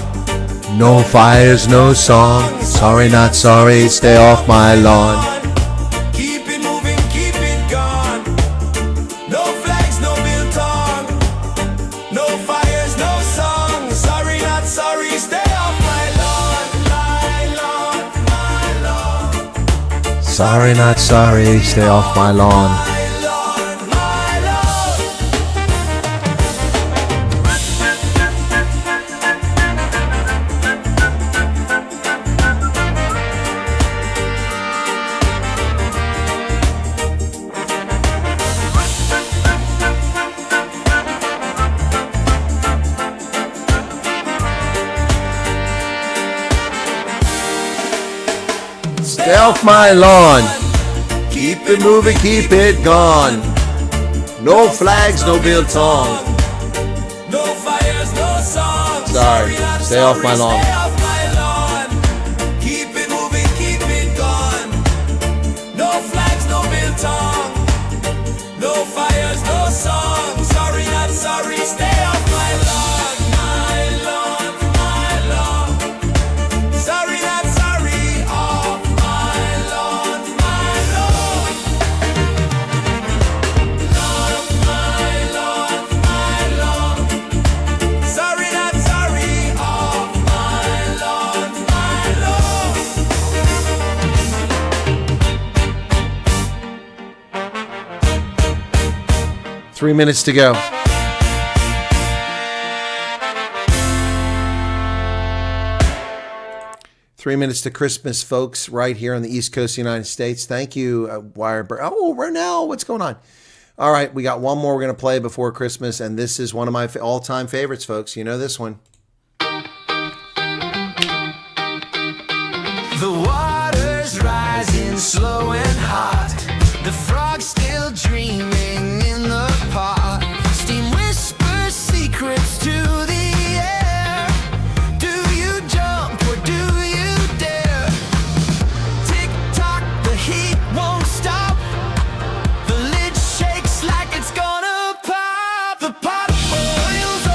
No fires, no song. Sorry, not sorry. Stay off my lawn. Keep it moving, keep it gone. No flags, no biltong. No fires, no song. Sorry, not sorry. Stay off my lawn, my lawn, my lawn. Sorry, not sorry. Stay off my lawn. My lawn, my lawn. Stay off my lawn. Keep it moving, keep it gone. No flags, no biltong. No fires, no songs. Sorry, stay off my lawn. Stay off my lawn. Keep it moving, keep it gone. No flags, no biltong. No fires, no songs. Sorry, not sorry. Stay off my lawn, my lawn, my lawn. Sorry, not sorry. Off my lawn, my lawn. Lawn, my lawn, my lawn. Sorry, not sorry. Off my lawn, my lawn. 3 minutes to go. Three minutes to Christmas, folks, right here on the East Coast of the United States. Thank you, Wirebird. Oh, Renell, what's going on? All right, we got one more we're going to play before Christmas, and this is one of my all-time favorites, folks. You know this one. The water's rising slow and hot. The frog's still dreaming in the pot. Steam whispers secrets to the air. Do you jump or do you dare? Tick tock, the heat won't stop. The lid shakes like it's gonna pop. The pot boils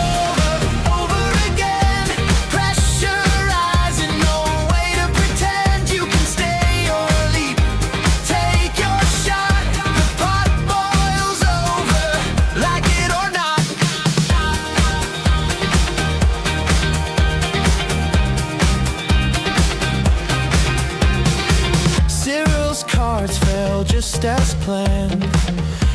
over again. Pressure rising, no way to pretend you can stay or leap. Take your shot. The pot boils just as planned.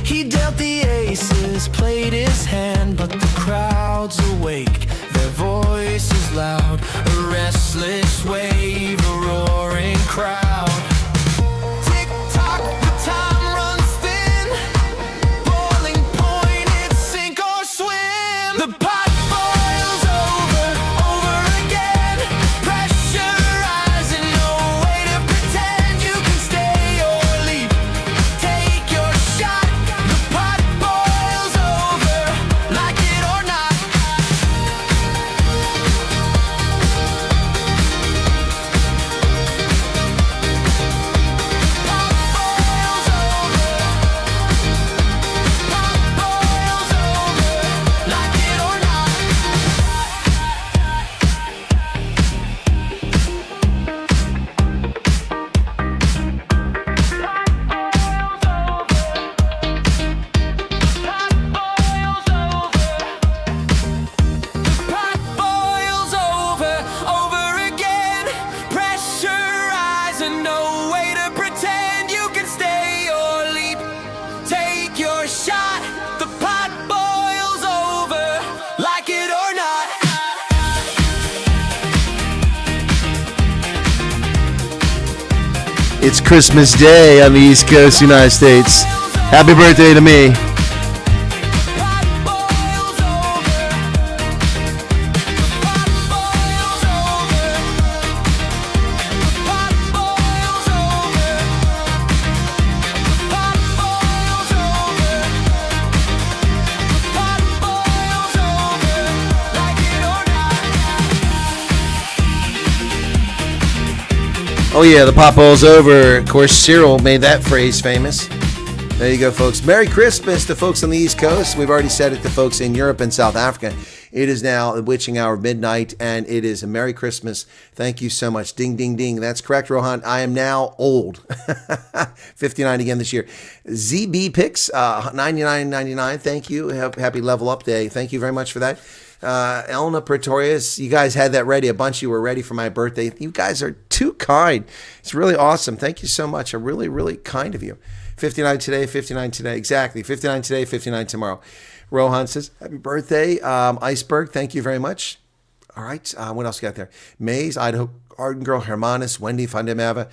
He dealt the aces, played his hand, but the crowd's awake, their voices loud. A restless wave, a roaring crowd. Tick-tock, the time runs thin. Boiling point, it's sink or swim. The pot boils over, over again. Pressure rising, no way to pretend you can stay or leave. Take your shot. The pot boils over, like it or not. Pot boils over. Pot boils over, like it or not. Pot boils over, over again. Pressure rising, no way to pretend you can stay or leap. Take your shot. The pot boils over, like it or not. It's Christmas Day on the East Coast, United States. Happy birthday to me. Pot boils over. Pot boils over. Pot boils over. Pot boils over. Pot boils over, like it or not. Oh yeah, the pot boils over. Of course, Cyril made that phrase famous. There you go, folks. Merry Christmas to folks on the East Coast. We've already said it to folks in Europe and South Africa. It is now the witching hour of midnight, and it is a Merry Christmas. Thank you so much. Ding, ding, ding. That's correct, Rohan. I am now old. 59 again this year. ZB Picks, 99.99. Thank you. Happy level up day. Thank you very much for that. Elna Pretorius, you guys had that ready. A bunch of you were ready for my birthday. You guys are too kind. It's really awesome. Thank you so much. I'm really, really kind of you. 59 today, 59 today. Exactly. 59 today, 59 tomorrow. Rohan says, happy birthday. Iceberg, thank you very much. All right. What else we got there? Maze, Idaho, Arden Girl, Hermanus, Wendy, Fundamava,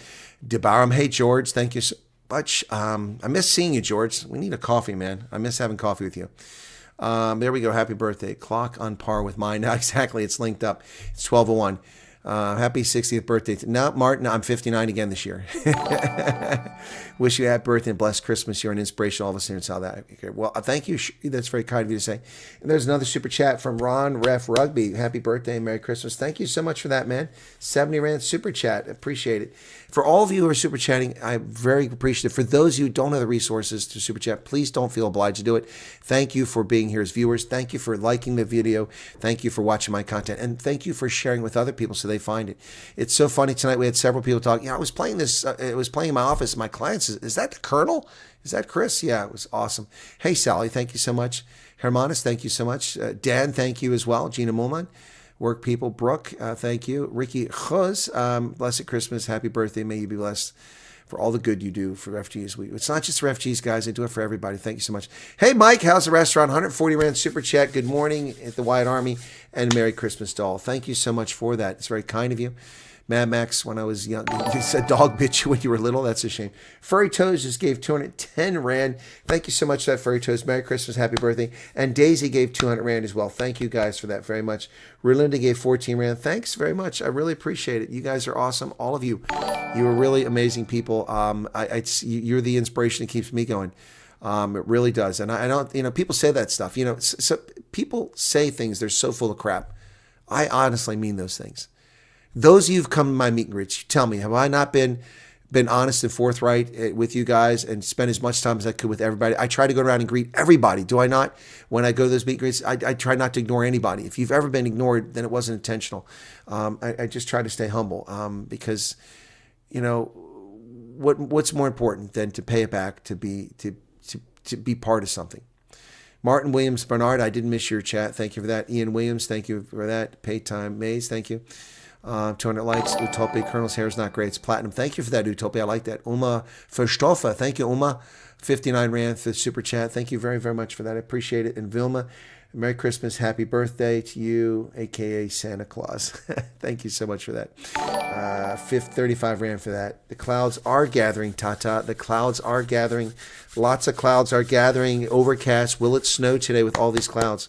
Debaram. Hey, George. Thank you so much. I miss seeing you, George. We need a coffee, man. I miss having coffee with you. There we go. Happy birthday. Clock on par with mine. Now, exactly. It's linked up. It's 12:01. Happy 60th birthday. No, Martin, I'm 59 again this year. Wish you a happy birthday and blessed Christmas. You're an inspiration. All of us here in South Africa. Well, thank you. That's very kind of you to say. And there's another super chat from Ron Ref Rugby. Happy birthday and Merry Christmas. Thank you so much for that, man. 70 Rand super chat. Appreciate it. For all of you who are super chatting, I'm very appreciative. For those of you who don't have the resources to super chat, please don't feel obliged to do it. Thank you for being here as viewers. Thank you for liking the video. Thank you for watching my content. And thank you for sharing with other people so they find it. It's so funny tonight. We had several people talk. I was playing this. It was playing in my office. My clients. Is that the Colonel? Is that Chris? Yeah, it was awesome. Hey, Sally. Thank you so much. Hermanus, thank you so much. Dan, thank you as well. Gina Mulman. Work people. Brooke, thank you. Ricky Chuz, blessed Christmas. Happy birthday. May you be blessed for all the good you do for refugees. It's not just refugees, guys. I do it for everybody. Thank you so much. Hey, Mike, how's the restaurant? 140 Rand super chat. Good morning at the Wyatt Army and Merry Christmas doll. Thank you so much for that. It's very kind of you. Mad Max, when I was young, he said dog bit you when you were little. That's a shame. Furry Toes just gave 210 Rand. Thank you so much for that, Furry Toes. Merry Christmas, happy birthday. And Daisy gave 200 Rand as well. Thank you guys for that very much. Relinda gave 14 Rand. Thanks very much. I really appreciate it. You guys are awesome. All of you. You are really amazing people. You're the inspiration that keeps me going. It really does. And I don't, people say that stuff. So people say things. They're so full of crap. I honestly mean those things. Those of you who've come to my meet and greets, tell me, have I not been honest and forthright with you guys and spend as much time as I could with everybody? I try to go around and greet everybody. Do I not? When I go to those meet and greets, I try not to ignore anybody. If you've ever been ignored, then it wasn't intentional. I just try to stay humble because, what's more important than to pay it back, to be part of something. Martin Williams Bernard, I didn't miss your chat. Thank you for that. Ian Williams, thank you for that. Pay time. Maze, thank you. 200 likes. Utopia, Colonel's hair is not great. It's platinum. Thank you for that, Utopia. I like that. Uma Verstoffa. Thank you, Uma. 59 Rand for the super chat. Thank you very, very much for that. I appreciate it. And Vilma, Merry Christmas. Happy birthday to you, a.k.a. Santa Claus. Thank you so much for that. 35 Rand for that. The clouds are gathering, Tata. The clouds are gathering. Lots of clouds are gathering. Overcast. Will it snow today with all these clouds?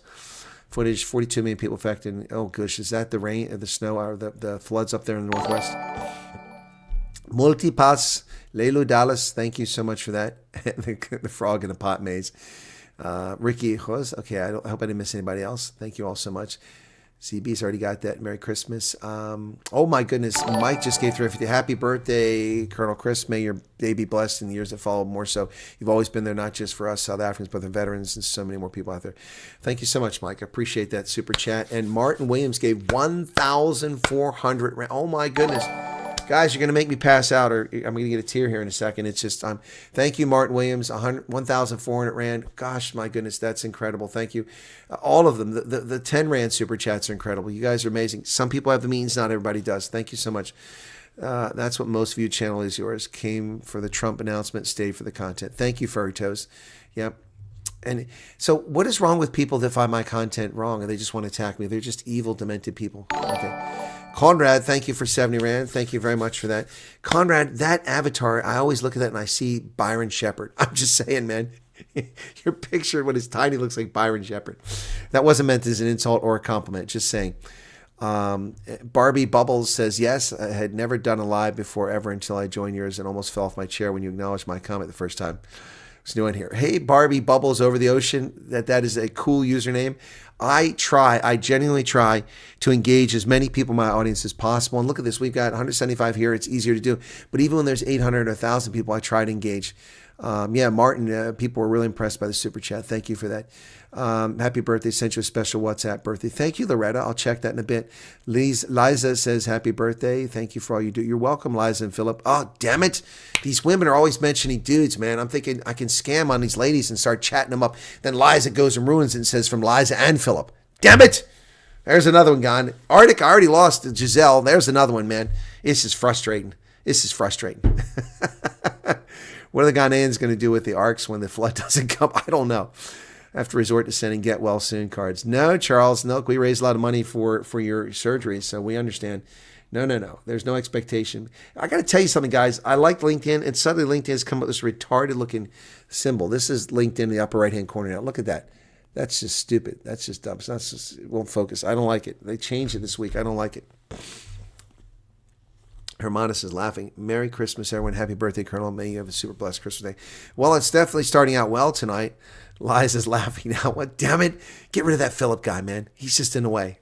Footage, 42 million people affected. Oh, gosh. Is that the rain, the snow, or the floods up there in the northwest? Multipass. Leilu Dallas, thank you so much for that. The frog in a pot maze. Ricky Hoz, okay, I hope I didn't miss anybody else. Thank you all so much. CB's already got that. Merry Christmas. Oh my goodness, Mike just gave 350. Happy birthday, Colonel Chris. May your day be blessed in the years that follow. More so, you've always been there, not just for us South Africans, but the veterans and so many more people out there. Thank you so much, Mike. I appreciate that super chat. And Martin Williams gave 1,400. Oh my goodness. Guys, you're going to make me pass out, or I'm going to get a tear here in a second. It's just, thank you, Martin Williams, 1,400 Rand. Gosh, my goodness, that's incredible. Thank you. All of them. The 10 Rand super chats are incredible. You guys are amazing. Some people have the means, not everybody does. Thank you so much. That's what most viewed channel is yours. Came for the Trump announcement, stayed for the content. Thank you, Furry Toes. Yep. And so what is wrong with people that find my content wrong and they just want to attack me? They're just evil, demented people. Okay. Conrad, thank you for 70 Rand. Thank you very much for that. Conrad, that avatar, I always look at that and I see Byron Shepherd. I'm just saying, man. Your picture, when it's tiny, looks like Byron Shepherd. That wasn't meant as an insult or a compliment. Just saying. Barbie Bubbles says, yes, I had never done a live before ever until I joined yours and almost fell off my chair when you acknowledged my comment the first time. What's new in here? Hey, Barbie Bubbles over the ocean. That is a cool username. I genuinely try to engage as many people in my audience as possible. And look at this. We've got 175 here. It's easier to do. But even when there's 800 or 1,000 people, I try to engage. Yeah, Martin, people were really impressed by the super chat. Thank you for that. Happy birthday. Sent you a special WhatsApp birthday. Thank you, Loretta. I'll check that in a bit. Liza says, happy birthday. Thank you for all you do. You're welcome, Liza and Philip. Oh, damn it. These women are always mentioning dudes, man. I'm thinking I can scam on these ladies and start chatting them up. Then Liza goes and ruins it and says from Liza and Philip. Damn it. There's another one gone. Arctic, I already lost to Giselle. There's another one, man. This is frustrating. What are the Ghanaians going to do with the arcs when the flood doesn't come? I don't know. I have to resort to sending get well soon cards. No, Charles, no, we raised a lot of money for your surgery, so we understand. No. There's no expectation. I got to tell you something, guys. I like LinkedIn, and suddenly LinkedIn has come up with this retarded-looking symbol. This is LinkedIn in the upper right-hand corner now. Look at that. That's just stupid. That's just dumb. It won't focus. I don't like it. They changed it this week. I don't like it. Hermanus is laughing. Merry Christmas, everyone. Happy birthday, Colonel. May you have a super blessed Christmas day. Well, it's definitely starting out well tonight. Liza's laughing now. What? Damn it. Get rid of that Philip guy, man. He's just in the way.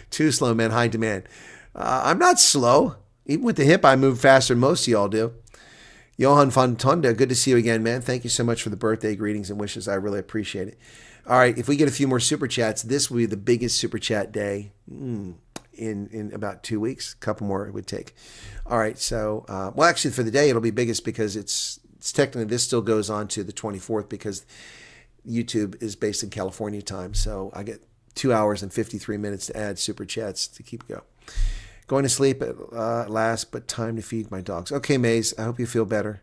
Too slow, man. High demand. I'm not slow. Even with the hip, I move faster than most of y'all do. Johan von Tonda, good to see you again, man. Thank you so much for the birthday greetings and wishes. I really appreciate it. All right, if we get a few more super chats, this will be the biggest super chat day in about 2 weeks. A couple more it would take. All right, so, well, actually for the day, it'll be biggest because it's technically, this still goes on to the 24th because YouTube is based in California time. So I get 2 hours and 53 minutes to add super chats to keep going. Going to sleep at last, but time to feed my dogs. Okay, Maze, I hope you feel better.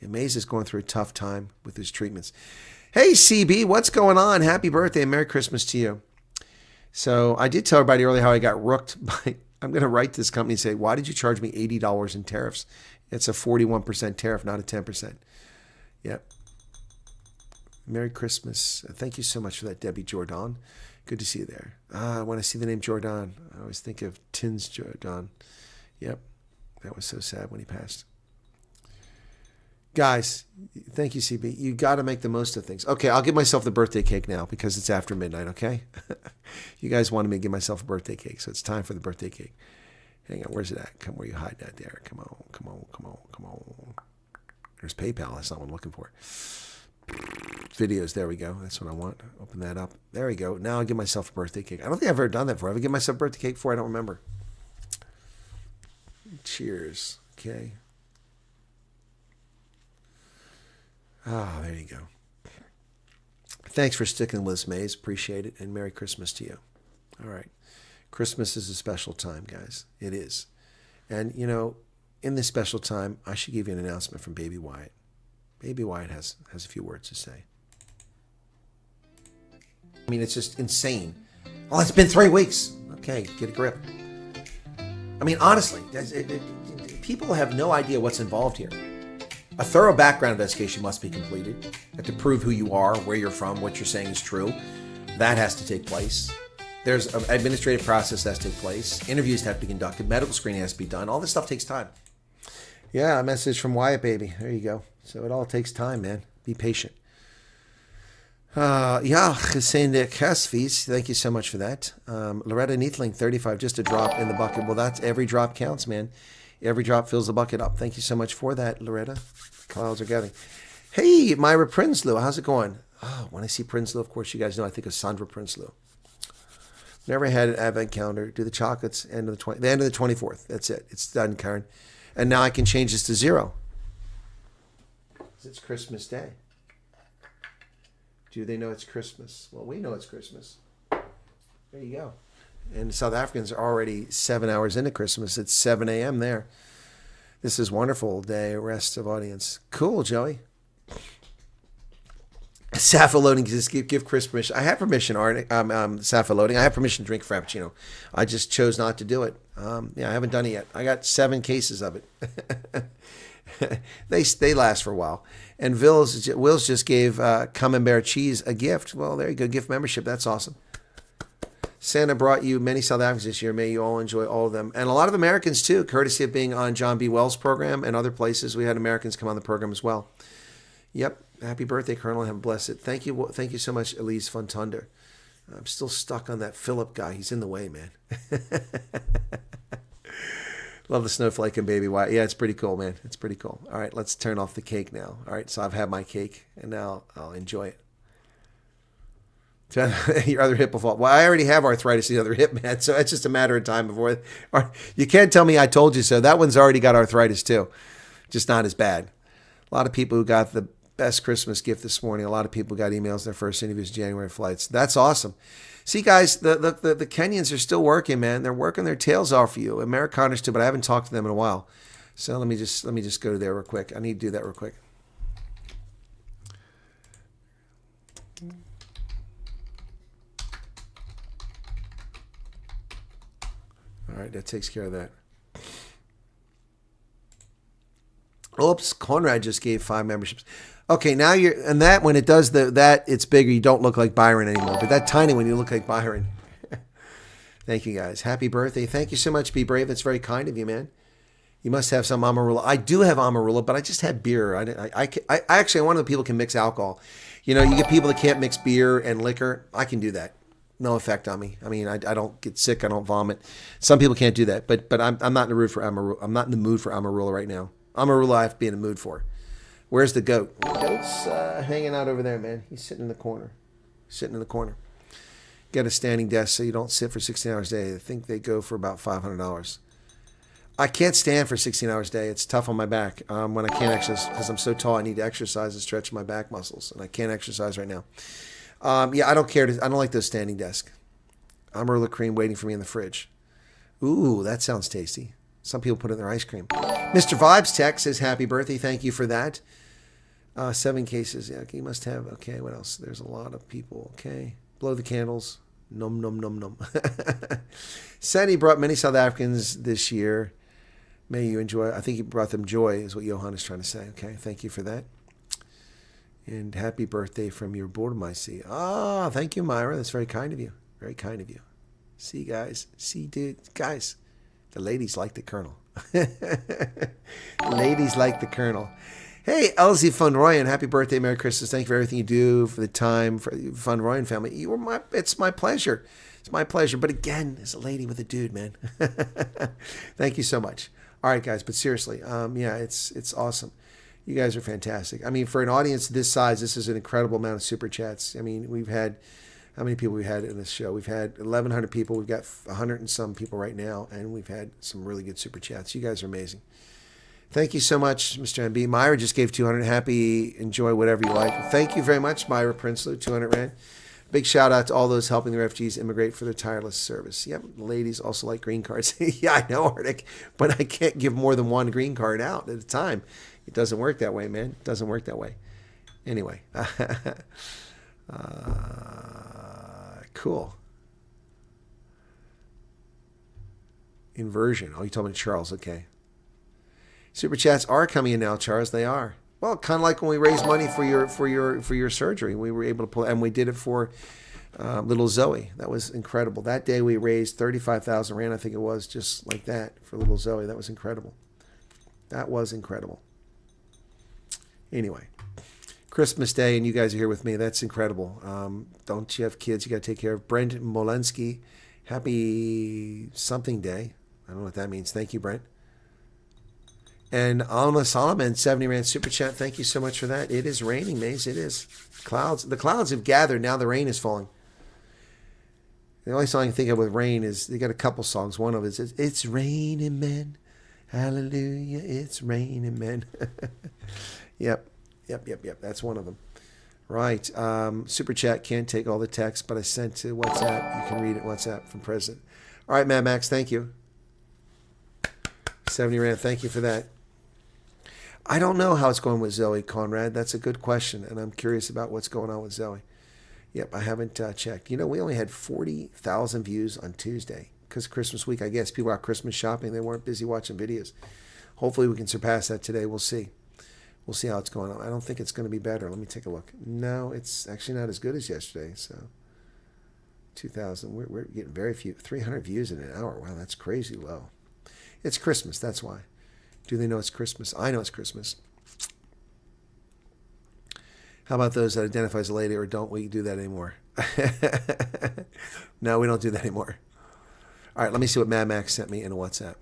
Yeah, Maze is going through a tough time with his treatments. Hey, CB, what's going on? Happy birthday and Merry Christmas to you. So I did tell everybody earlier how I got rooked by, I'm going to write to this company and say, why did you charge me $80 in tariffs? It's a 41% tariff, not a 10%. Yep. Merry Christmas. Thank you so much for that, Debbie Jordan. Good to see you there. When I see the name Jordan, I always think of Tins Jordan. Yep. That was so sad when he passed. Guys, thank you, CB. You got to make the most of things. Okay, I'll give myself the birthday cake now because it's after midnight, okay? You guys wanted me to give myself a birthday cake, so it's time for the birthday cake. Hang on, where's it at? Come where you hide that there. Come on. There's PayPal. That's not what I'm looking for. Videos. There we go. That's what I want. Open that up. There we go. Now I'll give myself a birthday cake. I don't think I've ever done that before. Have I given myself a birthday cake before? I don't remember. Cheers. Okay. There you go. Thanks for sticking with us, Maze. Appreciate it. And Merry Christmas to you. All right. Christmas is a special time, guys. It is. And, you know, in this special time, I should give you an announcement from Baby Wyatt. Baby Wyatt has a few words to say. I mean, it's just insane. Oh, it's been 3 weeks. Okay, get a grip. I mean, honestly, people have no idea what's involved here. A thorough background investigation must be completed to prove who you are, where you're from, what you're saying is true. That has to take place. There's an administrative process that has to take place. Interviews have to be conducted. Medical screening has to be done. All this stuff takes time. Yeah, a message from Wyatt, baby. There you go. So it all takes time, man. Be patient. Yeah, Hussein Kasvis, thank you so much for that. Loretta Neathling, 35, just a drop in the bucket. Well, that's every drop counts, man. Every drop fills the bucket up. Thank you so much for that, Loretta. Clouds are gathering. Hey, Myra Prinsloo, how's it going? Oh, when I see Prinsloo, of course, you guys know I think of Sandra Prinsloo. Never had an advent calendar. Do the chocolates end of the end of the 24th. That's it. It's done, Karen. And now I can change this to 0. It's Christmas Day. Do they know it's Christmas? Well, we know it's Christmas. There you go. And South Africans are already 7 hours into Christmas. It's 7 a.m. there. This is wonderful day, rest of audience. Cool, Joey. Sappho loading, just give Chris permission. I have permission, Sappho loading. I have permission to drink Frappuccino. I just chose not to do it. Yeah, I haven't done it yet. I got 7 cases of it. They last for a while. And Wills just gave Camembert cheese a gift. Well, there you go, gift membership. That's awesome. Santa brought you many South Africans this year. May you all enjoy all of them. And a lot of Americans, too, courtesy of being on John B. Wells' program and other places. We had Americans come on the program as well. Yep. Happy birthday, Colonel. Have a blessed. Thank you so much, Elise Fontunder. I'm still stuck on that Philip guy. He's in the way, man. Love the snowflake and Baby Wyatt. Yeah, it's pretty cool, man. It's pretty cool. All right, let's turn off the cake now. All right, so I've had my cake, and now I'll enjoy it. Your other hip will fall. Well, I already have arthritis in the other hip, man, so it's just a matter of time before. You can't tell me I told you so. That one's already got arthritis, too. Just not as bad. A lot of people who got the best Christmas gift this morning. A lot of people got emails, their first interviews, January flights. That's awesome. See, guys, the Kenyans are still working, man. They're working their tails off for you. Amerikaners too, but I haven't talked to them in a while. So let me just go there real quick. I need to do that real quick. All right, that takes care of that. Oops, Conrad just gave 5 memberships. Okay, now and that when it does that, it's bigger. You don't look like Byron anymore. But that tiny one, you look like Byron. Thank you, guys. Happy birthday. Thank you so much, Be Brave. That's very kind of you, man. You must have some Amarula. I do have Amarula, but I just had beer. I actually, I'm one of the people who can mix alcohol. You know, you get people that can't mix beer and liquor. I can do that. No effect on me. I mean, I don't get sick. I don't vomit. Some people can't do that. But I'm not in the mood for Amarula. I'm not in the mood for Amarula right now. Amarula I have to be in the mood for. Where's the goat? The goat's hanging out over there, man. He's sitting in the corner. Get a standing desk so you don't sit for 16 hours a day. I think they go for about $500. I can't stand for 16 hours a day. It's tough on my back when I can't exercise because I'm so tall. I need to exercise and stretch my back muscles, and I can't exercise right now. Yeah, I don't care. I don't like those standing desks. Amarula cream waiting for me in the fridge. Ooh, that sounds tasty. Some people put it in their ice cream. Mr. Vibes Tech says happy birthday. Thank you for that. 7 cases. Yeah, okay, you must have. Okay, what else? There's a lot of people. Okay. Blow the candles. Num, num, num, num. Said he brought many South Africans this year. May you enjoy. I think he brought them joy, is what Johan is trying to say. Okay, thank you for that. And happy birthday from your boredom, I see. Ah, thank you, Myra. That's very kind of you. Very kind of you. See, guys. See, dude. Guys, the ladies like the Colonel. Ladies like the Colonel. Hey, Elsie Van Royen, happy birthday, Merry Christmas. Thank you for everything you do for the time, for the Van Royen family. It's my pleasure. It's my pleasure. But again, as a lady with a dude, man. Thank you so much. All right, guys, but seriously, yeah, it's awesome. You guys are fantastic. I mean, for an audience this size, this is an incredible amount of super chats. I mean, we've had, how many people we've had in this show? We've had 1,100 people. We've got 100 and some people right now, and we've had some really good super chats. You guys are amazing. Thank you so much, Mr. MB. Myra just gave 200. Happy, enjoy whatever you like. Thank you very much, Myra Prinsloo, 200 Rand. Big shout out to all those helping the refugees immigrate for their tireless service. Yep, ladies also like green cards. Yeah, I know, Arctic, but I can't give more than one green card out at a time. It doesn't work that way, man. It doesn't work that way. Anyway. Cool. Inversion. Oh, you told me Charles. Okay. Super chats are coming in now, Charles. They are. Well, kind of like when we raised money for your surgery. We were able to pull, and we did it for little Zoe. That was incredible. That day we raised 35,000 rand, I think it was, just like that for little Zoe. That was incredible. That was incredible. Anyway, Christmas Day, and you guys are here with me. That's incredible. Don't you have kids you got to take care of? Brent Molensky, happy something day. I don't know what that means. Thank you, Brent. And Alma Solomon, 70 Rand Super Chat. Thank you so much for that. It is raining, Maze. It is. Clouds. The clouds have gathered. Now the rain is falling. The only song I can think of with rain is, they got a couple songs. One of it is, It's Raining Men. Hallelujah, it's raining men. Yep. That's one of them. Right. Super Chat can't take all the text, but I sent to WhatsApp. You can read it WhatsApp from President. All right, Mad Max, thank you. 70 Rand, thank you for that. I don't know how it's going with Zoe, Conrad. That's a good question, and I'm curious about what's going on with Zoe. Yep, I haven't checked. You know, we only had 40,000 views on Tuesday because Christmas week, I guess. People are out Christmas shopping. They weren't busy watching videos. Hopefully we can surpass that today. We'll see. We'll see how it's going on. I don't think it's going to be better. Let me take a look. No, it's actually not as good as yesterday. So 2,000. We're getting very few. 300 views in an hour. Wow, that's crazy low. It's Christmas. That's why. Do they know it's Christmas? I know it's Christmas. How about those that identify as a lady, or don't we do that anymore? No, we don't do that anymore. All right, let me see what Mad Max sent me in a WhatsApp.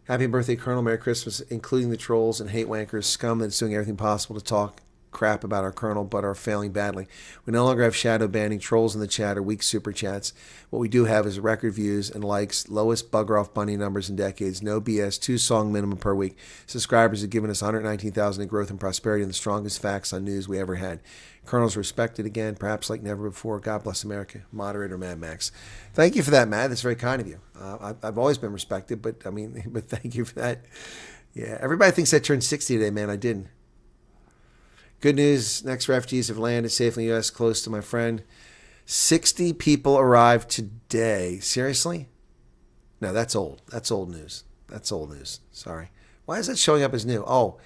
Happy birthday, Colonel. Merry Christmas, including the trolls and hate wankers, scum that's doing everything possible to talk crap about our Colonel, but are failing badly. We no longer have shadow banning, trolls in the chat, or weak super chats. What we do have is record views and likes, lowest bugger off bunny numbers in decades, no BS, 2-song minimum per week. Subscribers have given us 119,000 in growth and prosperity, and the strongest facts on news we ever had. Colonel's respected again, perhaps like never before. God bless America. Moderator Mad Max. Thank you for that, Matt. That's very kind of you. I've always been respected, but thank you for that. Yeah, everybody thinks I turned 60 today, man. I didn't. Good news, next refugees have landed safely in the U.S. close to my friend. 60 people arrived today. Seriously? No, that's old. That's old news. That's old news. Sorry. Why is that showing up as new? Oh,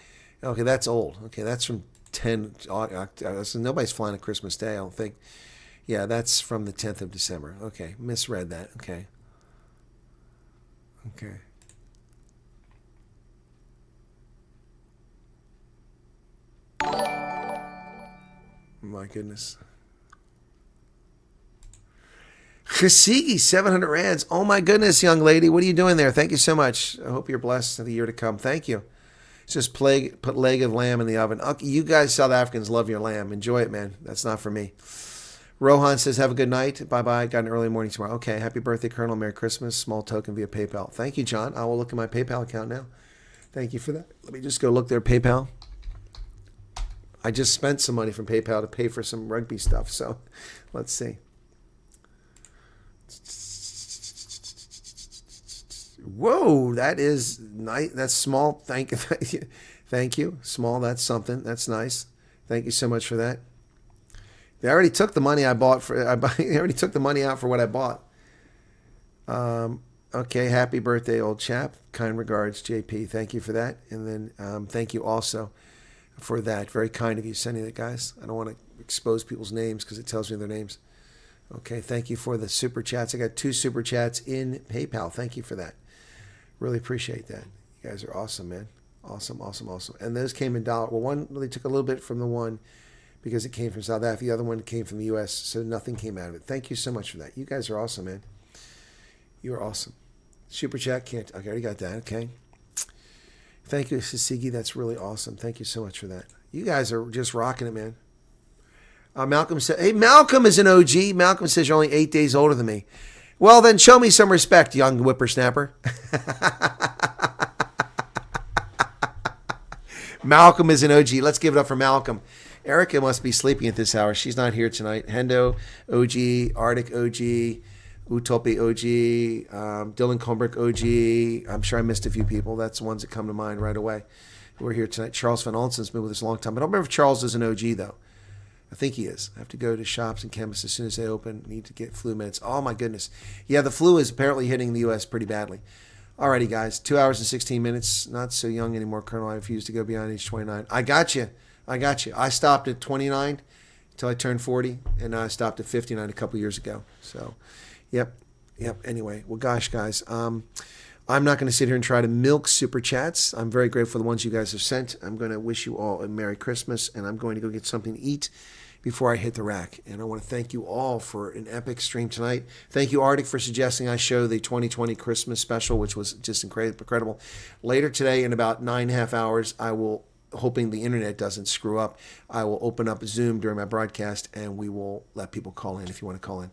okay, that's old. Okay, that's from 10. Nobody's flying on Christmas Day, I don't think. Yeah, that's from the 10th of December. Okay, misread that. Okay. My goodness. Khasigi, 700 rands. Oh my goodness, young lady. What are you doing there? Thank you so much. I hope you're blessed in the year to come. Thank you. It's just put leg of lamb in the oven. Okay, you guys South Africans love your lamb. Enjoy it, man. That's not for me. Rohan says, have a good night. Bye-bye. Got an early morning tomorrow. Okay, happy birthday, Colonel. Merry Christmas. Small token via PayPal. Thank you, John. I will look at my PayPal account now. Thank you for that. Let me just go look there, PayPal. I just spent some money from PayPal to pay for some rugby stuff. So let's see. Whoa, that is nice. That's small. Thank you. Thank you. Small, that's something. That's nice. Thank you so much for that. They already took the money I bought for. They already took the money out for what I bought. Okay, happy birthday, old chap. Kind regards, JP. Thank you for that. And then thank you also for that. Very kind of you sending that, guys. I don't want to expose people's names because it tells me their names. Okay, thank you for the super chats. I got 2 super chats in PayPal. Thank you for that. Really appreciate that. You guys are awesome, man. Awesome. And those came in dollar. Well, one really took a little bit from the one because it came from South Africa. The other one came from the U.S., so nothing came out of it. Thank you so much for that. You guys are awesome, man. You are awesome. Super chat can't. Okay, I already got that. Okay. Thank you, Sisigi. That's really awesome. Thank you so much for that. You guys are just rocking it, man. Malcolm said, hey, Malcolm is an OG. Malcolm says you're only 8 days older than me. Well, then show me some respect, young whippersnapper. Malcolm is an OG. Let's give it up for Malcolm. Erica must be sleeping at this hour. She's not here tonight. Hendo, OG, Arctic OG, Utopi OG, Dylan Combrick OG. I'm sure I missed a few people. That's the ones that come to mind right away. We're here tonight. Charles Van Olsen's been with us a long time. I don't remember if Charles is an OG, though. I think he is. I have to go to shops and chemists as soon as they open. Need to get flu meds. Oh, my goodness. Yeah, the flu is apparently hitting the U.S. pretty badly. Alrighty, guys. 2 hours and 16 minutes. Not so young anymore, Colonel. I refuse to go beyond age 29. I got you. I stopped at 29 until I turned 40, and now I stopped at 59 a couple years ago. So, yep. Anyway, well, gosh, guys. I'm not going to sit here and try to milk super chats. I'm very grateful for the ones you guys have sent. I'm going to wish you all a Merry Christmas, and I'm going to go get something to eat before I hit the rack. And I want to thank you all for an epic stream tonight. Thank you, Arctic, for suggesting I show the 2020 Christmas special, which was just incredible. Later today, in about 9.5 hours, I will, hoping the internet doesn't screw up, I will open up Zoom during my broadcast, and we will let people call in if you want to call in.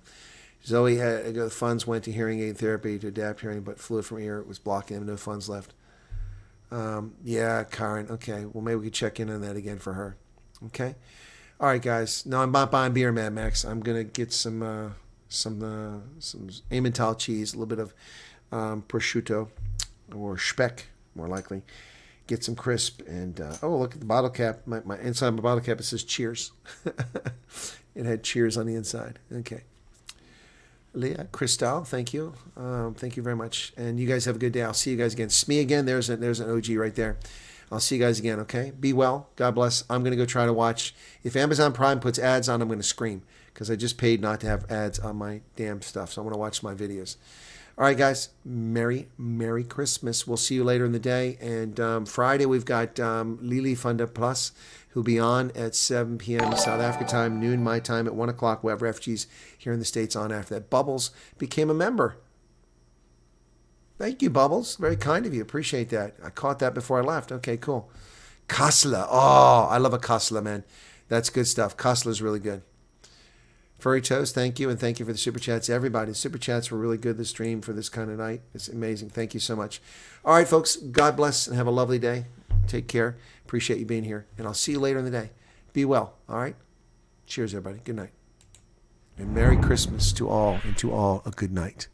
Zoe had the funds went to hearing aid therapy to adapt hearing, but fluid from ear was blocking them. No funds left. Yeah, Karen. Okay, well maybe we could check in on that again for her. Okay. All right, guys. No, I'm not buying beer, Mad Max. I'm gonna get some Emmental cheese, a little bit of prosciutto or speck, more likely. Get some crisp and oh, look at the bottle cap. My inside my bottle cap it says Cheers. It had Cheers on the inside. Okay. Leah, Christelle, thank you. Thank you very much. And you guys have a good day. I'll see you guys again. Smee again. There's an OG right there. I'll see you guys again, okay? Be well. God bless. I'm going to go try to watch. If Amazon Prime puts ads on, I'm going to scream because I just paid not to have ads on my damn stuff. So I'm going to watch my videos. All right, guys. Merry Christmas. We'll see you later in the day. And Friday, we've got Lili Funda Plus, who'll be on at 7 p.m. South Africa time, noon my time, at 1 o'clock. We'll have refugees here in the States on after that. Bubbles became a member. Thank you, Bubbles. Very kind of you. Appreciate that. I caught that before I left. Okay, cool. Kasla. Oh, I love a Kasla, man. That's good stuff. Kasla's really good. Furry Toast, thank you. And thank you for the Super Chats. Everybody, Super Chats were really good this stream for this kind of night. It's amazing. Thank you so much. All right, folks. God bless and have a lovely day. Take care. Appreciate you being here. And I'll see you later in the day. Be well. All right? Cheers, everybody. Good night. And Merry Christmas to all, and to all a good night.